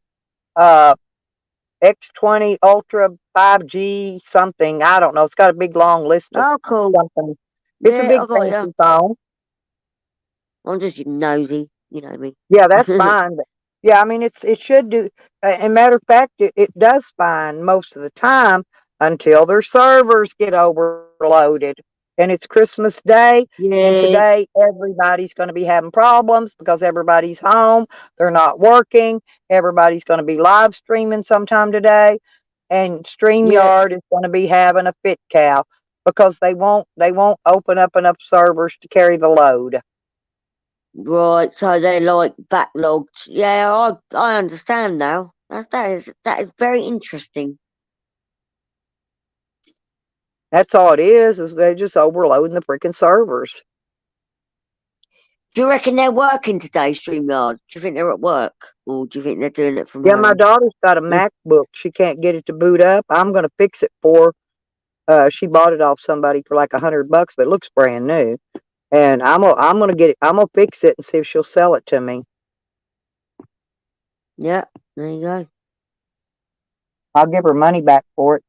uh, X20 Ultra 5G something. I don't know. It's got a big long list of
Oh, cool.
something. It's a
Yeah,
big
I got ya.
fancy phone.
I'm just nosy, you know me.
Yeah, that's fine. But yeah, I mean it should do. And matter of fact, it does fine most of the time until their servers get overloaded. And it's Christmas Day, and
Yeah,
today everybody's going to be having problems because everybody's home. They're not working. Everybody's going to be live streaming sometime today, and
yeah.
StreamYard is going to be having a fit cow because they won't open up enough servers to carry the load.
Right, so they're like backlogged. Yeah, I understand now. That is very interesting.
That's all it is they just overloading the freaking servers.
Do you reckon they're working today, StreamYard? Do you think they're at work? or do you think they're doing it from
Yeah, my
home?
daughter's got a MacBook. She can't get it to boot up. I'm gonna fix it for her. She bought it off somebody for like $100, but it looks brand new. And I'm gonna get it. I'm gonna fix it and see if she'll sell it to me.
Yeah, there you go.
I'll give her money back for it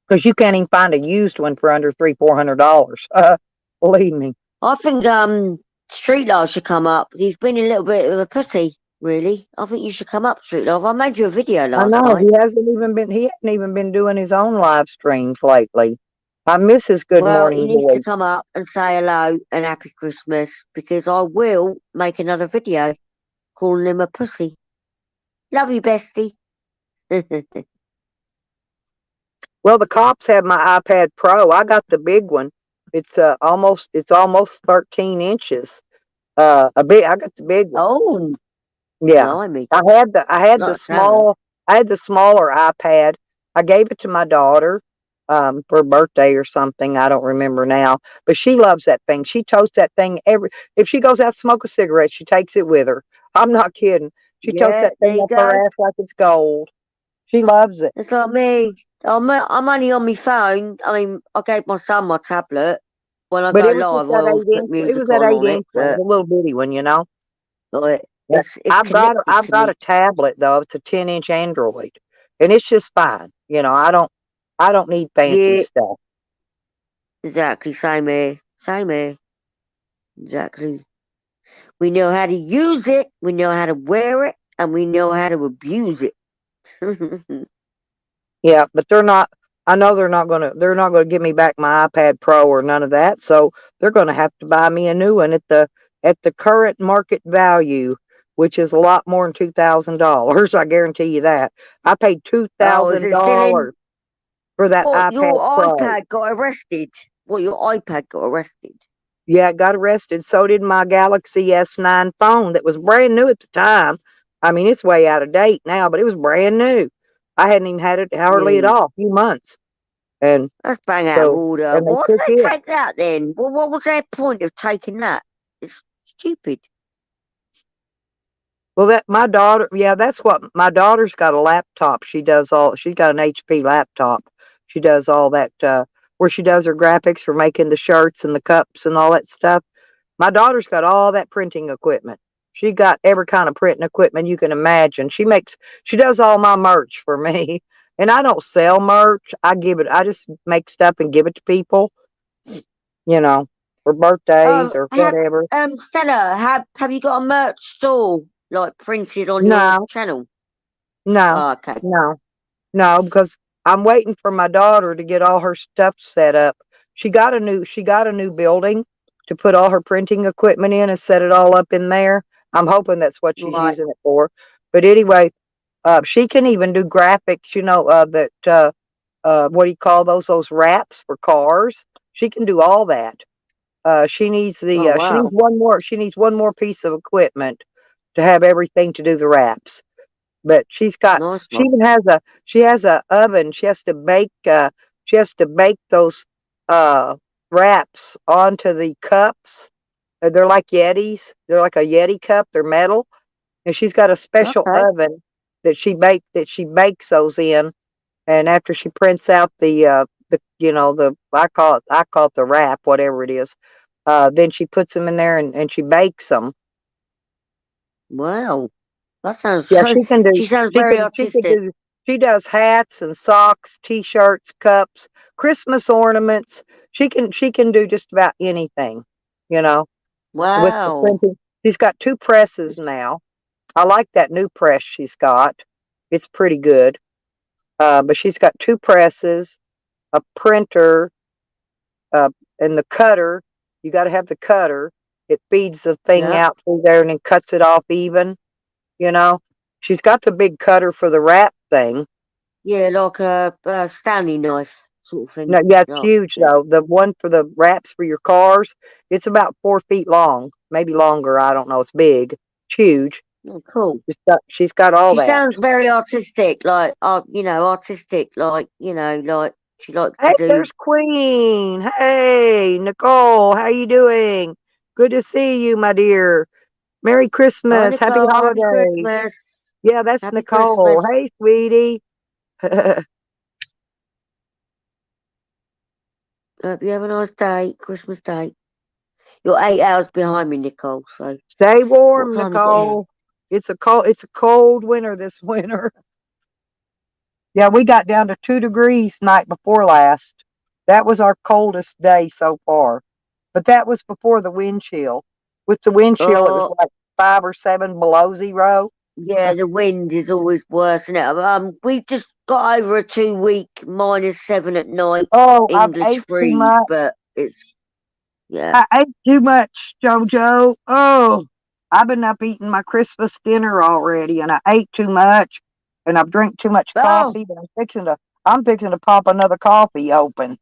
because you can't even find a used one for under $300-400. Believe me.
I think Street Love should come up. He's been a little bit of a pussy, really. I think you should come up, Street Love. I made you a video
I
last
know
night.
he hasn't even been doing his own live streams lately. I miss his good
Well, he
morning
needs to
voice.
come up and say hello and happy Christmas because I will make another video calling him a pussy. Love you, bestie.
Well, the cops have my iPad Pro. I got the big one. It's almost 13 inches. I got the big one.
Oh,
Yeah.
blimey.
I had the
Like Santa.
smaller iPad. I gave it to my daughter for a birthday or something. I don't remember now. But she loves that thing. She totes that thing if she goes out to smoke a cigarette, she takes it with her. I'm not kidding. She totes
Yeah,
that
there
thing
you
up her
go.
ass like it's gold. She loves it.
It's like me. I'm only on my phone. I mean, I gave my son my tablet. When I
But
go
it was just
live, I
that
always
eight
put
inch. It was
music
that
on
8
it.
inch one,
But
the little bitty one, you know.
like,
Yeah.
it's connected
I've
to
got
me.
a tablet though. It's a 10-inch Android, and it's just fine. You know, I don't need fancy
Yeah,
stuff.
exactly. Same here. Same here. Exactly. We know how to use it. We know how to wear it, and we know how to abuse it.
Yeah, but they're not. I know they're not gonna give me back my iPad Pro or none of that. So they're gonna have to buy me a new one at the current market value, which is a lot more than $2,000. I guarantee you that. I paid two
Oh, is
thousand
it still in?
dollars for that
What, your
iPad Pro.
iPad got arrested? What, your iPad got arrested?
Yeah, it got arrested. So did my Galaxy S9 phone that was brand new at the time. I mean, it's way out of date now, but it was brand new. I hadn't even had it hardly at
Yeah,
all, a few months. And
that's bang out of
so,
order.
and they
Why did
took
they
it.
take that then? Well, what was their point of taking that? It's stupid.
Well, yeah, that's what my daughter's got a laptop. She's got an HP laptop. She does all that, where she does her graphics for making the shirts and the cups and all that stuff. My daughter's got all that printing equipment. She got every kind of printing equipment you can imagine. She does all my merch for me. And I don't sell merch. I just make stuff and give it to people, you know, for birthdays or
Have
whatever.
Stella, have you got a merch store like printed on your
No,
channel?
no,
Oh, okay.
no, no, because I'm waiting for my daughter to get all her stuff set up. She got a new building to put all her printing equipment in and set it all up in there. I'm hoping that's what she's
Right.
using it for. But anyway, she can even do graphics, you know, what do you call those wraps for cars? She can do all that.
Oh, wow.
She needs one more piece of equipment to have everything to do the wraps. But
Nice one.
she has a oven. She has to bake those uh wraps onto the cups. They're like Yetis. They're like a Yeti cup. They're metal. And she's got a special
Okay.
oven that she bakes those in. And after she prints out the you know the I call it the wrap, whatever it is. Then she puts them in there and she bakes them.
Wow. That sounds
Yeah,
fun. She sounds very
she can
artistic.
do, she does hats and socks, t-shirts, cups, Christmas ornaments. She can do just about anything, you know, with the
Wow.
printing. She's got two presses now. I like that new press she's got. It's pretty good. But she's got two presses, a printer, uh, and the cutter. You got to have the cutter. It feeds the thing
Yeah.
out through there and then cuts it off even, you know. She's got the big cutter for the wrap thing.
Yeah, like a Stanley knife sort of thing.
No, yeah, it's
Oh,
huge
yeah.
though. The one for the wraps for your cars, it's about 4 feet long, maybe longer. I don't know. It's big. It's huge.
Oh, cool.
She's got all
She
that.
sounds very artistic, like artistic, like she likes to
Hey,
do.
there's Queen. Hey, Nicole, how you doing? Good to see you, my dear. Merry
Hi,
Christmas. Happy
Nicole. Happy
holidays.
Christmas.
Yeah, that's
Happy
Nicole.
Christmas.
Hey, sweetie.
Hope you have a nice day, Christmas Day. You're 8 hours behind me, Nicole. So
Stay
what
warm,
time is it here?
Nicole. It's a cold winter this winter. Yeah, we got down to 2 degrees night before last. That was our coldest day so far. But that was before the wind chill. With the wind chill, it was
Oh,
like 5 or 7 below zero.
yeah, the wind is always worse, isn't it? We just got over a 2 week -7 at night
Oh, I've
English
ate too
freeze,
much.
but it's yeah.
I ate too much, JoJo. Oh, I've been up eating my Christmas dinner already, and I ate too much, and I've drank too much
Oh,
coffee. And I'm fixing to pop another coffee open.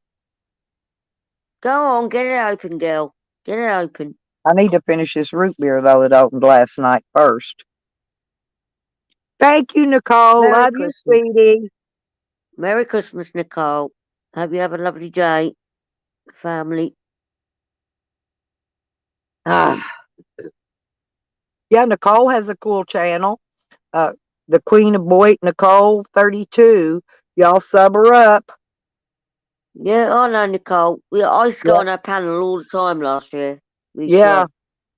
go on, get it open, girl. Get it open.
I need to finish this root beer though that opened last night first. Thank you, Nicole.
Merry
Love you,
Christmas.
sweetie.
Merry Christmas, Nicole. Hope you have a lovely day, family.
Ah, yeah, Nicole has a cool channel. Uh, the Queen of Boyd, Nicole 32. Y'all sub her up.
Yeah, I know, Nicole. I used to go
Yeah,
on her panel all the time last year. We used to
yeah.
have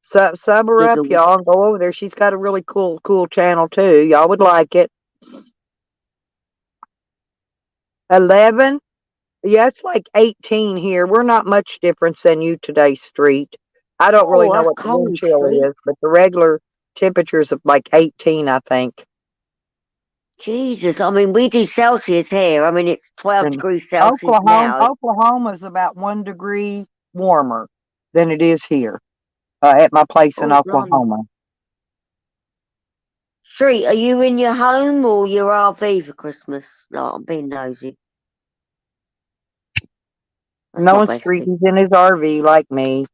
Sub her up,
giggles.
y'all, and go over there. She's got a really cool channel too. Y'all would like it. 11. Yeah, it's like 18 here. We're not much difference than you today, Street. I don't really
Oh,
know
that's
what the wind
cold,
chill
see?
is, but the regular temperatures of like 18, I think.
Jesus, I mean, we do Celsius here. I mean, it's 12
And
degrees Celsius now.
Oklahoma's about 1 degree warmer than it is here at my place in
Oh, blimey.
Oklahoma.
Street, are you in your home or your RV for Christmas? No, I'm being nosy. That's
No
not
one
best
Street.
thing.
He's in his RV like me.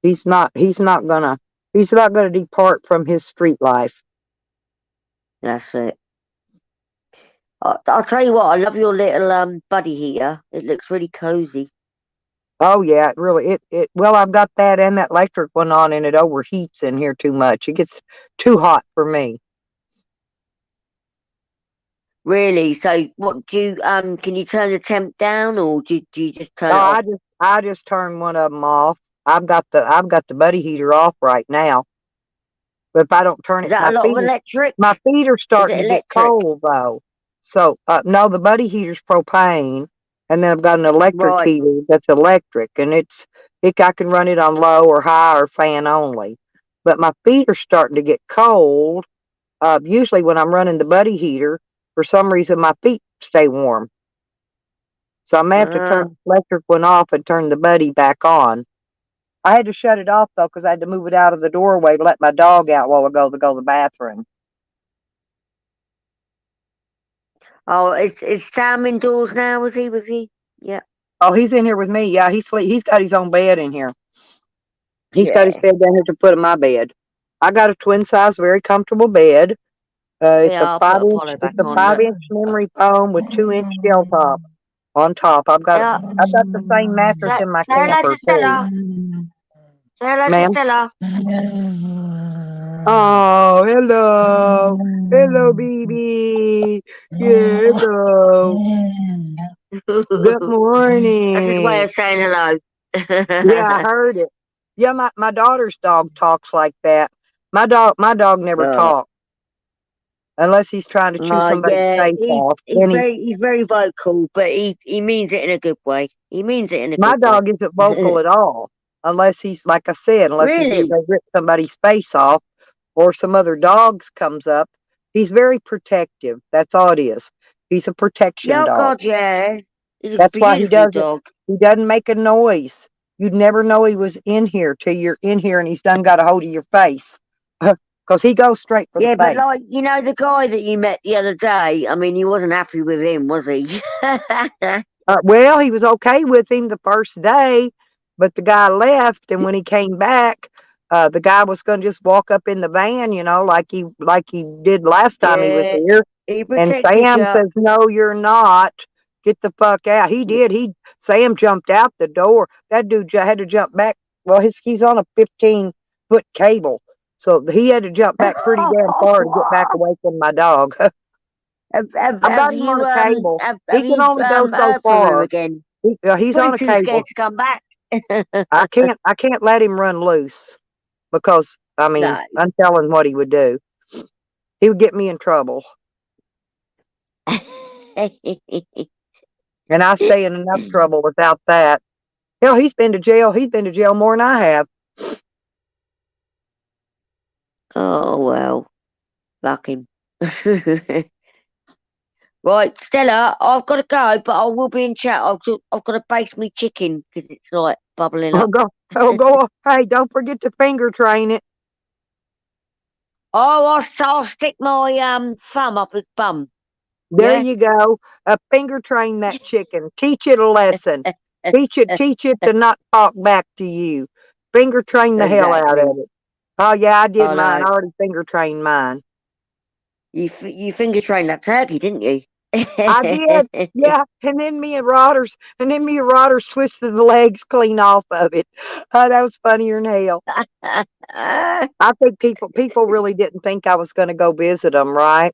He's not. He's not gonna depart from his street life.
That's it. I'll tell you what, I love your little buddy heater. It looks really cozy.
Oh yeah, it really. It. Well, I've got that and that electric one on, and it overheats in here too much. It gets too hot for me.
Really? So what do you can you turn the temp down or do you just turn
No,
it off?
I just turned one of them off. I've got the buddy heater off right now. But if I don't turn
Is
it,
that a lot of electric?
my feet are
Is
starting
it
to get
electric?
cold though. So no, the buddy heater's propane, and then I've got an electric
Right.
heater that's electric, and I can run it on low or high or fan only. But my feet are starting to get cold. Usually when I'm running the buddy heater, for some reason my feet stay warm. So I'm gonna have to
Uh,
turn the electric one off and turn the buddy back on. I had to shut it off though because I had to move it out of the doorway to let my dog out while ago to go to the bathroom.
oh, is Sam indoors now? Is he with you? Yeah.
Oh, he's in here with me. Yeah, he's got his own bed in here. He's got his
Yeah.
bed down here to put in my bed. I got a twin size, very comfortable bed. It's a
Yeah, I'll put
five inch.
Apollo back
It's a
on.
five
Look.
inch memory foam with 2 inch gel top on top.
Yeah.
I've got the same mattress
Say
in my
hello to
camper too,
Stella. Say hello to
ma'am.
Stella.
Oh, hello, baby. Yeah, hello. Good
That's his way
morning.
of saying hello.
Yeah, I heard it. Yeah, my daughter's dog talks like that. My dog never
Oh,
talks unless he's trying to chew somebody's
yeah,
face off. Then
he's very vocal, but he means it in a good way. He means it in a
my
good way.
dog isn't vocal at all unless he's like I said, unless he's
Really?
either rip somebody's face off or some other dogs comes up. He's very protective. That's all it is. He's a protection
Yeah, oh
dog.
God, yeah. He's a
That's why he
beautiful
doesn't
dog.
he doesn't make a noise. You'd never know he was in here till you're in here and he's done got a hold of your face. Because he goes straight for the
Yeah, but
face.
like, the guy that you met the other day, I mean, he wasn't happy with him, was he?
Well, he was okay with him the first day, but the guy left, and when he came back, the guy was going to just walk up in the van, like he did last time he was
Yeah,
here.
he
And
protected
Sam
you.
says, "No, you're not. Get the fuck out." He did. Sam jumped out the door. That dude had to jump back. Well, he's on a 15-foot cable. So he had to jump back pretty damn far to get back away from my dog. I've
Have
got him
you
on a cable.
have
He can
you
only go so
heard from him
far.
again?
He's on
Probably
a
too scared
cable.
to come back.
I can't let him run loose because I mean
No.
I'm telling what he would do. He would get me in trouble, and I stay in enough trouble without that. Hell, he's been to jail. He's been to jail more than I have.
Oh well, fuck him. Right, Stella, I've got to go, but I will be in chat. I've got to baste me chicken because it's like bubbling
Oh
up.
go, oh go. Hey, don't forget to finger train it.
Oh, I'll stick my thumb up his bum.
There
Yeah.
you go. Finger train that chicken. Teach it a lesson. Teach it to not talk back to you. Finger train the hell out
Exactly.
of it. Oh yeah, I did
I
mine.
know.
I already finger trained mine.
You finger trained that turkey, didn't you?
I did. Yeah, and then me and Rodders twisted the legs clean off of it. That was funnier than hell. I think people really didn't think I was going to go visit them, right?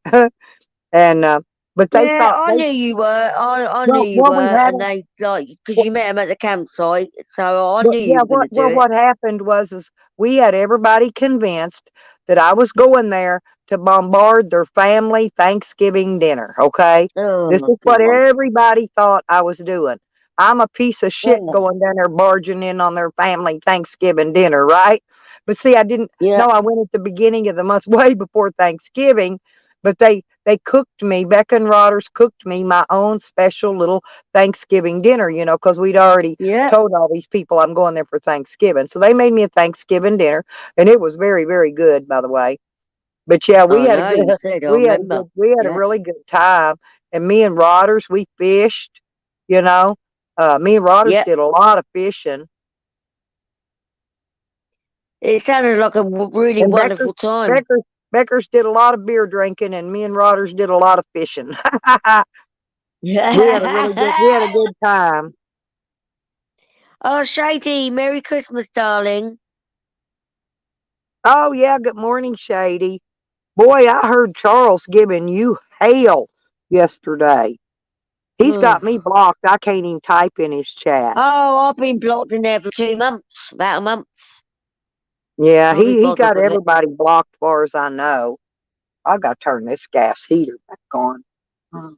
and but they
Yeah,
thought
I
they
knew you were. I knew
well,
you
what we
were,
had.
and they like because you met him at the campsite, so I
Well,
knew you
yeah,
were gonna do it.
what happened was is we had everybody convinced that I was going there to bombard their family Thanksgiving dinner. Okay, this
Oh
is what
God.
everybody thought I was doing. I'm a piece of shit
Oh,
going down there barging in on their family Thanksgiving dinner, right? But see, I didn't
yeah,
know I went at the beginning of the month, way before Thanksgiving. But they cooked me. Becca and Rodders cooked me my own special little Thanksgiving dinner, because we'd already
yeah.
told all these people I'm going there for Thanksgiving. So they made me a Thanksgiving dinner, and it was very, very good, by the way. But yeah,
I know you said. I remember.
we had a
Yeah,
really good time. And me and Rodders, we fished. You know, me and Rodders
yeah.
did a lot of fishing,
It sounded like a really
and Becker's
wonderful time.
Becker's Becker's did a lot of beer drinking, and me and Rodders did a lot of fishing. We had a good time.
Oh, Shady, Merry Christmas, darling.
Oh yeah, good morning, Shady. Boy, I heard Charles giving you hell yesterday. He's got
Ugh.
me blocked. I can't even type in his chat.
Oh, I've been blocked in there for 2 months, about a month.
Yeah,
Can't be
he
bothered
got
with it.
everybody blocked, far as I know. I got to turn this gas heater back on. Hmm.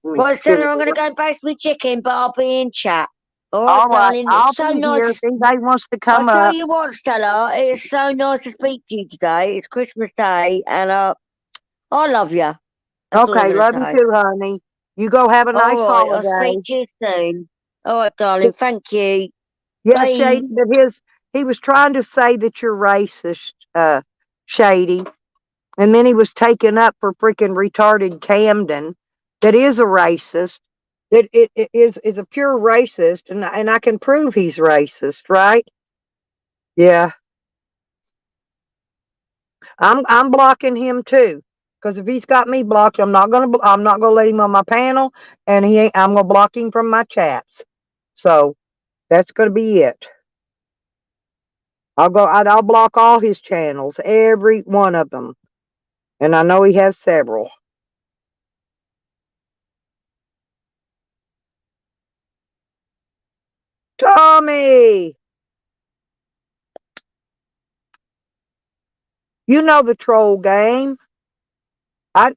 Let me
Right,
spin
Stella,
it
I'm going to
around.
go baste my chicken, but I'll be in chat. All right,
All right,
darling.
I'll
It's so
be here if
nice.
anybody wants to
I'll
come
tell
up.
you what, Stella, it's so nice to speak to you today. It's Christmas Day, and I love you. That's all I'm
Okay,
going to
love you
say.
too, honey. You go have a nice
All right, I'll speak
holiday.
to you soon. All right, darling. Thank you.
Yeah,
Bye.
Shady, but he was trying to say that you're racist, Shady. And then he was taken up for freaking retarded Camden, that is a racist, that it is a pure racist, and I can prove he's racist, right? Yeah, I'm blocking him too, because if he's got me blocked, I'm not gonna let him on my panel, and he ain't. I'm gonna block him from my chats. So that's gonna be it. I'll block all his channels, every one of them, and I know he has several. Tommy, you know the troll game.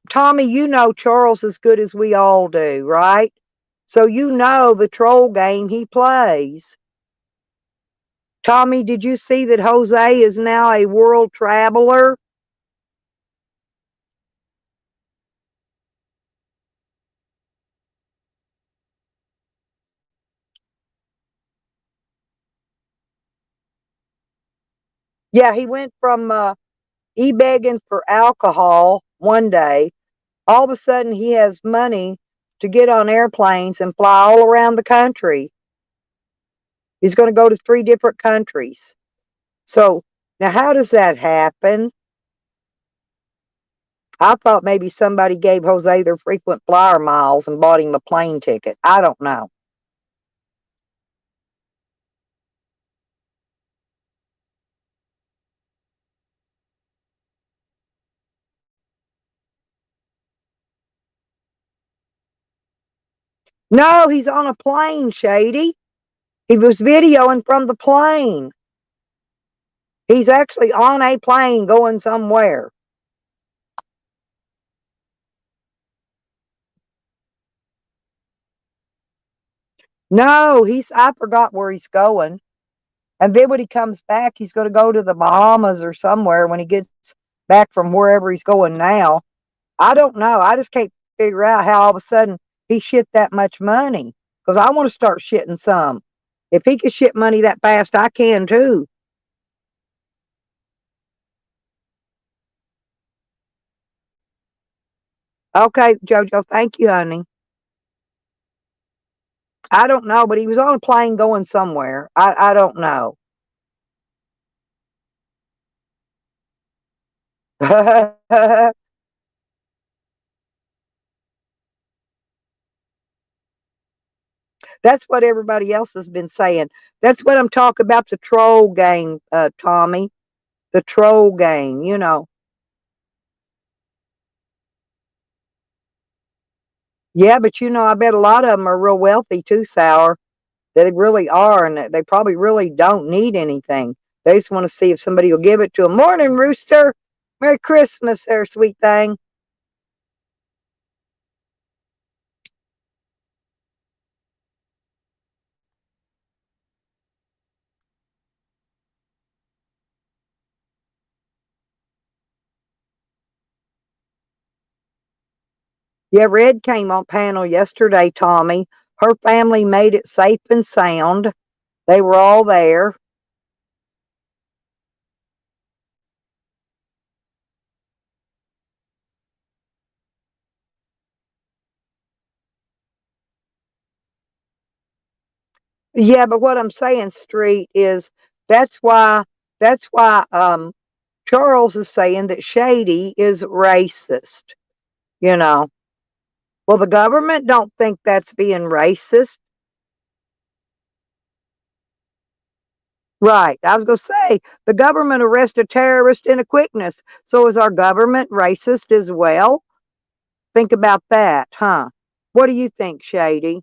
Tommy, you know Charles as good as we all do, right? So you know the troll game he plays. Tommy, did you see that Jose is now a world traveler? Yeah, he went from e-begging for alcohol one day. All of a sudden, he has money to get on airplanes and fly all around the country. He's going to go to 3 different countries. So now, how does that happen? I thought maybe somebody gave Jose their frequent flyer miles and bought him a plane ticket. I don't know. No, he's on a plane, Shady. He was videoing from the plane. He's actually on a plane going somewhere. No, I forgot where he's going. And then when he comes back, he's going to go to the Bahamas or somewhere when he gets back from wherever he's going now. I don't know. I just can't figure out how all of a sudden he shit that much money. Because I want to start shitting some. If he can shit money that fast, I can too. Okay, JoJo, thank you, honey. I don't know, but he was on a plane going somewhere. I don't know. That's what everybody else has been saying. That's what I'm talking about, the troll gang, Tommy. The troll gang, you know. Yeah, but you know, I bet a lot of them are real wealthy too, Sour. They really are, and they probably really don't need anything. They just want to see if somebody will give it to them. Morning, Rooster. Merry Christmas, there, sweet thing. Yeah, Red came on panel yesterday, Tommy. Her family made it safe and sound. They were all there. Yeah, but what I'm saying, Street, is that's why that's why Charles is saying that Shady is racist, you know. Well, the government don't think that's being racist. Right. I was going to say the government arrested terrorists in a quickness. So is our government racist as well? Think about that, huh? What do you think, Shady?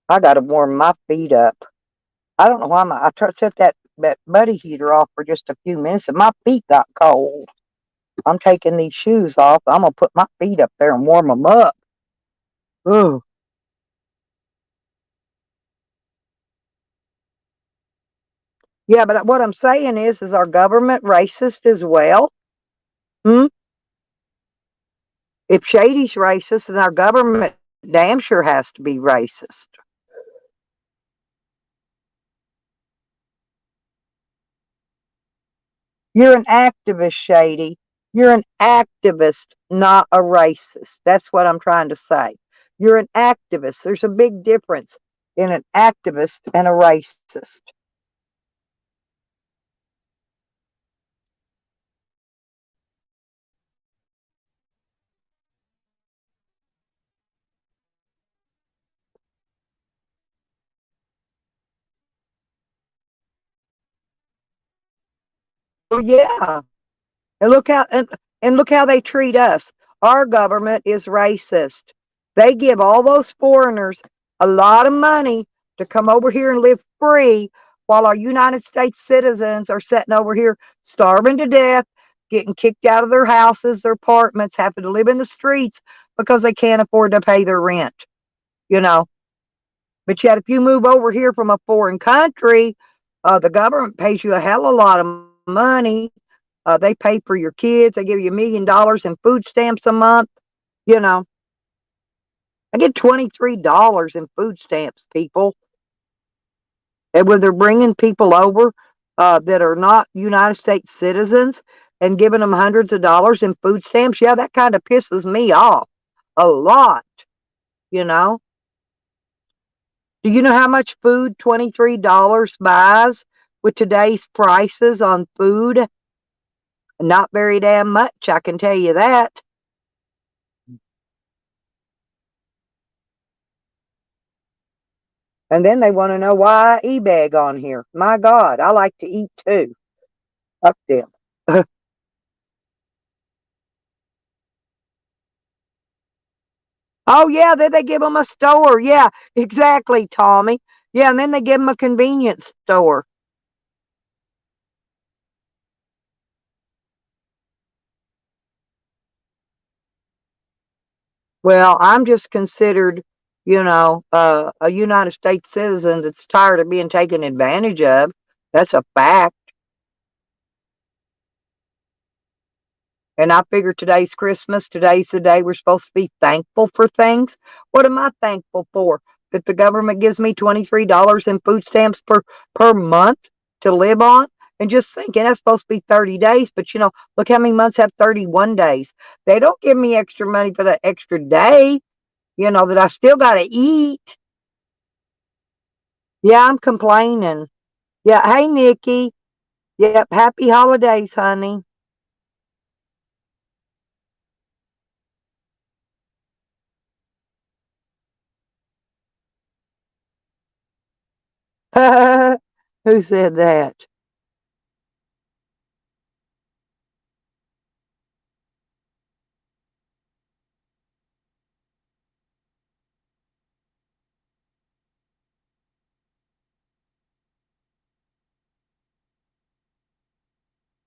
I got to warm my feet up. I don't know why I tried to set that buddy heater off for just a few minutes and my feet got cold. I'm taking these shoes off. I'm going to put my feet up there and warm them up. Ooh. Yeah, but what I'm saying is our government racist as well? Hmm? If Shady's racist, then our government damn sure has to be racist. You're an activist, Shady. You're an activist, not a racist. That's what I'm trying to say. You're an activist. There's a big difference in an activist and a racist. Oh yeah. And look how they treat us. Our government is racist. They give all those foreigners a lot of money to come over here and live free while our United States citizens are sitting over here starving to death, getting kicked out of their houses, their apartments, having to live in the streets because they can't afford to pay their rent, you know. But yet if you move over here from a foreign country, the government pays you a hell of a lot of money. They pay for your kids. They give you $1 million in food stamps a month. You know, I get $23 in food stamps, people. And when they're bringing people over that are not United States citizens and giving them hundreds of dollars in food stamps, yeah, that kind of pisses me off a lot. You know, do you know how much food $23 buys with today's prices on food? Not very damn much, I can tell you that. And then they want to know why I e-bag on here. My God, I like to eat too. Up them. Oh, yeah, then they give them a store. Yeah, exactly, Tommy. Yeah, and then they give them a convenience store. Well, I'm just considered, a United States citizen that's tired of being taken advantage of. That's a fact. And I figure today's Christmas. Today's the day we're supposed to be thankful for things. What am I thankful for? That the government gives me $23 in food stamps per month to live on? And just thinking that's supposed to be 30 days, but look how many months have 31 days. They don't give me extra money for that extra day, that I still got to eat. Yeah, I'm complaining. Yeah, hey, Nikki. Yep, happy holidays, honey. Who said that?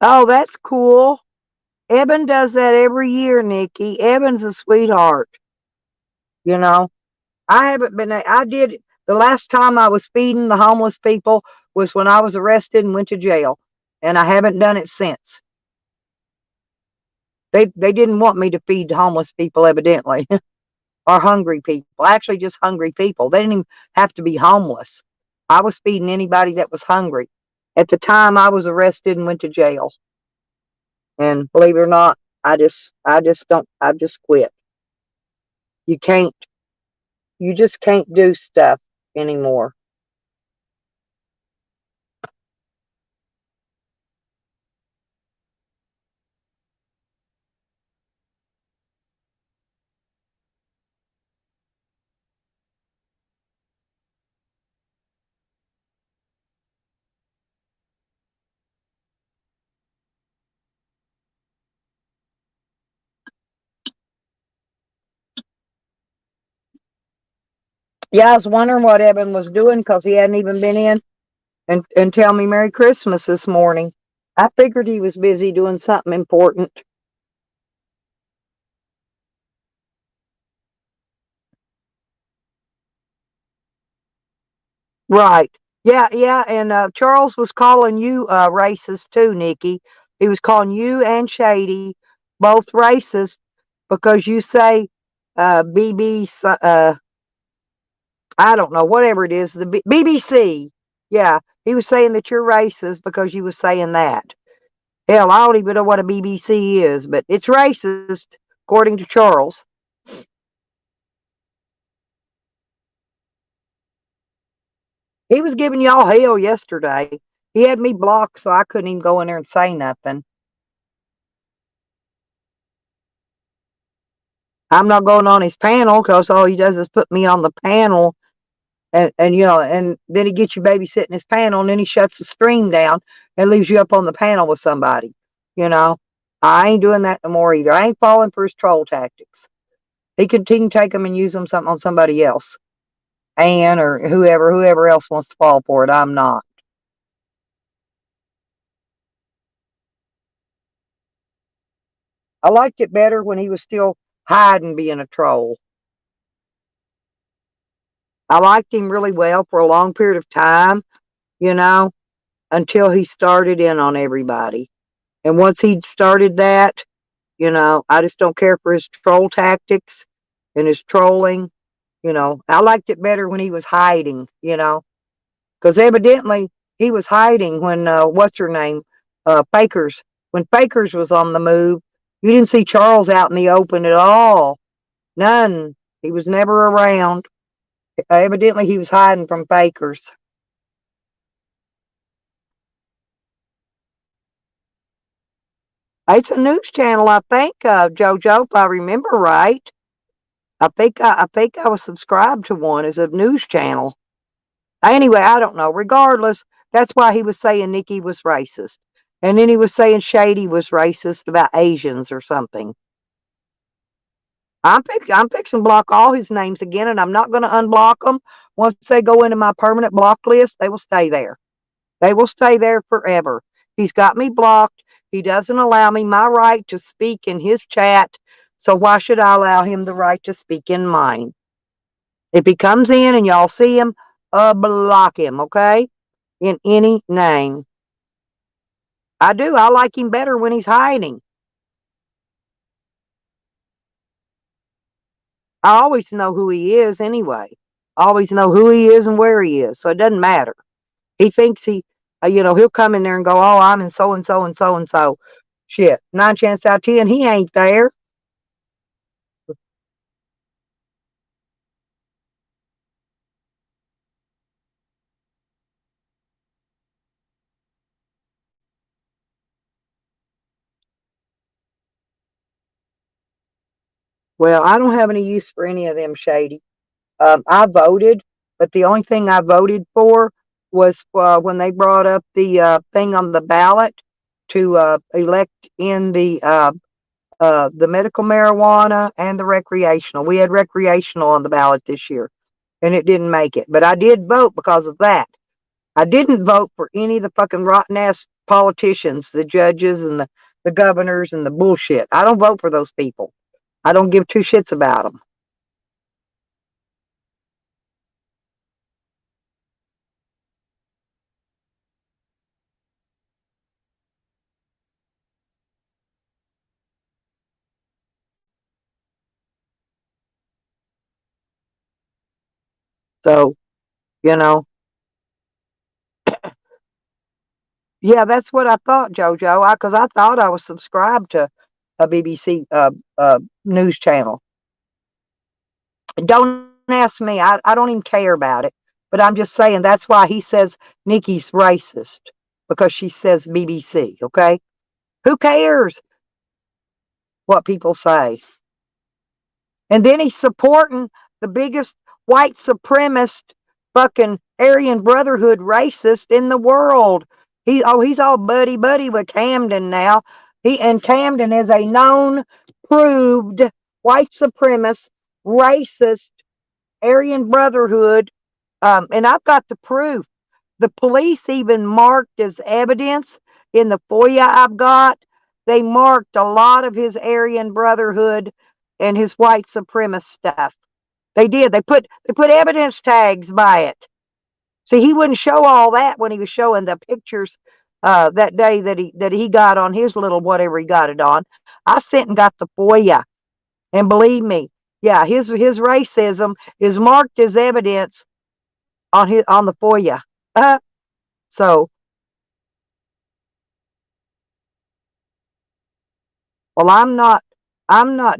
Oh, that's cool. Eben does that every year, Nikki. Eben's a sweetheart. You know, I haven't been, I did, the last time I was feeding the homeless people was when I was arrested and went to jail. And I haven't done it since. They didn't want me to feed homeless people, evidently, or hungry people. Actually, just hungry people. They didn't even have to be homeless. I was feeding anybody that was hungry. At the time, I was arrested and went to jail. And believe it or not, I just quit. You can't, you just can't do stuff anymore. Yeah, I was wondering what Evan was doing because he hadn't even been in and tell me Merry Christmas this morning. I figured he was busy doing something important. Right. Yeah, yeah. And Charles was calling you racist too, Nikki. He was calling you and Shady both racist because you say BB, I don't know, whatever it is, the BBC. Yeah, he was saying that you're racist because you was saying that. Hell, I don't even know what a BBC is, but it's racist, according to Charles. He was giving y'all hell yesterday. He had me blocked, so I couldn't even go in there and say nothing. I'm not going on his panel because all he does is put me on the panel, and then he gets you babysitting his panel, and then he shuts the stream down and leaves you up on the panel with somebody. You know, I ain't doing that no more either. I ain't falling for his troll tactics. He can take them and use them something on somebody else, Ann or whoever else wants to fall for it. I'm not. I liked it better when he was still hiding being a troll. I liked him really well for a long period of time, you know, until he started in on everybody. And once he started that, I just don't care for his troll tactics and his trolling. I liked it better when he was hiding, because evidently he was hiding when, what's her name? Fakers. When Fakers was on the move, you didn't see Charles out in the open at all. None. He was never around. Evidently he was hiding from Fakers. It's a news channel, I think, JoJo, if I remember right. I think I was subscribed to one as a news channel. Anyway, I don't know. Regardless, that's why he was saying Nikki was racist. And then he was saying Shady was racist about Asians or something. I'm fixing to block all his names again, and I'm not going to unblock them. Once they go into my permanent block list, they will stay there. They will stay there forever. He's got me blocked. He doesn't allow me my right to speak in his chat. So why should I allow him the right to speak in mine? If he comes in and y'all see him, block him, okay? In any name. I do. I like him better when he's hiding. I always know who he is anyway. I always know who he is and where he is. So it doesn't matter. He thinks he'll come in there and go, oh, I'm in so and so and so and so. Shit. 9 chances out of 10, he ain't there. Well, I don't have any use for any of them, Shady. I voted, but the only thing I voted for was when they brought up the thing on the ballot to elect in the medical marijuana and the recreational. We had recreational on the ballot this year, and it didn't make it. But I did vote because of that. I didn't vote for any of the fucking rotten ass politicians, the judges and the governors and the bullshit. I don't vote for those people. I don't give two shits about them. So, you know, yeah, that's what I thought, JoJo. Because I thought I was subscribed to a BBC news channel. Don't ask me. I don't even care about it. But I'm just saying that's why he says Nikki's racist because she says BBC. Okay, who cares what people say? And then he's supporting the biggest white supremacist fucking Aryan Brotherhood racist in the world. He's all buddy buddy with Camden now. Camden is a known, proved white supremacist, racist Aryan Brotherhood. And I've got the proof. The police even marked as evidence in the FOIA I've got. They marked a lot of his Aryan Brotherhood and his white supremacist stuff. They did. They put evidence tags by it. See, he wouldn't show all that when he was showing the pictures that day that he got on his little whatever he got it on. I sent and got the FOIA, and believe me, yeah, his racism is marked as evidence on the FOIA. So, well, I'm not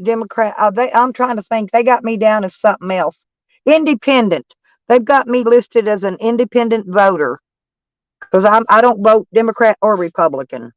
Democrat. I'm trying to think. They got me down as something else. Independent. They've got me listed as an independent voter because I don't vote Democrat or Republican.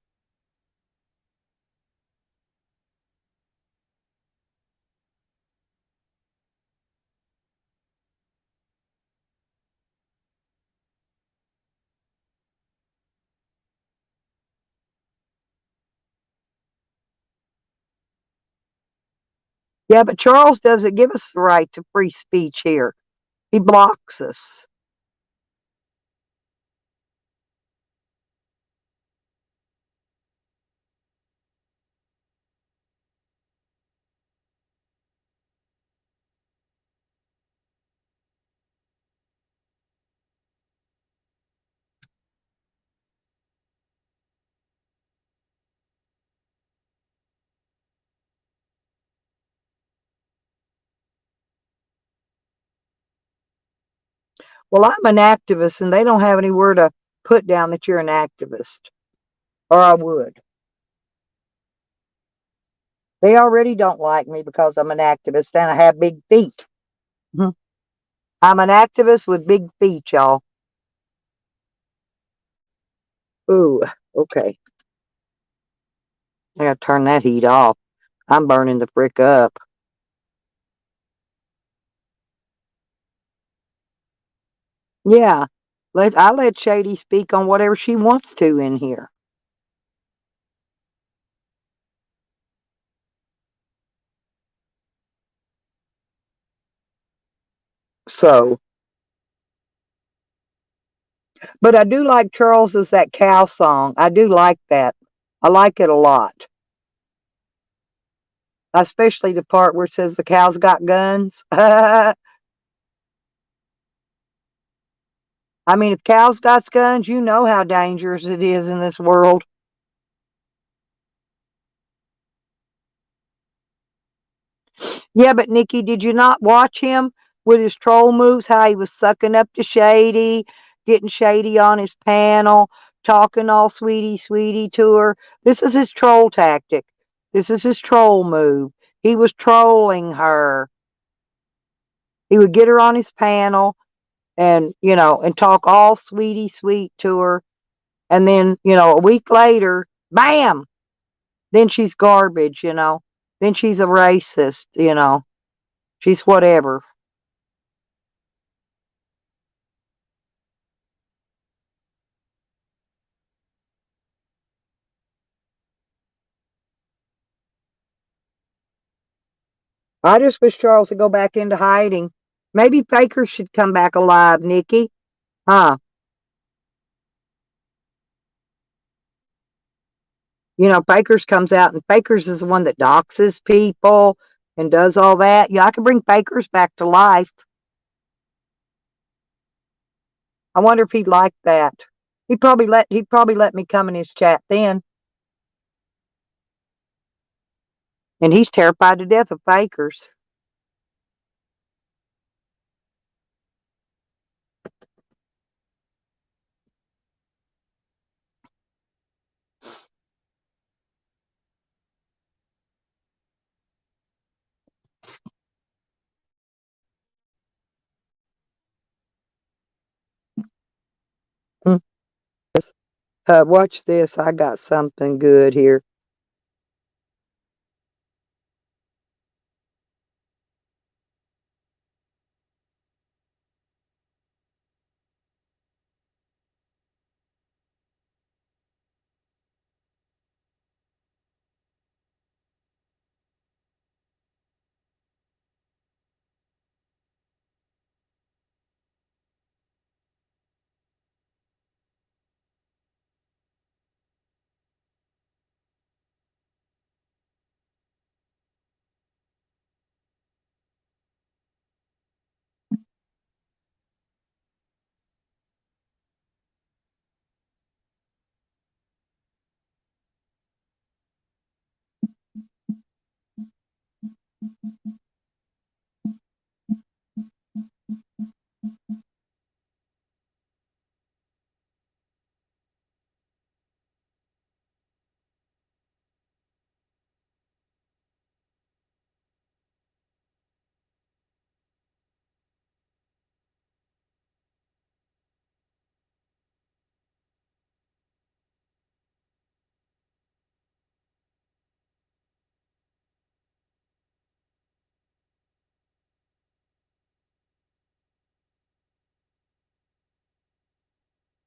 Yeah, but Charles doesn't give us the right to free speech here. He blocks us. Well, I'm an activist, and they don't have anywhere to put down that you're an activist, or I would. They already don't like me because I'm an activist and I have big feet. Mhm. I'm an activist with big feet, y'all. Ooh, okay. I gotta turn that heat off. I'm burning the frick up. Yeah. I let Shady speak on whatever she wants to in here. So, but I do like Charles's that cow song. I do like that. I like it a lot. Especially the part where it says the cows got guns. I mean, if cows got guns, you know how dangerous it is in this world. Yeah, but Nikki, did you not watch him with his troll moves? How he was sucking up to Shady, getting Shady on his panel, talking all sweetie, sweetie to her. This is his troll tactic. This is his troll move. He was trolling her. He would get her on his panel and, and talk all sweetie, sweet to her. And then, a week later, bam, then she's garbage. Then she's a racist. She's whatever. I just wish Charles would go back into hiding. Maybe Baker should come back alive, Nikki. Huh? Baker's comes out and Baker's is the one that doxes people and does all that. Yeah, I could bring Baker's back to life. I wonder if he'd like that. He'd probably let me come in his chat then. And he's terrified to death of Baker's. Hmm. Watch this. I got something good here.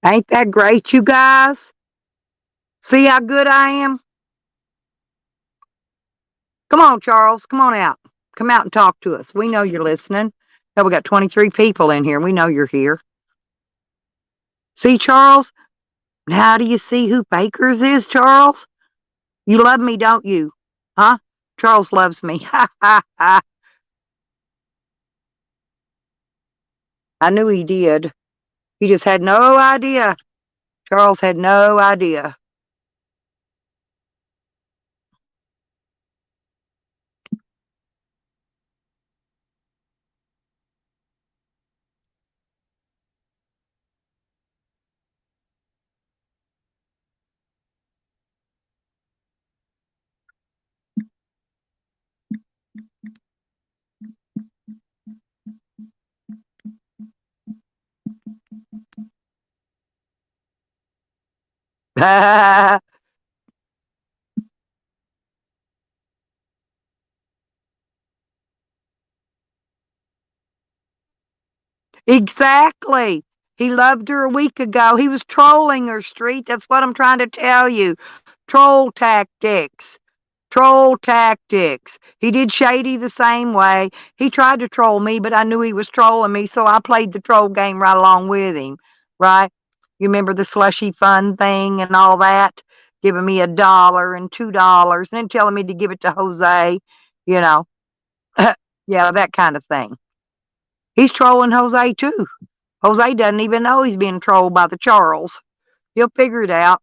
Ain't that great, you guys? See how good I am? Come on, Charles. Come on out. Come out and talk to us. We know you're listening. Hell, we got 23 people in here. We know you're here. See, Charles? Now do you see who Baker's is, Charles? You love me, don't you? Huh? Charles loves me. Ha ha ha. I knew he did. He just had no idea. Charles had no idea. Exactly. He loved her a week ago. He was trolling her, Street. That's what I'm trying to tell you. Troll tactics. Troll tactics. He did Shady the same way. He tried to troll me, but I knew he was trolling me, so I played the troll game right along with him, right? You remember the slushy fun thing and all that? Giving me $1 and $2 and then telling me to give it to Jose, you know. Yeah, that kind of thing. He's trolling Jose too. Jose doesn't even know he's being trolled by the Charles. He'll figure it out.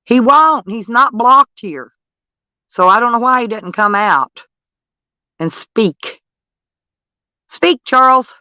He won't. He's not blocked here. So I don't know why he doesn't come out and speak. Speak, Charles.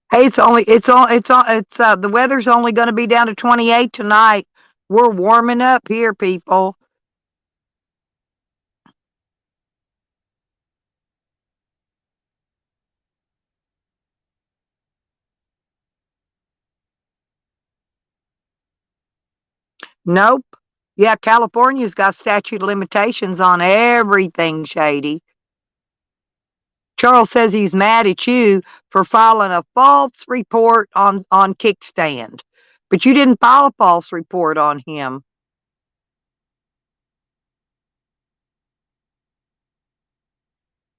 Hey, the weather's only going to be down to 28 tonight. We're warming up here, people. Nope. Yeah, California's got statute of limitations on everything, Shady. Charles says he's mad at you for filing a false report on Kickstand. But you didn't file a false report on him.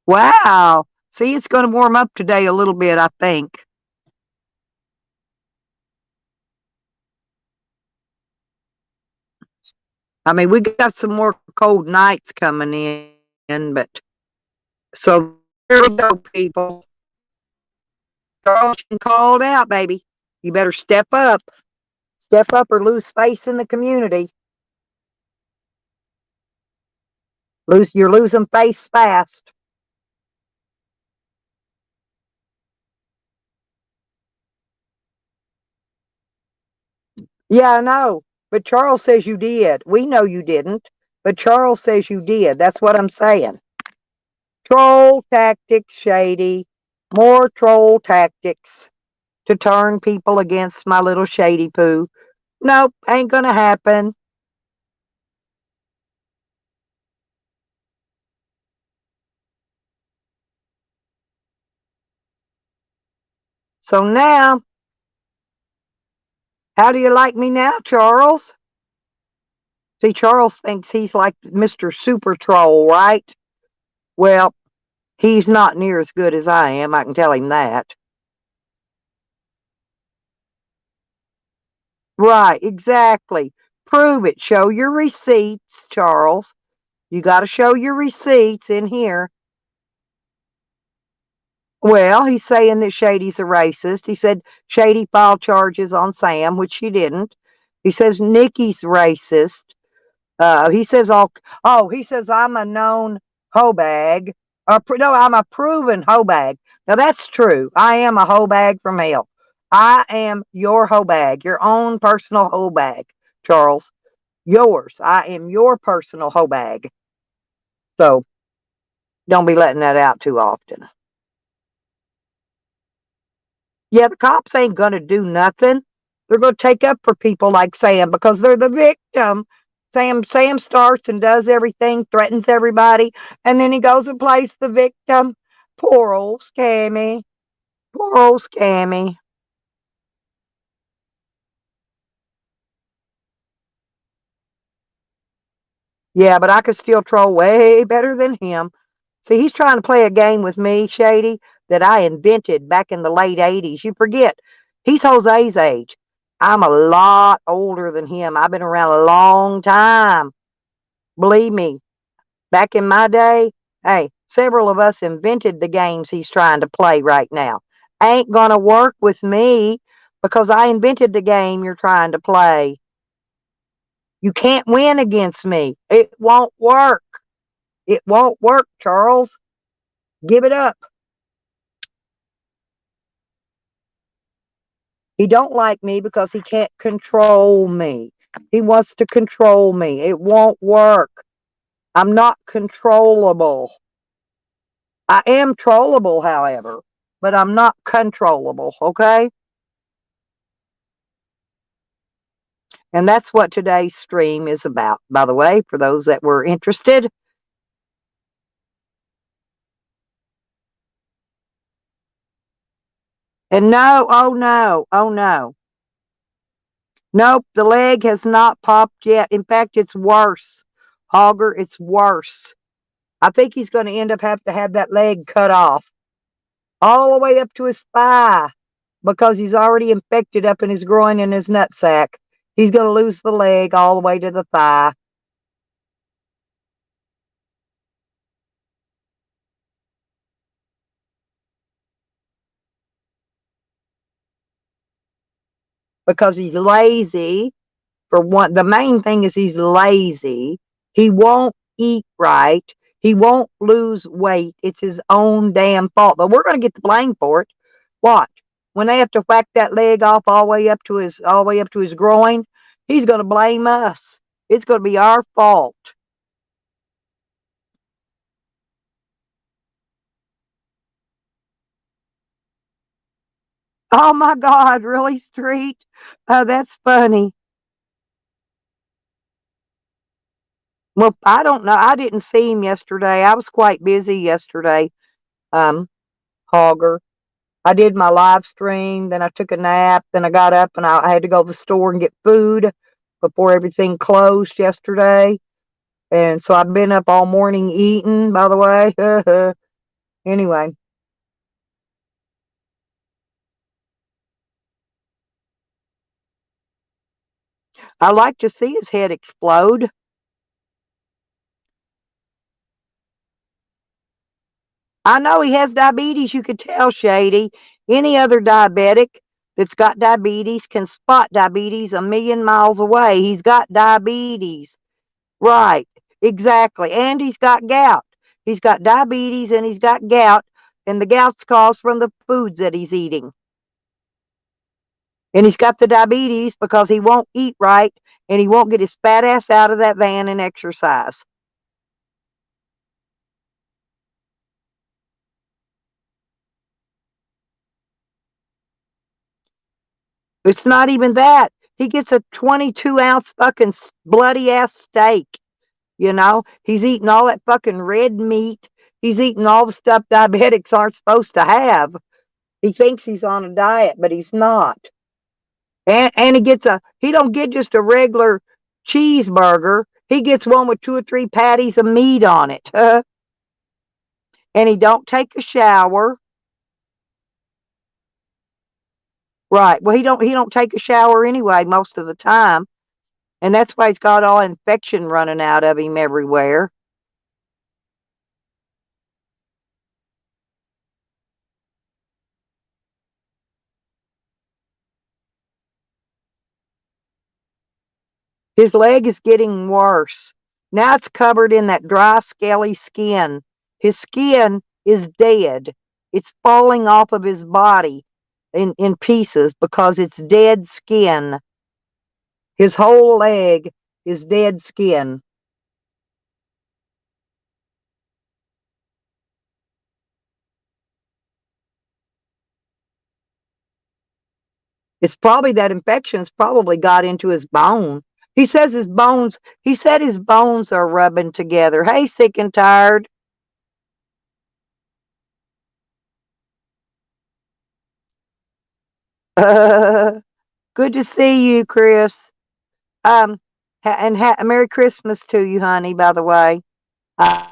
Wow. See, it's going to warm up today a little bit, I think. I mean, we got some more cold nights coming in, but so there we go, people. Charles called out, baby. You better step up. Step up or lose face in the community. You're losing face fast. Yeah, I know. But Charles says you did. We know you didn't. But Charles says you did. That's what I'm saying. Troll tactics, Shady. More troll tactics to turn people against my little Shady Poo. Nope, ain't gonna happen. So now, how do you like me now, Charles? See, Charles thinks he's like Mr. Super Troll, right? Well, he's not near as good as I am. I can tell him that. Right, exactly. Prove it. Show your receipts, Charles. You got to show your receipts in here. Well, he's saying that Shady's a racist. He said Shady filed charges on Sam, which she didn't. He says Nikki's racist. He says he says I'm a known hoe bag. No, I'm a proven hoe bag. Now that's true. I am a hoe bag from hell. I am your hoe bag, your own personal hoe bag, Charles. Yours. I am your personal hoe bag. So don't be letting that out too often. Yeah, the cops ain't gonna do nothing. They're going to take up for people like Sam because they're the victim. Sam starts and does everything, threatens everybody, and then he goes and plays the victim. Poor old Scammy. Poor old Scammy. Yeah, but I could still troll way better than him. See, he's trying to play a game with me, Shady, that I invented back in the late 80s. You forget, he's Jose's age. I'm a lot older than him. I've been around a long time. Believe me, back in my day, hey, several of us invented the games he's trying to play right now. Ain't gonna work with me because I invented the game you're trying to play. You can't win against me. It won't work. It won't work, Charles. Give it up. He don't like me because he can't control me. He wants to control me. It won't work. I'm not controllable. I am trollable, however, but I'm not controllable, okay? And that's what today's stream is about, by the way, for those that were interested. And no, oh no, oh no. Nope, the leg has not popped yet. In fact, it's worse. Hogger, it's worse. I think he's going to end up have to have that leg cut off all the way up to his thigh because he's already infected up in his groin and his nutsack. He's going to lose the leg all the way to the thigh. Because he's lazy. For one, the main thing is he's lazy. He won't eat right. He won't lose weight. It's his own damn fault. But we're going to get the blame for it. Watch. When they have to whack that leg off all the way up to his groin, he's going to blame us. It's going to be our fault. Oh my God, really, Street? That's funny. Well, I don't know. I didn't see him yesterday. I was quite busy yesterday, um, Hogger. I did my live stream, then I took a nap, then I got up and I had to go to the store and get food before everything closed yesterday. And so I've been up all morning eating, by the way. Anyway, I like to see his head explode. I know he has diabetes, you could tell, Shady. Any other diabetic that's got diabetes can spot diabetes a million miles away. He's got diabetes. Right, exactly. And he's got gout. He's got diabetes and he's got gout, and the gout's caused from the foods that he's eating. And he's got the diabetes because he won't eat right and he won't get his fat ass out of that van and exercise. It's not even that. He gets a 22-ounce fucking bloody ass steak. You know, he's eating all that fucking red meat. He's eating all the stuff diabetics aren't supposed to have. He thinks he's on a diet, but he's not. And he don't get just a regular cheeseburger. He gets one with 2 or 3 patties of meat on it. And he don't take a shower. Right. Well, he don't take a shower anyway most of the time. And that's why he's got all infection running out of him everywhere. His leg is getting worse. Now it's covered in that dry, scaly skin. His skin is dead. It's falling off of his body in pieces because it's dead skin. His whole leg is dead skin. It's probably that infection's probably got into his bone. He said his bones are rubbing together. Hey, sick and tired. Good to see you, Chris. Merry Christmas to you, honey, by the way. I,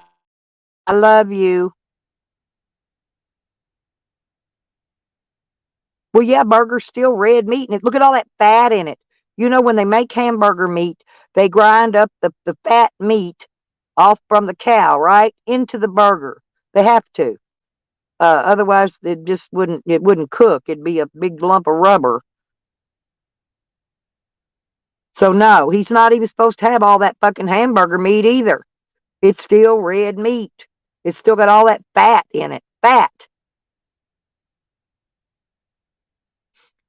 I love you. Well, yeah, burger's still red meat, and look at all that fat in it. You know, when they make hamburger meat, they grind up the fat meat off from the cow, right, into the burger. They have to. Otherwise, it wouldn't cook. It'd be a big lump of rubber. So no, he's not even supposed to have all that fucking hamburger meat either. It's still red meat. It's still got all that fat in it. Fat.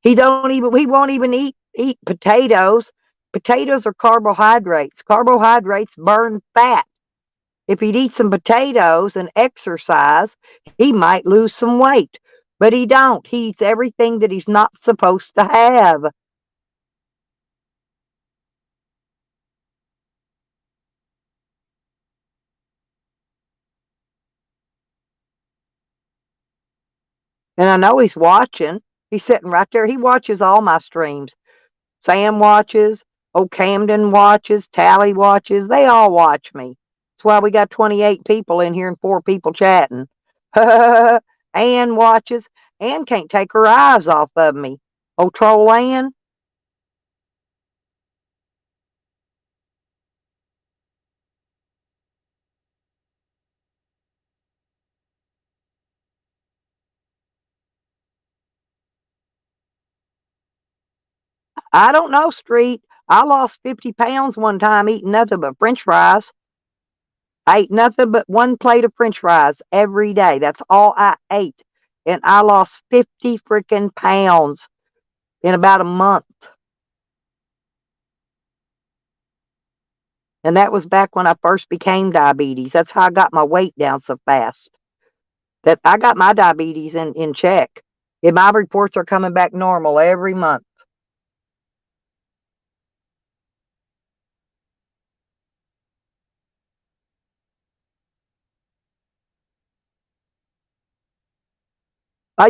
He won't even eat potatoes. Potatoes are carbohydrates. Carbohydrates burn fat. If he'd eat some potatoes and exercise, he might lose some weight. But he don't. He eats everything that he's not supposed to have. And I know he's watching. He's sitting right there. He watches all my streams. Sam watches. Old Camden watches. Tally watches. They all watch me. That's why we got 28 people in here and 4 people chatting. Ann watches. Ann can't take her eyes off of me. Oh, troll Ann. I don't know, Street. I lost 50 pounds one time eating nothing but French fries. I ate nothing but one plate of French fries every day. That's all I ate. And I lost 50 freaking pounds in about a month. And that was back when I first became diabetes. That's how I got my weight down so fast. That I got my diabetes in check. And my reports are coming back normal every month.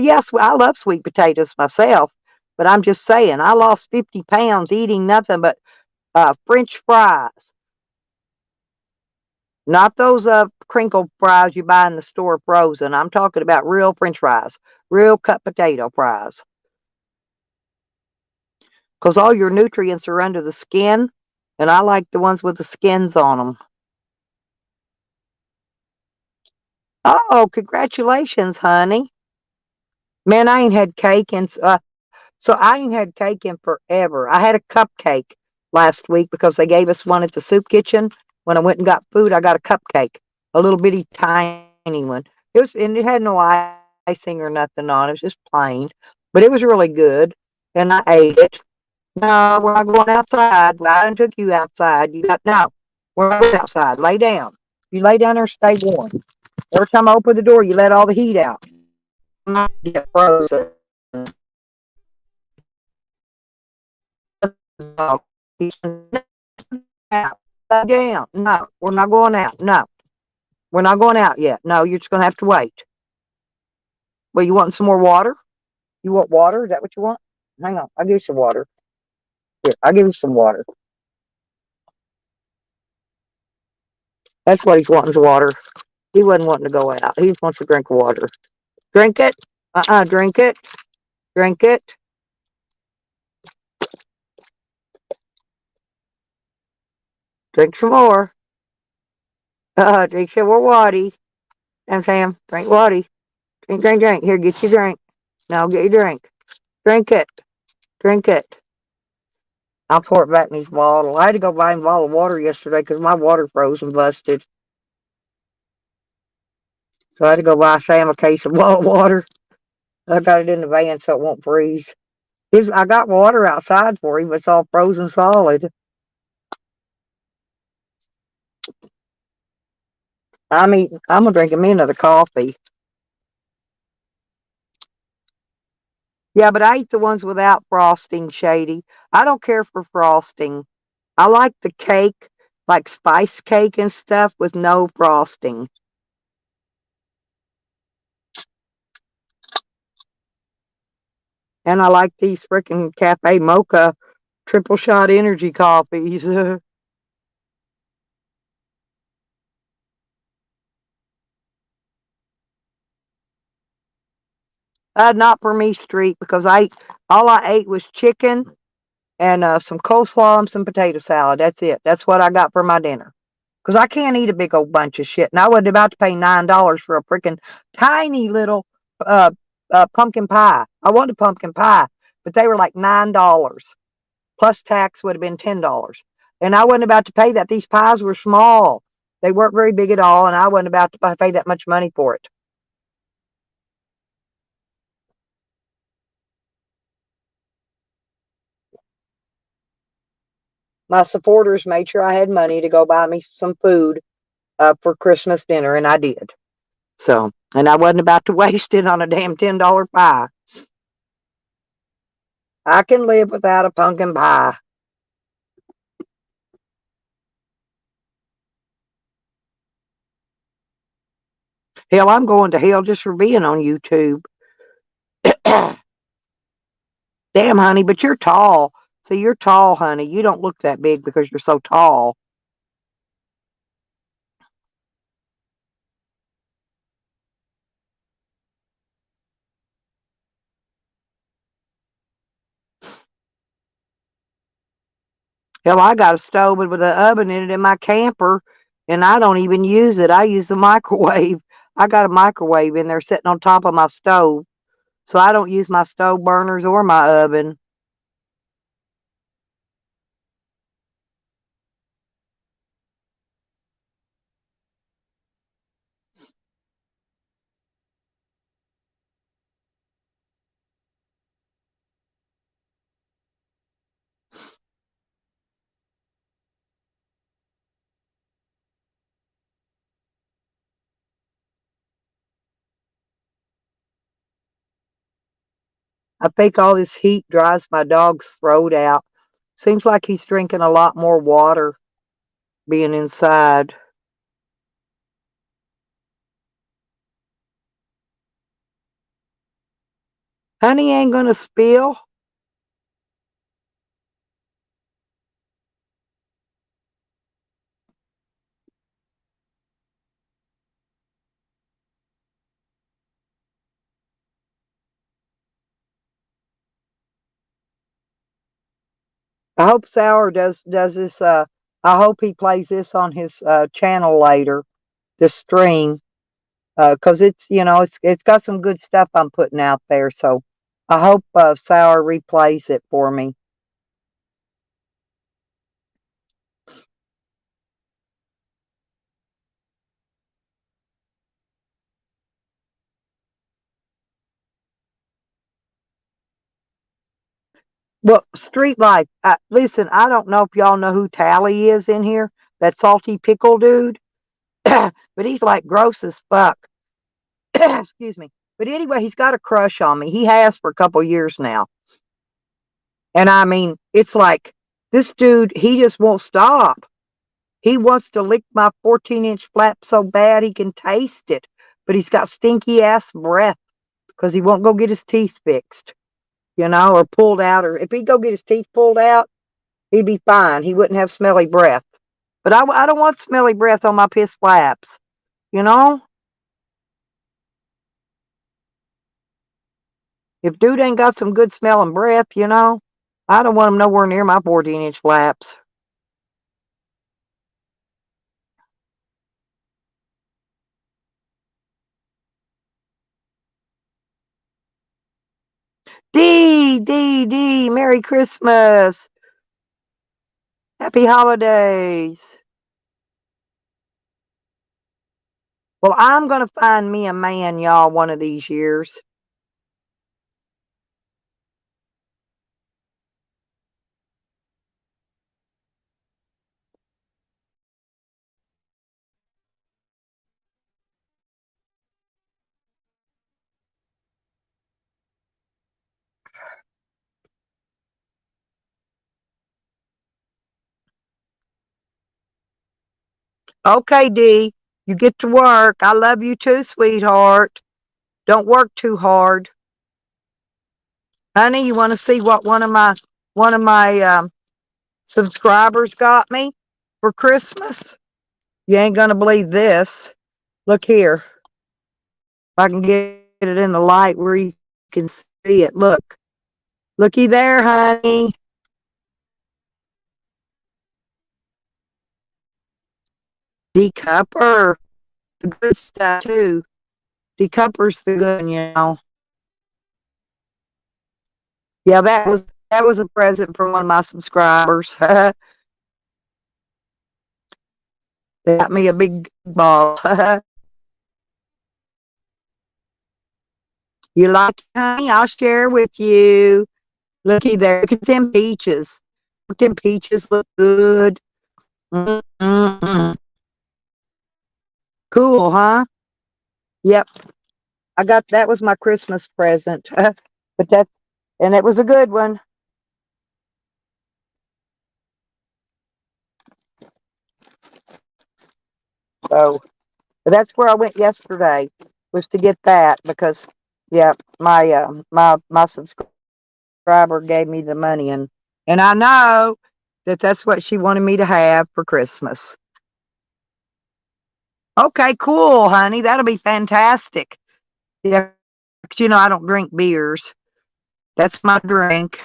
Yes, I love sweet potatoes myself, but I'm just saying, I lost 50 pounds eating nothing but French fries. Not those crinkle fries you buy in the store frozen. I'm talking about real French fries, real cut potato fries. Because all your nutrients are under the skin, and I like the ones with the skins on them. Oh, congratulations, honey. Man, I ain't had cake so I ain't had cake in forever. I had a cupcake last week because they gave us one at the soup kitchen. When I went and got food, I got a cupcake, a little bitty tiny one. And it had no icing or nothing on it. It was just plain, but it was really good, and I ate it. No, we're not going outside. I done took you outside. You got no. We're not going outside. Lay down. You lay down there, stay warm. Every time I open the door, you let all the heat out. You might get frozen. Lay down. No, we're not going out. No, we're not going out yet. No, you're just going to have to wait. Well, you want some more water? You want water? Is that what you want? Hang on. I'll give you some water. Here, I'll give you some water. That's what he's wanting, is water. He wasn't wanting to go out. He just wants to drink water. Drink it. Drink it. Drink it. Drink some more. Drink some more water. Sam, drink water. Drink, drink, drink. Here, get your drink. Now get your drink. Drink it. Drink it. I'll pour it back in his bottle. I had to go buy him a bottle of water yesterday because my water froze and busted. So I had to go buy Sam a case of bottled water. I got it in the van so it won't freeze. I got water outside for him, but it's all frozen solid. I'm gonna drink me another coffee. Yeah, but I eat the ones without frosting, Shady. I don't care for frosting. I like the cake, like spice cake and stuff with no frosting. And I like these frickin' Cafe Mocha triple shot energy coffees. Not for me, Street, because all I ate was chicken and some coleslaw and some potato salad. That's it. That's what I got for my dinner. Because I can't eat a big old bunch of shit. And I wasn't about to pay $9 for a freaking tiny little uh, pumpkin pie. I wanted pumpkin pie, but they were like $9. Plus tax would have been $10. And I wasn't about to pay that. These pies were small. They weren't very big at all, and I wasn't about to pay that much money for it. My supporters made sure I had money to go buy me some food for Christmas dinner, and I did. So, and I wasn't about to waste it on a damn $10 pie. I can live without a pumpkin pie. Hell, I'm going to hell just for being on YouTube. Damn, honey, but you're tall. See, you're tall, honey. You don't look that big because you're so tall. Hell, I got a stove with an oven in it in my camper, and I don't even use it. I use the microwave. I got a microwave in there sitting on top of my stove, so I don't use my stove burners or my oven. I think all this heat dries my dog's throat out. Seems like he's drinking a lot more water being inside. Honey ain't gonna spill. I hope Sour does this. I hope he plays this on his channel later. This stream, because it's got some good stuff I'm putting out there. So I hope Sour replays it for me. Well, Street Life. Listen, I don't know if y'all know who Tally is in here. That salty pickle dude, but he's like gross as fuck. Excuse me. But anyway, he's got a crush on me. He has for a couple years now. And I mean, it's like this dude, he just won't stop. He wants to lick my 14-inch flap so bad he can taste it. But he's got stinky ass breath because he won't go get his teeth fixed, or pulled out. Or if he'd go get his teeth pulled out, he'd be fine. He wouldn't have smelly breath. But I don't want smelly breath on my piss flaps, you know? If dude ain't got some good smelling breath, I don't want him nowhere near my 14-inch flaps. D, Merry Christmas. Happy holidays. Well, I'm going to find me a man, y'all, one of these years. Okay, Dee, you get to work. I love you too, sweetheart. Don't work too hard. Honey, you want to see what one of my subscribers got me for Christmas? You ain't gonna believe this. Look here. If I can get it in the light where you can see it. Look. Looky there, honey. Decupper. The good stuff too. Decupper's the good one, you know. Yeah, that was a present from one of my subscribers. They got me a big ball. You like it, honey? I'll share with you. Looky there. Look at them peaches. Look, them peaches look good. Mm-mm-mm. Cool, huh? Yep. That was my Christmas present. But and it was a good one. So but that's where I went yesterday, was to get that because yeah, my subscriber gave me the money, and I know that that's what she wanted me to have for Christmas. Okay, cool, honey. That'll be fantastic. Yeah, 'cause I don't drink beers. That's my drink.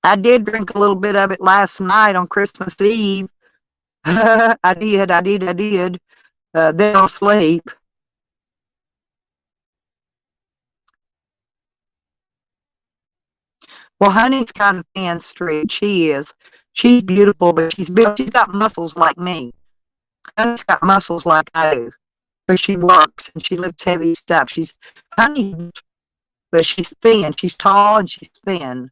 I did drink a little bit of it last night on Christmas Eve. I did. Then I'll sleep. Well, honey's kind of thin street. She is. She's beautiful, but she's built. She's got muscles like me. Honey's got muscles like I do. But she works and she lifts heavy stuff. She's honey, but she's thin. She's tall and she's thin.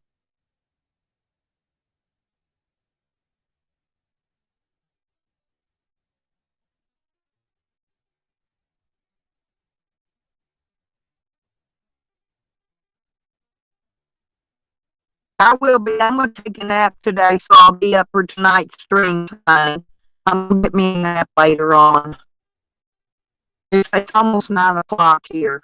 I will be. I'm going to take a nap today, so I'll be up for tonight's stream, honey. I'm going to get me a nap later on. It's almost 9 o'clock here.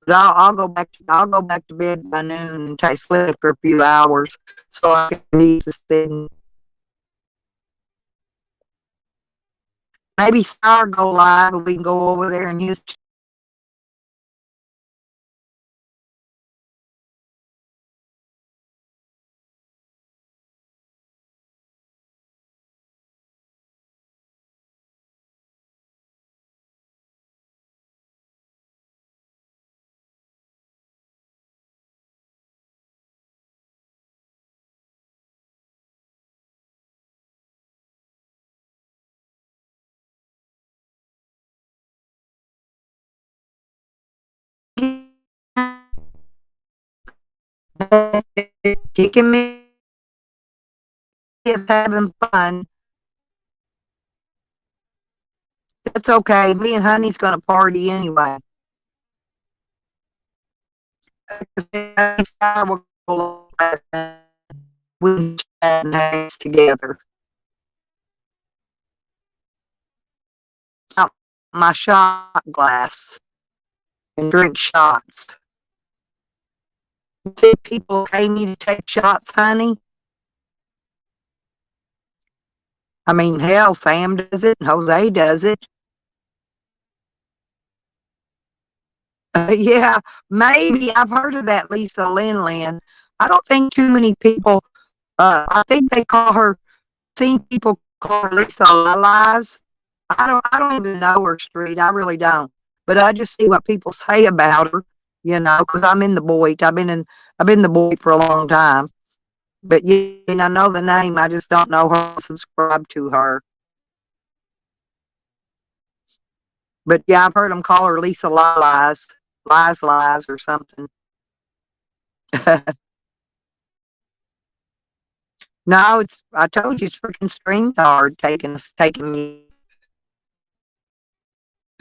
But I'll go back to bed by noon and take sleep for a few hours so I can read this thing. Maybe Star go live and we can go over there and use. Kicking me is having fun. That's okay. Me and Honey's gonna party anyway. We chat and hang together. Out my shot glass and drink shots. You think people pay me to take shots, honey? I mean, hell, Sam does it and Jose does it. Yeah, maybe I've heard of that Lisa Lin Lin. I don't think too many people. I think they call her. Seen people call her Lisa Lies. I don't even know her street. I really don't. But I just see what people say about her. Because I'm in the Boyd. I've been the Boyd for a long time. But yeah, I know the name. I just don't know her. Subscribe to her. But yeah, I've heard them call her Lisa Lies, Lies, or something. No, I told you it's freaking StreamYard taking me.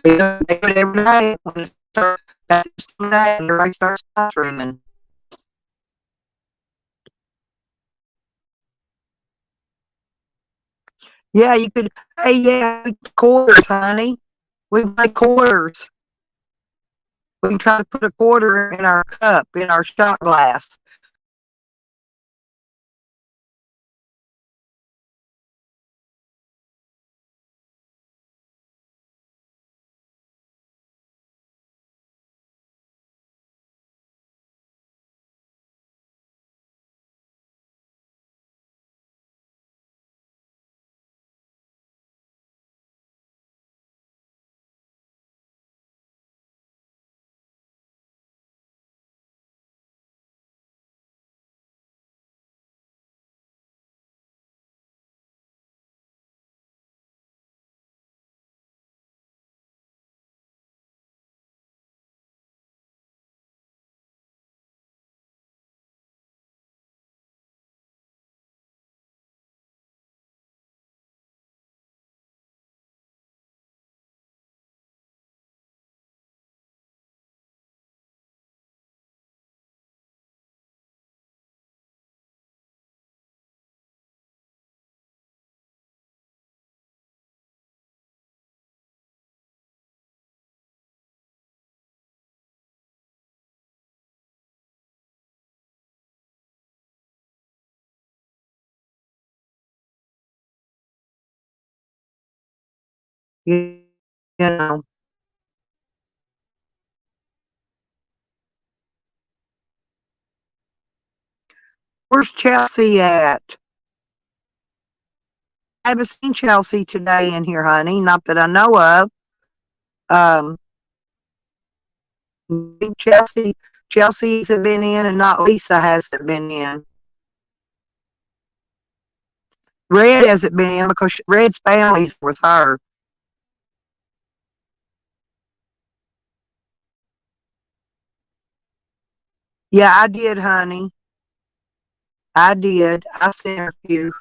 They do it every day when it starts. That's the day when everybody starts streaming. Yeah, you could. Hey, yeah, quarters, honey. We can play quarters. We can try to put a quarter in our cup, in our shot glass. You know, where's Chelsea at? I haven't seen Chelsea today in here, honey. Not that I know of. Um, Chelsea hasn't been in, and not Lisa hasn't been in. Red hasn't been in because Red's family's with her. Yeah, I did, honey. I did. I sent her a few.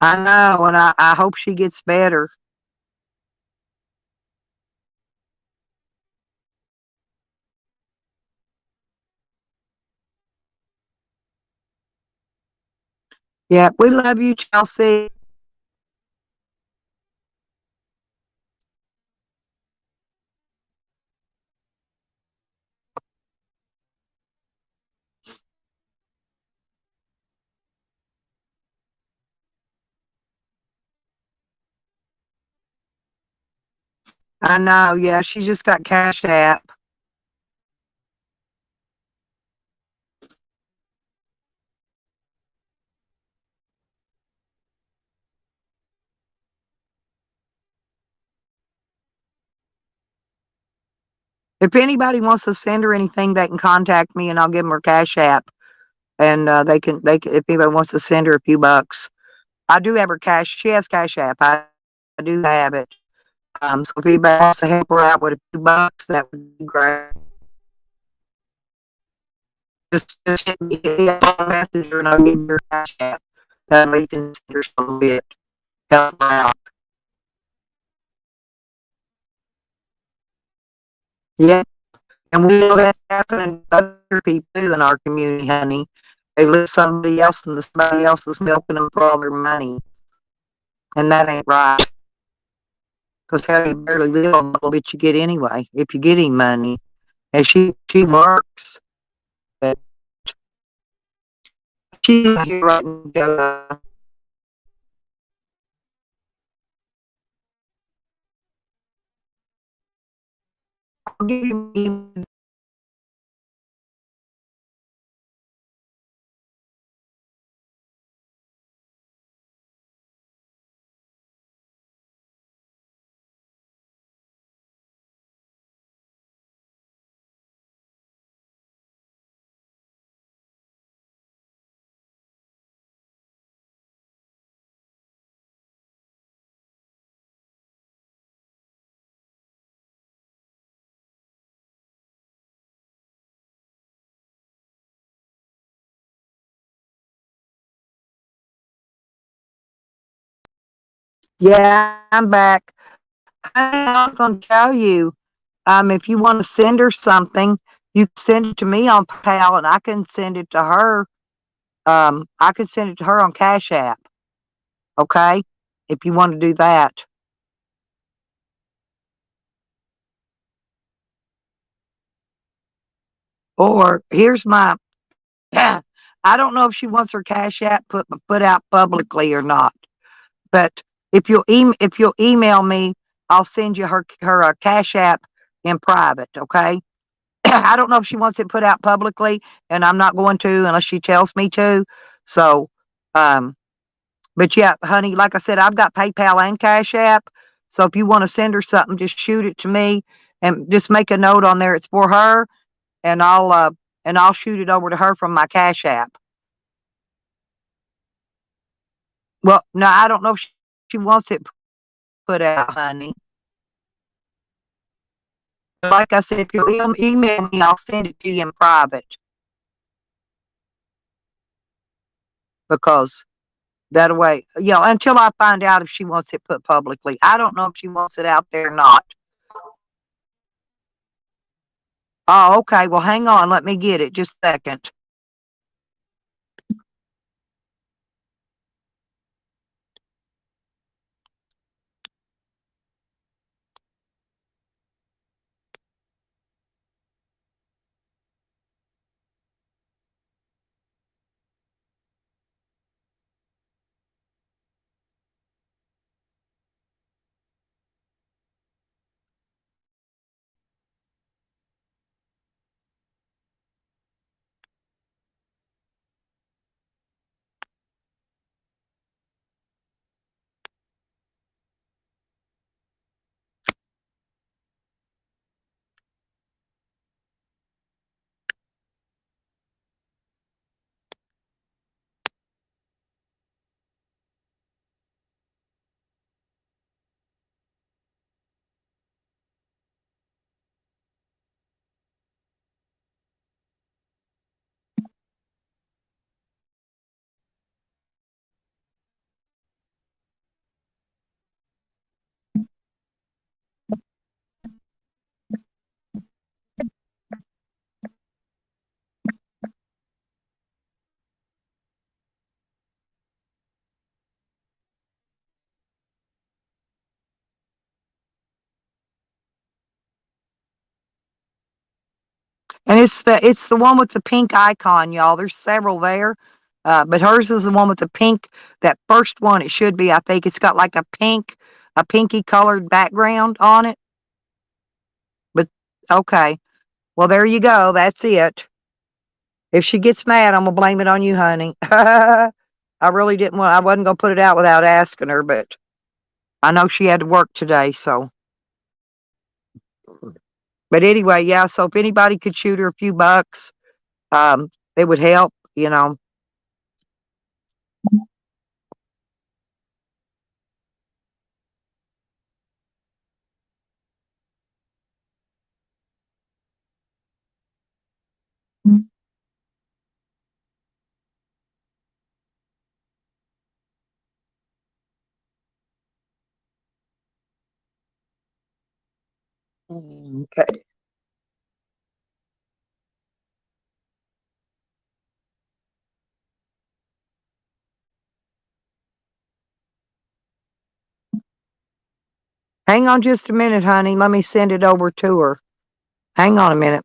I know, and I hope she gets better. Yeah, we love you, Chelsea. I know. Yeah, she just got Cash App. If anybody wants to send her anything, they can contact me, and I'll give them her Cash App, and they can. If anybody wants to send her a few bucks, I do have her cash. She has Cash App. I do have it. So if anybody wants to help her out with a few bucks, that would be great. Just hit me up on Messenger, and I'll give you your Cash App. That way you can send her some bit, help her out. Yeah, and we know that's happening to other people too in our community, honey. They lose somebody else, and somebody else is milking them for all their money, and that ain't right. Because how you barely live on the little bit you get anyway, if you get any money. And she works, but she's not here right now. I'll give you. Yeah, I'm back. I was going to tell you. If you want to send her something, you can send it to me on PayPal, and I can send it to her. I can send it to her on Cash App. Okay, if you want to do that. Or here's my. I don't know if she wants her Cash App put out publicly or not. But if you'll email me, I'll send you her Cash App in private. Okay. I don't know if she wants it put out publicly, and I'm not going to unless she tells me to. So, um, but yeah, honey, like I said, I've got PayPal and Cash App. So if you want to send her something, just shoot it to me and just make a note on there. It's for her, and I'll shoot it over to her from my Cash App. Well, no, I don't know if she wants it put out, honey. Like I said, if you email me, I'll send it to you in private because that way, until I find out if she wants it put publicly. I don't know if she wants it out there or not. Oh, okay. Well, hang on. Let me get it. Just a second. And it's the one with the pink icon, y'all. There's several there, but hers is the one with the pink. That first one, it should be. I think it's got like a pinky colored background on it. But okay, well there you go. That's it. If she gets mad, I'm gonna blame it on you, honey. I really didn't want. I wasn't gonna put it out without asking her, but I know she had to work today, so. But anyway, yeah. So if anybody could shoot her a few bucks, it would help. Okay. Hang on just a minute, honey. Let me send it over to her. Hang on a minute.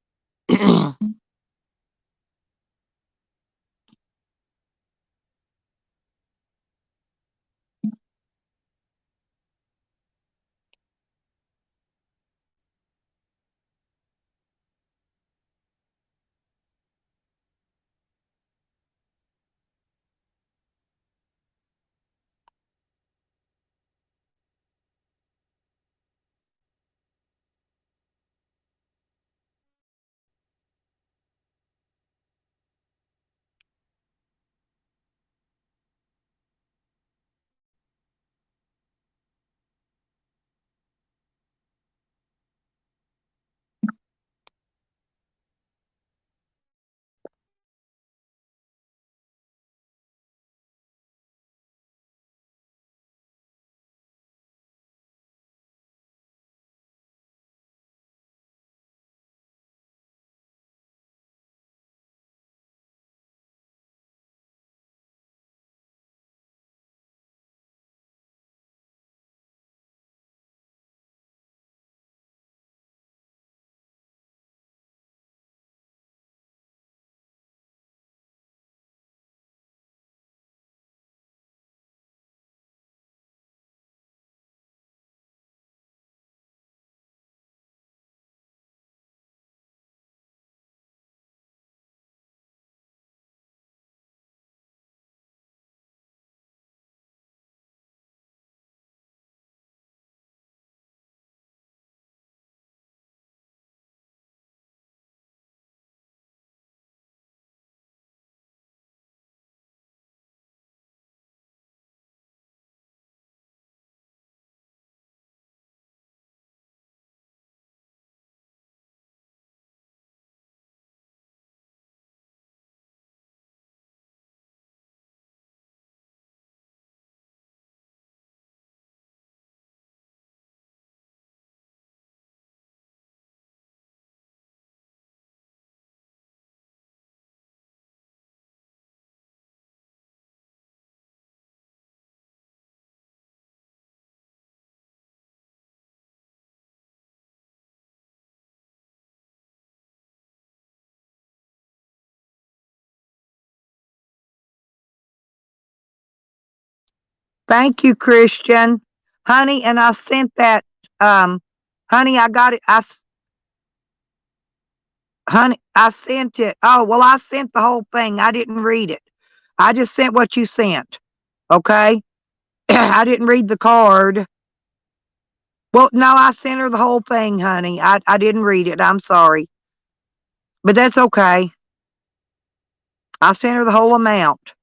Thank you, Christian. Honey, and I sent that, honey, I got it. Honey, I sent it. Oh, well, I sent the whole thing. I didn't read it. I just sent what you sent. Okay? I didn't read the card. Well, no, I sent her the whole thing, honey. I didn't read it. I'm sorry. But that's okay. I sent her the whole amount.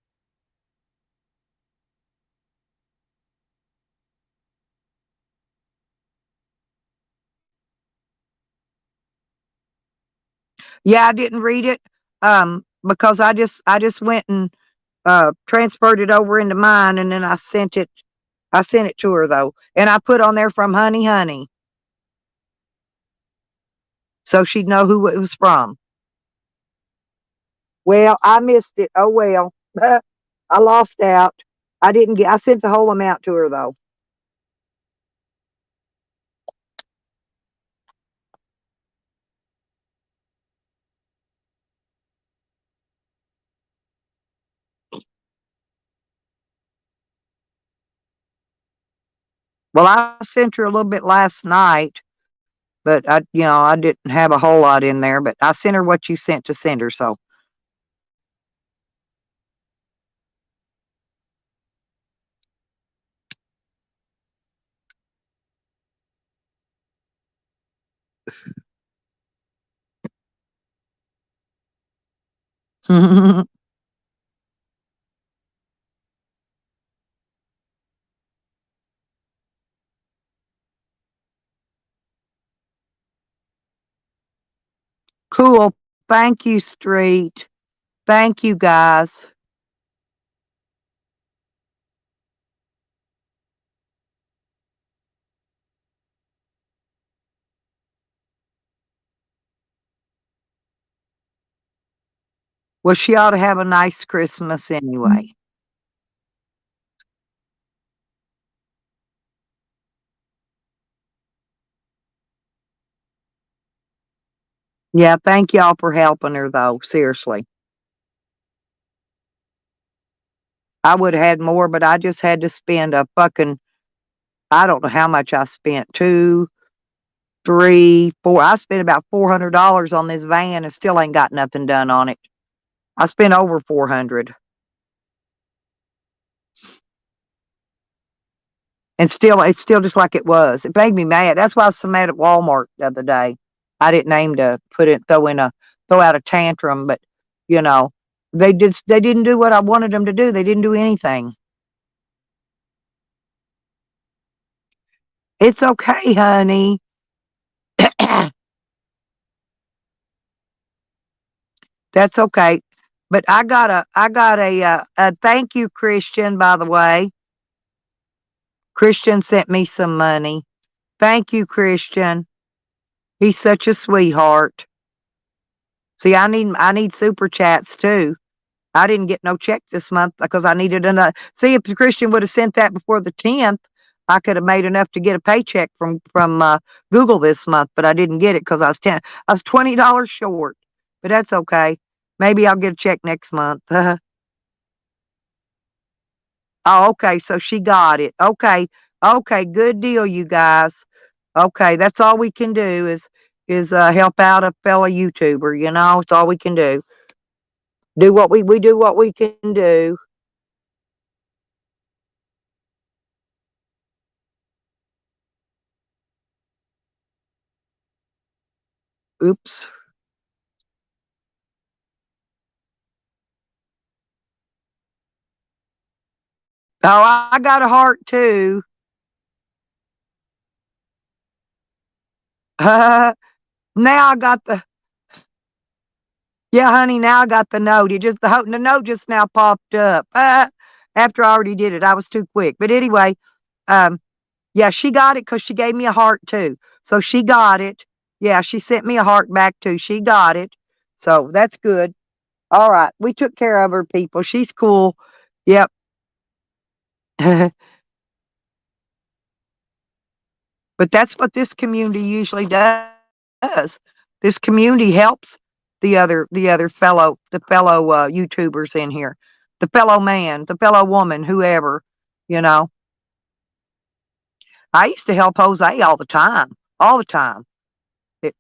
Yeah, I didn't read it because I just went and transferred it over into mine, and then I sent it to her though. And I put on there from Honey Honey so she'd know who it was from. Well, I missed it. Oh well. I lost out. I sent the whole amount to her though. Well, I sent her a little bit last night, but I didn't have a whole lot in there, but I sent her what you sent to send her, so. Cool. Thank you, Street. Thank you, guys. Well, she ought to have a nice Christmas anyway. Yeah, thank y'all for helping her, though. Seriously. I would have had more, but I just had to spend I don't know how much I spent. Two, three, four. I spent about $400 on this van and still ain't got nothing done on it. I spent over 400. And it's still just like it was. It made me mad. That's why I was so mad at Walmart the other day. I didn't aim to throw out a tantrum, but you know, they didn't do what I wanted them to do. They didn't do anything. It's okay, honey. That's okay. But I got a thank you, Christian, by the way. Christian sent me some money. Thank you, Christian. He's such a sweetheart. See, I need super chats too. I didn't get no check this month because I needed enough. See, if the Christian would have sent that before the 10th, I could have made enough to get a paycheck from Google this month, but I didn't get it because I was $20 short. But that's okay. Maybe I'll get a check next month. Oh, okay. So she got it. Okay. Okay. Good deal, you guys. Okay. That's all we can do is help out a fellow YouTuber. It's all we can do. We do what we can do. Oops. Oh, I got a heart too. Now I got yeah, honey. Now I got the note. The note just now popped up. After I already did it, I was too quick. But anyway, um, yeah, she got it because she gave me a heart too. So she got it. Yeah, she sent me a heart back too. She got it. So that's good. All right, we took care of her, people. She's cool. Yep. But that's what this community usually does. This community helps the fellow YouTubers in here, the fellow man, the fellow woman, whoever, you know. I used to help Jose all the time, all the time.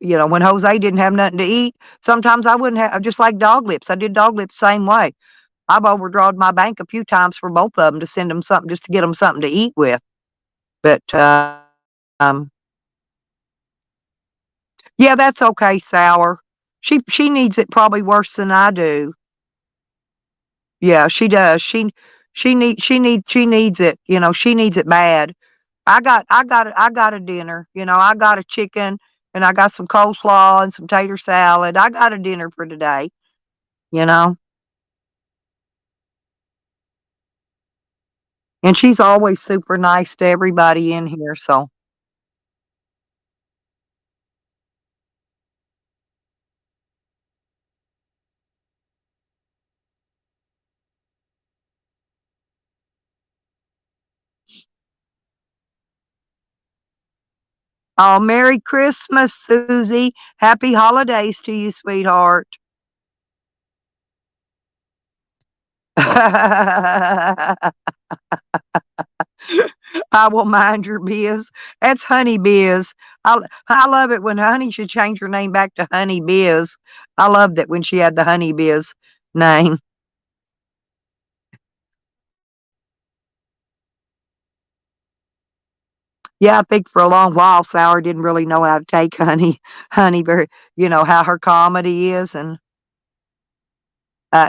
When Jose didn't have nothing to eat, sometimes I wouldn't have, just like Dog Lips. I did Dog Lips the same way. I've overdrawed my bank a few times for both of them to send them something just to get them something to eat with. But yeah, that's okay, Sour. She needs it probably worse than I do. Yeah, she does. She needs it. She needs it bad. I got a dinner. I got a chicken and I got some coleslaw and some tater salad. I got a dinner for today, you know. And she's always super nice to everybody in here. So, oh, Merry Christmas, Susie. Happy holidays to you, sweetheart. I will mind your biz. That's Honey Biz. I love it when Honey should change her name back to Honey Biz. I loved it when she had the Honey Biz name. Yeah, I think for a long while Sour didn't really know how to take Honey very, how her comedy is. And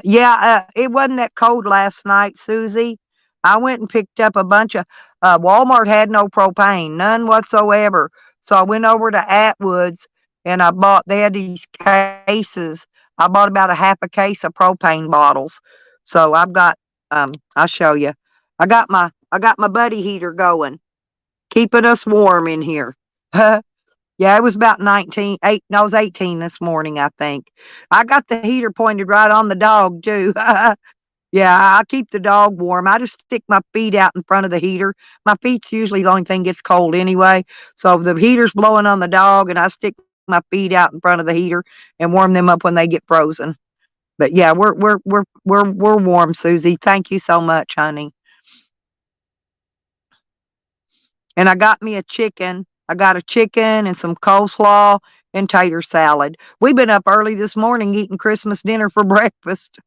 yeah, it wasn't that cold last night, Susie. I went and picked up a bunch of Walmart had no propane, none whatsoever. So I went over to Atwoods and they had these cases. I bought about a half a case of propane bottles. So I'll show you. I got my buddy heater going, keeping us warm in here. Yeah, it was about 19, 8, no, it was 18 this morning, I think. I got the heater pointed right on the dog, too. Yeah, I keep the dog warm. I just stick my feet out in front of the heater. My feet's usually the only thing gets cold anyway. So the heater's blowing on the dog, and I stick my feet out in front of the heater and warm them up when they get frozen. But yeah, we're warm, Susie. Thank you so much, honey. And I got me a chicken. I got a chicken and some coleslaw and tater salad. We've been up early this morning eating Christmas dinner for breakfast.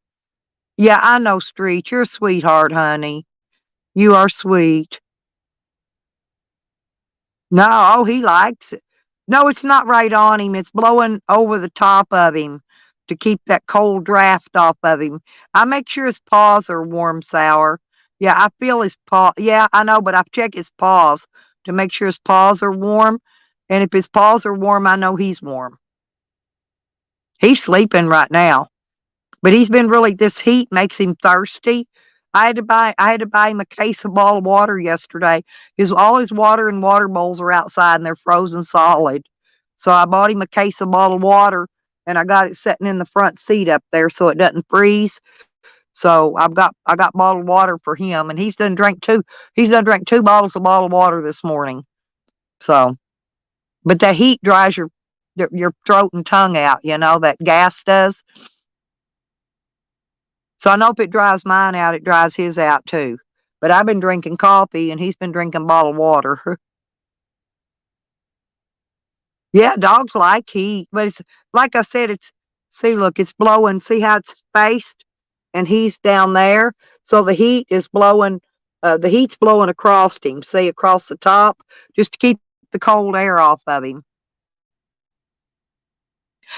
Yeah, I know, Street. You're a sweetheart, honey. You are sweet. No, oh, he likes it. No, it's not right on him. It's blowing over the top of him to keep that cold draft off of him. I make sure his paws are warm, Sour. Yeah, I feel his paw. Yeah, I know, but I check his paws to make sure his paws are warm. And if his paws are warm, I know he's warm. He's sleeping right now. But he's been really this heat makes him thirsty. I had to buy him a case of bottled water yesterday. All his water and water bowls are outside and they're frozen solid. So I bought him a case of bottled water and I got it sitting in the front seat up there so it doesn't freeze. So I got bottled water for him and he's done drank two bottles of bottled water this morning. So but that heat dries your throat and tongue out, that gas does. So I know if it dries mine out, it dries his out too. But I've been drinking coffee and he's been drinking bottled water. Yeah, dogs like heat, but it's like I said, see, look, it's blowing. See how it's spaced, and he's down there, so the heat's blowing across him. See, across the top, just to keep the cold air off of him.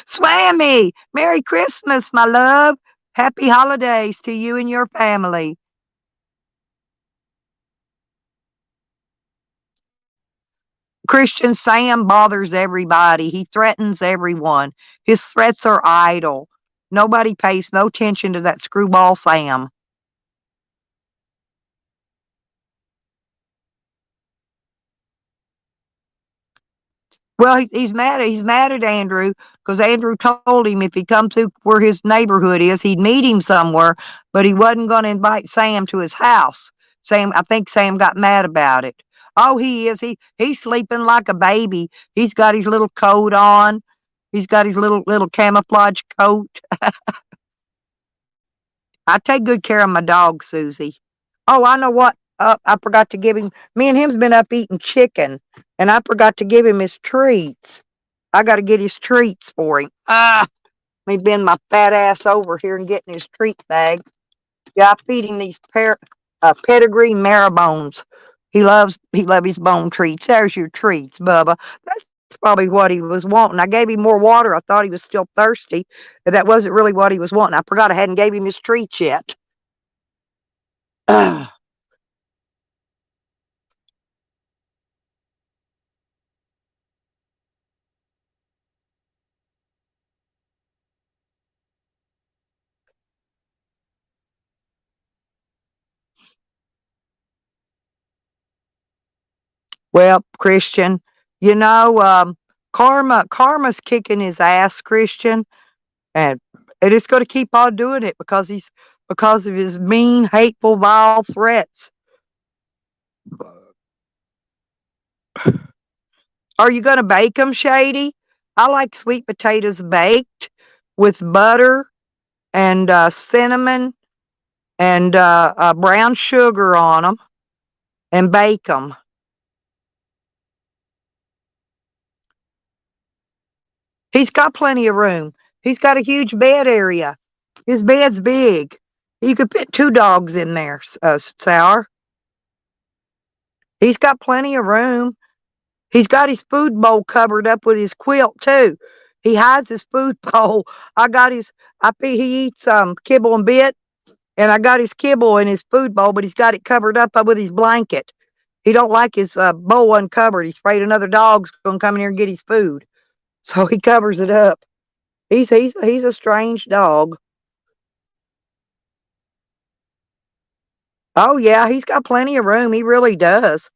Swammy, Merry Christmas, my love. Happy holidays to you and your family. Christian Sam bothers everybody. He threatens everyone. His threats are idle. Nobody pays no attention to that screwball Sam. Well, he's mad at Andrew because Andrew told him if he come through where his neighborhood is, he'd meet him somewhere, but he wasn't going to invite Sam to his house. I think Sam got mad about it. Oh, he is. He's sleeping like a baby. He's got his little coat on. He's got his little camouflage coat. I take good care of my dog, Susie. Oh, I know what. up. I forgot to give him. Me and him's been up eating chicken, and I forgot to give him his treats. I got to get his treats for him. Me bend my fat ass over here and getting his treat bag. Yeah, I feed him these pedigree marrow-bones. He loves his bone treats. There's your treats, Bubba. That's probably what he was wanting. I gave him more water. I thought he was still thirsty, but that wasn't really what he was wanting. I forgot I hadn't gave him his treats yet. Well, Christian, you know, karma's kicking his ass, Christian, and it's going to keep on doing it because of his mean, hateful, vile threats. Are you going to bake them, Shady? I like sweet potatoes baked with butter and cinnamon and brown sugar on them, and bake them. He's got plenty of room. He's got a huge bed area. His bed's big. You could put 2 dogs in there, Sour. He's got plenty of room. He's got his food bowl covered up with his quilt too. He hides his food bowl. He eats kibble and bit, and I got his kibble in his food bowl, but he's got it covered up with his blanket. He don't like his bowl uncovered. He's afraid another dog's gonna come in here and get his food, so he covers it up. He's a strange dog. Oh yeah, he's got plenty of room. He really does.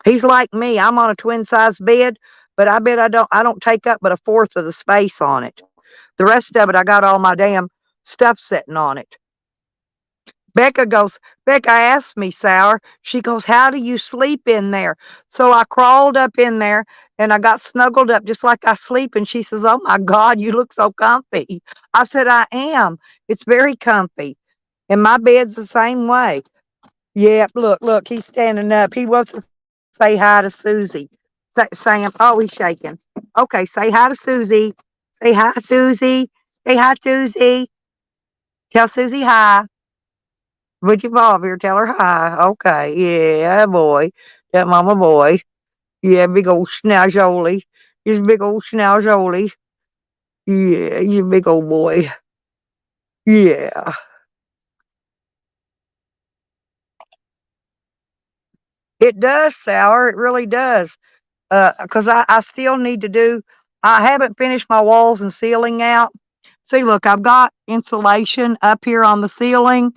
He's like me. I'm on a twin size bed, but I bet I don't take up but a fourth of the space on it. The rest of it, I got all my damn stuff sitting on it. Becca asked me, Sour, she goes, how do you sleep in there? So I crawled up in there and I got snuggled up just like I sleep. And she says, oh my God, you look so comfy. I said, I am. It's very comfy. And my bed's the same way. Yeah, look, he's standing up. He wants to say hi to Susie. Sam, oh, he's shaking. Okay, say hi to Susie. Say hi, Susie. Say hi, Susie. Tell Susie hi. Would you fall over here? Tell her hi. Okay, yeah, boy. That mama boy. Yeah, big old schnauzoli. He's big old schnauzoli. Yeah, you big old boy. Yeah. It does, Sour. It really does. Because I still need to do, I haven't finished my walls and ceiling out. See, look, I've got insulation up here on the ceiling,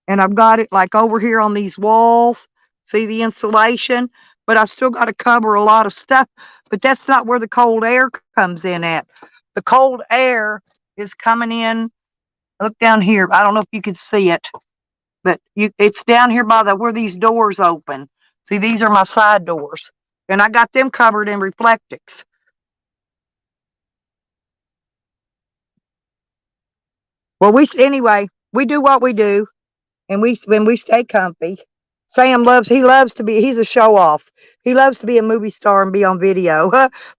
and I've got it like over here on these walls. See the insulation? But I still got to cover a lot of stuff. But that's not where the cold air comes in at. The cold air is coming in. Look down here. I don't know if you can see it, but it's down here by where these doors open. See, these are my side doors, and I got them covered in reflectix. Well, anyway, we do what we do, and when we stay comfy. Sam loves to be. He's a show off. He loves to be a movie star and be on video.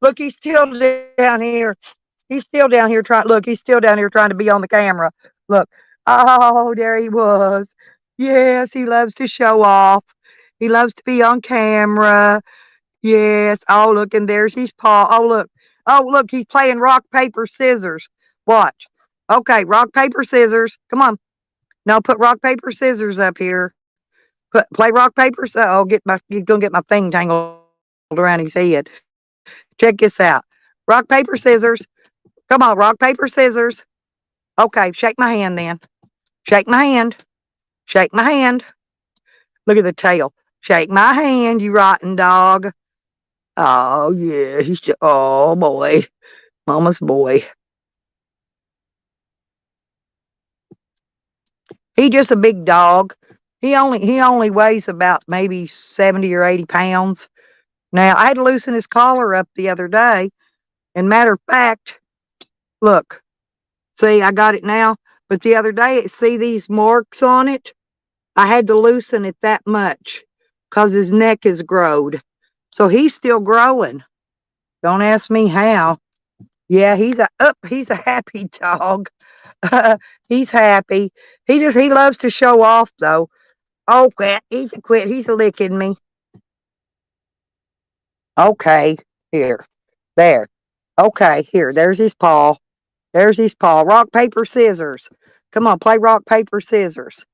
Look, he's still down here. He's still down here trying. Look, he's still down here trying to be on the camera. Look. Oh, there he was. Yes, he loves to show off. He loves to be on camera. Yes. Oh, look, and there's his paw. Oh, look. Oh, look, he's playing rock, paper, scissors. Watch. Okay, rock, paper, scissors. Come on. No, put rock, paper, scissors up here. Play rock, paper, scissors. Oh, you're going to get my thing tangled around his head. Check this out. Rock, paper, scissors. Come on, rock, paper, scissors. Okay, shake my hand then. Shake my hand. Shake my hand. Look at the tail. Shake my hand, you rotten dog. Oh, yeah. Oh, boy. Mama's boy. He's just a big dog. He only weighs about maybe 70 or 80 pounds. Now, I had to loosen his collar up the other day. And matter of fact, look. See, I got it now. But the other day, see these marks on it? I had to loosen it that much because his neck is growed. So he's still growing. Don't ask me how. Yeah, he's a happy dog. He's happy. He loves to show off though. Oh, quit. He's a quit. He's licking me. Okay, here. There. Okay, here. There's his paw. There's his paw. Rock, paper, scissors. Come on, play rock, paper, scissors.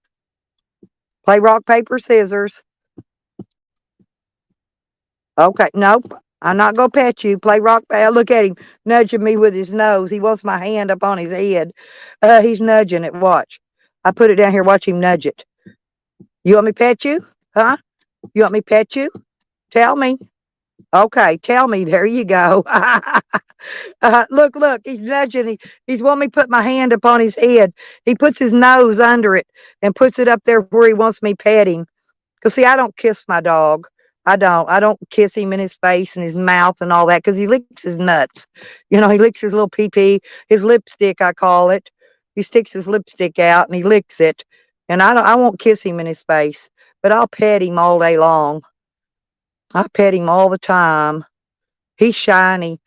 Play rock, paper, scissors. Okay, nope. I'm not gonna pet you. Play rock. Look at him nudging me with his nose. He wants my hand up on his head. He's nudging it. Watch. I put it down here. Watch him nudge it. You want me to pet you? Huh? You want me to pet you? Tell me. Okay, tell me. There you go. Look. He's nudging. He's wanting me to put my hand upon his head. He puts his nose under it and puts it up there where he wants me to pet him. Because, see, I don't kiss my dog. I don't. I don't kiss him in his face and his mouth and all that because he licks his nuts. You know, he licks his little pee-pee, his lipstick, I call it. He sticks his lipstick out and he licks it. And I won't kiss him in his face, but I'll pet him all day long. I pet him all the time. He's shiny.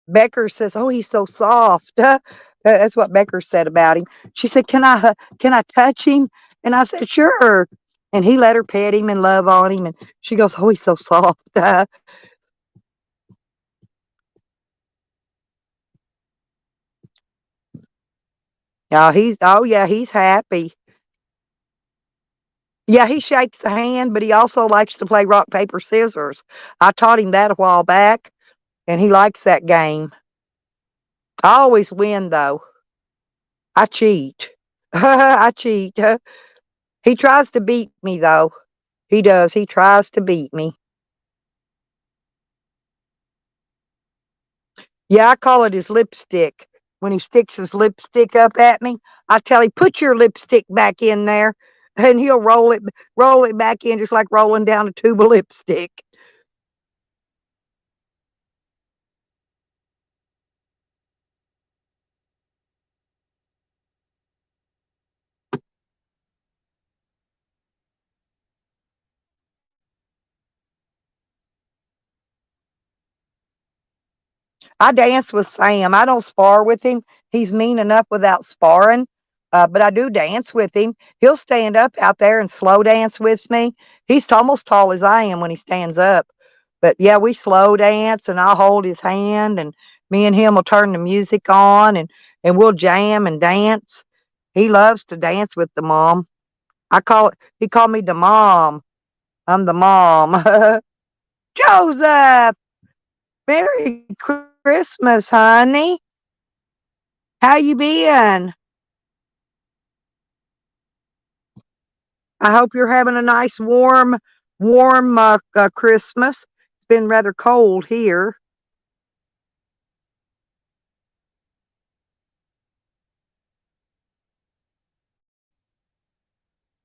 Becker says, "Oh, he's so soft." That's what Becker said about him. She said, can I touch him?" And I said, "Sure." And he let her pet him and love on him. And she goes, "Oh, he's so soft." Yeah, he's happy. Yeah, he shakes the hand, but he also likes to play rock, paper, scissors. I taught him that a while back, and he likes that game. I always win, though. I cheat. I cheat. He tries to beat me, though. He does. He tries to beat me. Yeah, I call it his lipstick. When he sticks his lipstick up at me, I tell him, "Put your lipstick back in there." And he'll roll it back in just like rolling down a tube of lipstick. I dance with Sam. I don't spar with him. He's mean enough without sparring. But I do dance with him. He'll stand up out there and slow dance with me. He's almost tall as I am when he stands up. But yeah, we slow dance and I'll hold his hand and me and him will turn the music on and we'll jam and dance. He loves to dance with the mom. He called me the mom. I'm the mom. Joseph, Merry Christmas, honey. How you been? I hope you're having a nice warm Christmas. It's been rather cold here.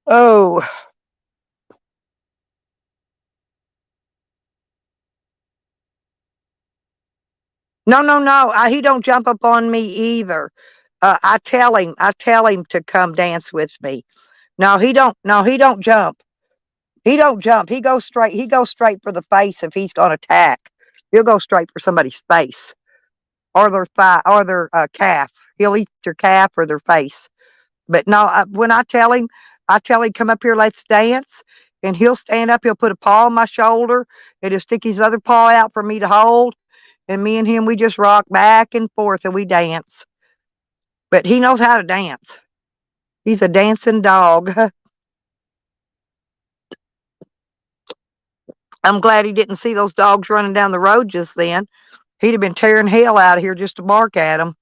Oh, no. He don't jump up on me either. I tell him to come dance with me. No, he don't. No, he don't jump. He don't jump. He goes straight for the face if he's going to attack. He'll go straight for somebody's face or their thigh or their calf. He'll eat their calf or their face. But no, when I tell him, "Come up here, let's dance." And he'll stand up, he'll put a paw on my shoulder, and he'll stick his other paw out for me to hold. And me and him, we just rock back and forth and we dance. But he knows how to dance. He's a dancing dog. I'm glad he didn't see those dogs running down the road just then. He'd have been tearing hell out of here just to bark at them.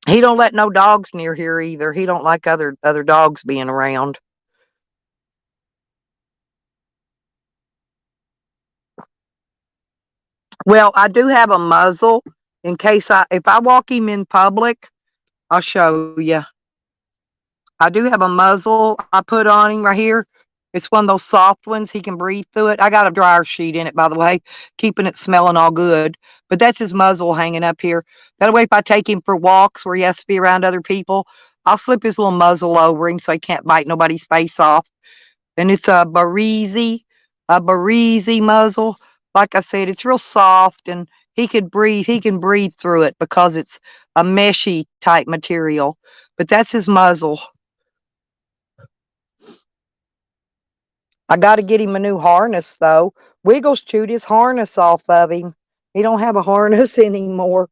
He don't let no dogs near here either. He don't like other dogs being around. Well, I do have a muzzle in case if I walk him in public, I'll show you. I do have a muzzle I put on him right here. It's one of those soft ones. He can breathe through it. I got a dryer sheet in it, by the way, keeping it smelling all good. But that's his muzzle hanging up here. That way, if I take him for walks where he has to be around other people, I'll slip his little muzzle over him so he can't bite nobody's face off. And it's a Barizi muzzle. Like I said, it's real soft and he can breathe through it because it's a meshy type material. But that's his muzzle. I got to get him a new harness though. Wiggles chewed his harness off of him. He don't have a harness anymore.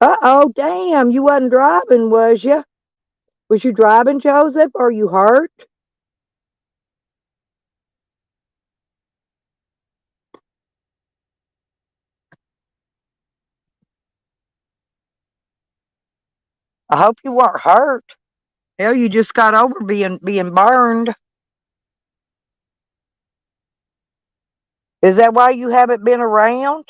Uh-oh, damn, you wasn't driving, was you? Was you driving, Joseph? Are you hurt? I hope you weren't hurt. Hell, you just got over being burned. Is that why you haven't been around?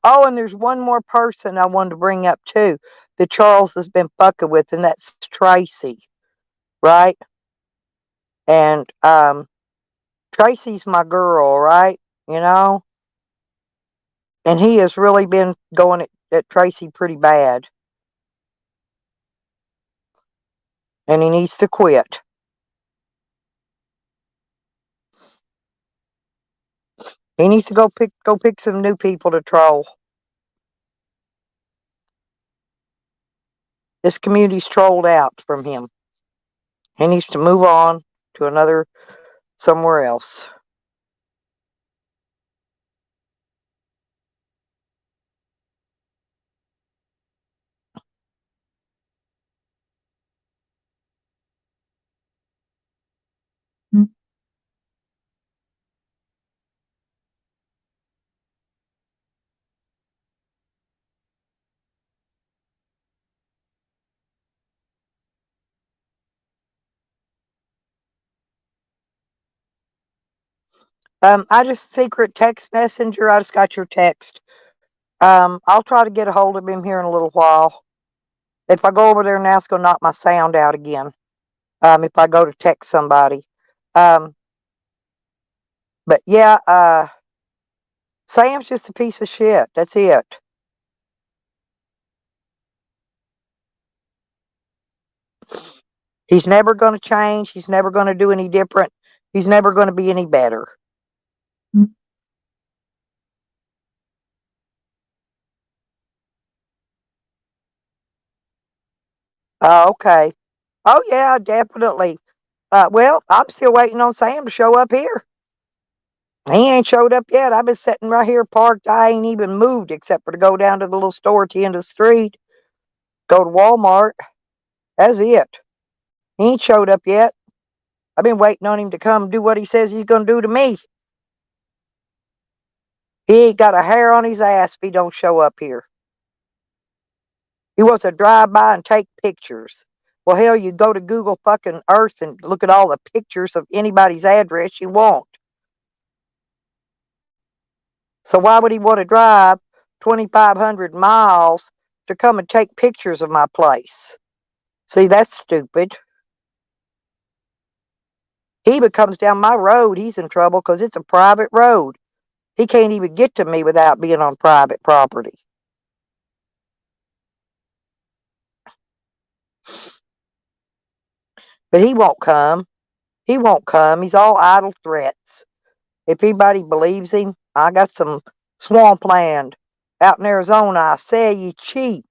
Oh, and there's one more person I wanted to bring up too that Charles has been fucking with, and that's Tracy, right? And Tracy's my girl, right? You know? And he has really been going at Tracy pretty bad. And he needs to quit. He needs to go pick some new people to troll. This community's trolled out from him. He needs to move on to somewhere else. I just secret text messenger. I just got your text. I'll try to get a hold of him here in a little while. If I go over there now, it's gonna knock my sound out again. If I go to text somebody. Um, but yeah, Sam's just a piece of shit. That's it. He's never going to change. He's never going to do any different. He's never going to be any better. Okay. Oh yeah, definitely. Well, I'm still waiting on Sam to show up here. He ain't showed up yet. I've been sitting right here parked. I ain't even moved except for to go down to the little store at the end of the street, go to Walmart. That's it. He ain't showed up yet. I've been waiting on him to come do what he says he's going to do to me. He ain't got a hair on his ass if he don't show up here. He wants to drive by and take pictures. Well, hell, you go to Google fucking Earth and look at all the pictures of anybody's address you want. So why would he want to drive 2,500 miles to come and take pictures of my place? See, that's stupid. He comes down my road, he's in trouble because it's a private road. He can't even get to me without being on private property. But he won't come. He won't come. He's all idle threats. If anybody believes him, I got some swampland out in Arizona. I sell you cheap.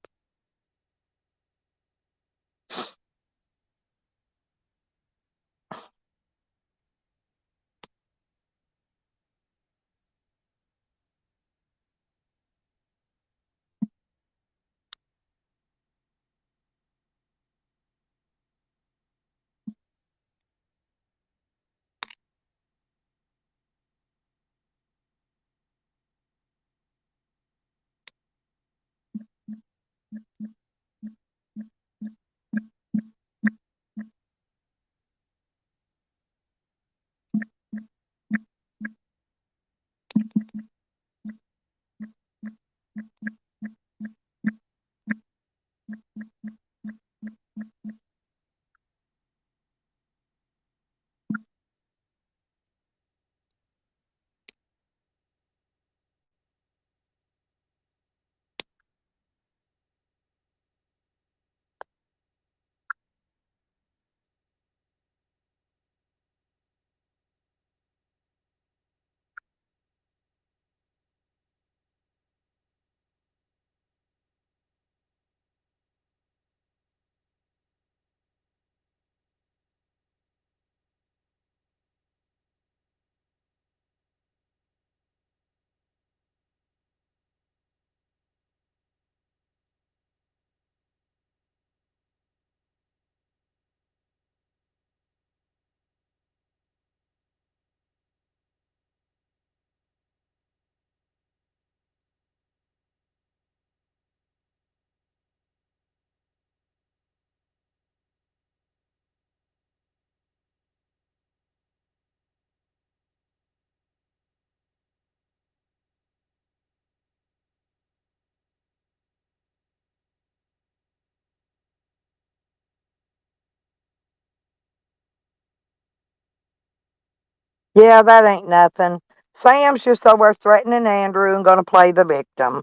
Yeah, that ain't nothing. Sam's just over threatening Andrew and gonna play the victim.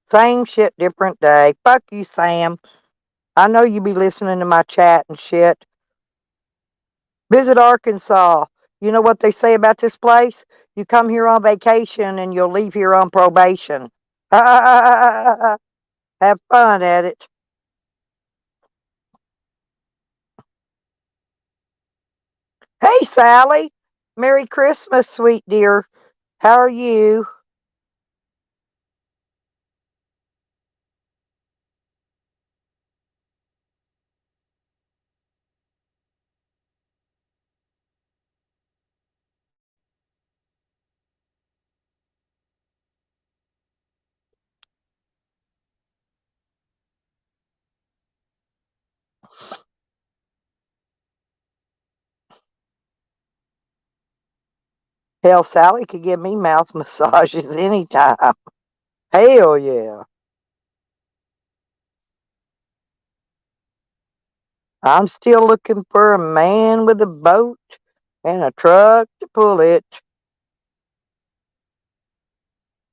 Same shit, different day. Fuck you, Sam. I know you be listening to my chat and shit. Visit Arkansas. You know what they say about this place? You come here on vacation and you'll leave here on probation. Have fun at it. Hey, Sally. Merry Christmas, sweet dear. How are you? Hell, Sally could give me mouth massages anytime. Hell yeah. I'm still looking for a man with a boat and a truck to pull it.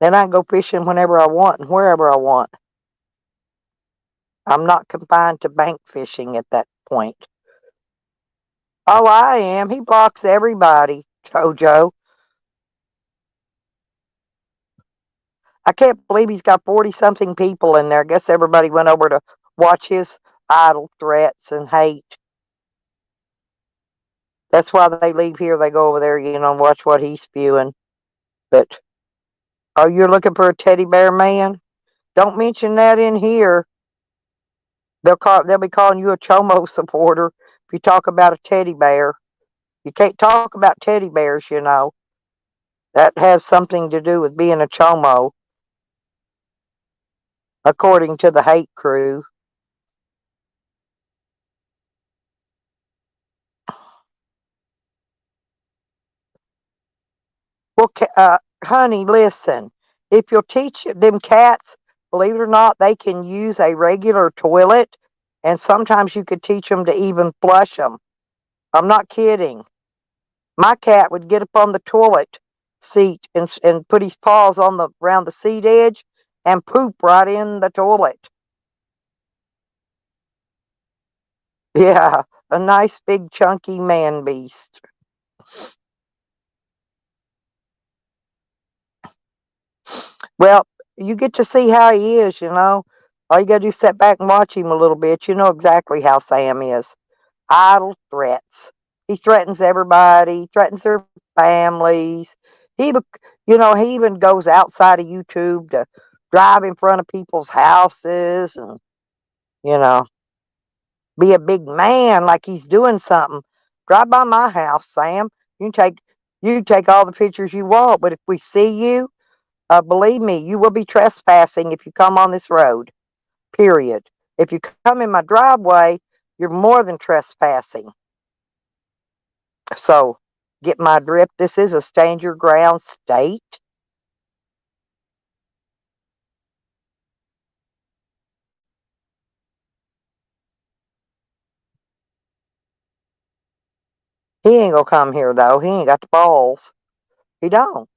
Then I can go fishing whenever I want and wherever I want. I'm not confined to bank fishing at that point. Oh, I am. He blocks everybody, Jojo. I can't believe he's got 40 something people in there. I guess everybody went over to watch his idle threats and hate. That's why they leave here. They go over there, and watch what he's spewing. But, oh, you're looking for a teddy bear man? Don't mention that in here. They'll be calling you a Chomo supporter if you talk about a teddy bear. You can't talk about teddy bears. That has something to do with being a Chomo, according to the hate crew. Well, honey, listen. If you'll teach them cats, believe it or not, they can use a regular toilet, and sometimes you could teach them to even flush them. I'm not kidding. My cat would get up on the toilet seat and put his paws on the around the seat edge and poop right in the toilet. Yeah, a nice big chunky man beast. Well, you get to see how he is. All you gotta do is sit back and watch him a little bit. You know exactly how Sam is. Idle threats. He threatens everybody. He threatens their families. He, he even goes outside of YouTube to drive in front of people's houses and you know be a big man like he's doing something. Drive by my house, Sam. You can take all the pictures you want, but if we see you, believe me, you will be trespassing if you come on this road. Period. If you come in my driveway, you're more than trespassing. So, get my drift. This is a stand your ground state. He ain't gonna come here though. He ain't got the balls. He don't.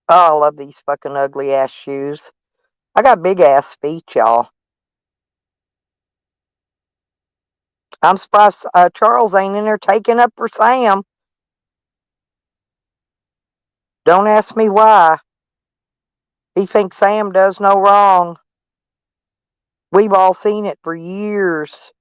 Oh, I love these fucking ugly ass shoes. I got big ass feet, y'all. I'm surprised Charles ain't in there taking up for Sam. Don't ask me why. He thinks Sam does no wrong. We've all seen it for years.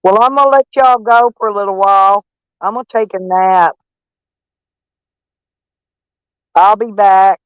Well, I'm gonna let y'all go for a little while. I'm gonna take a nap. I'll be back.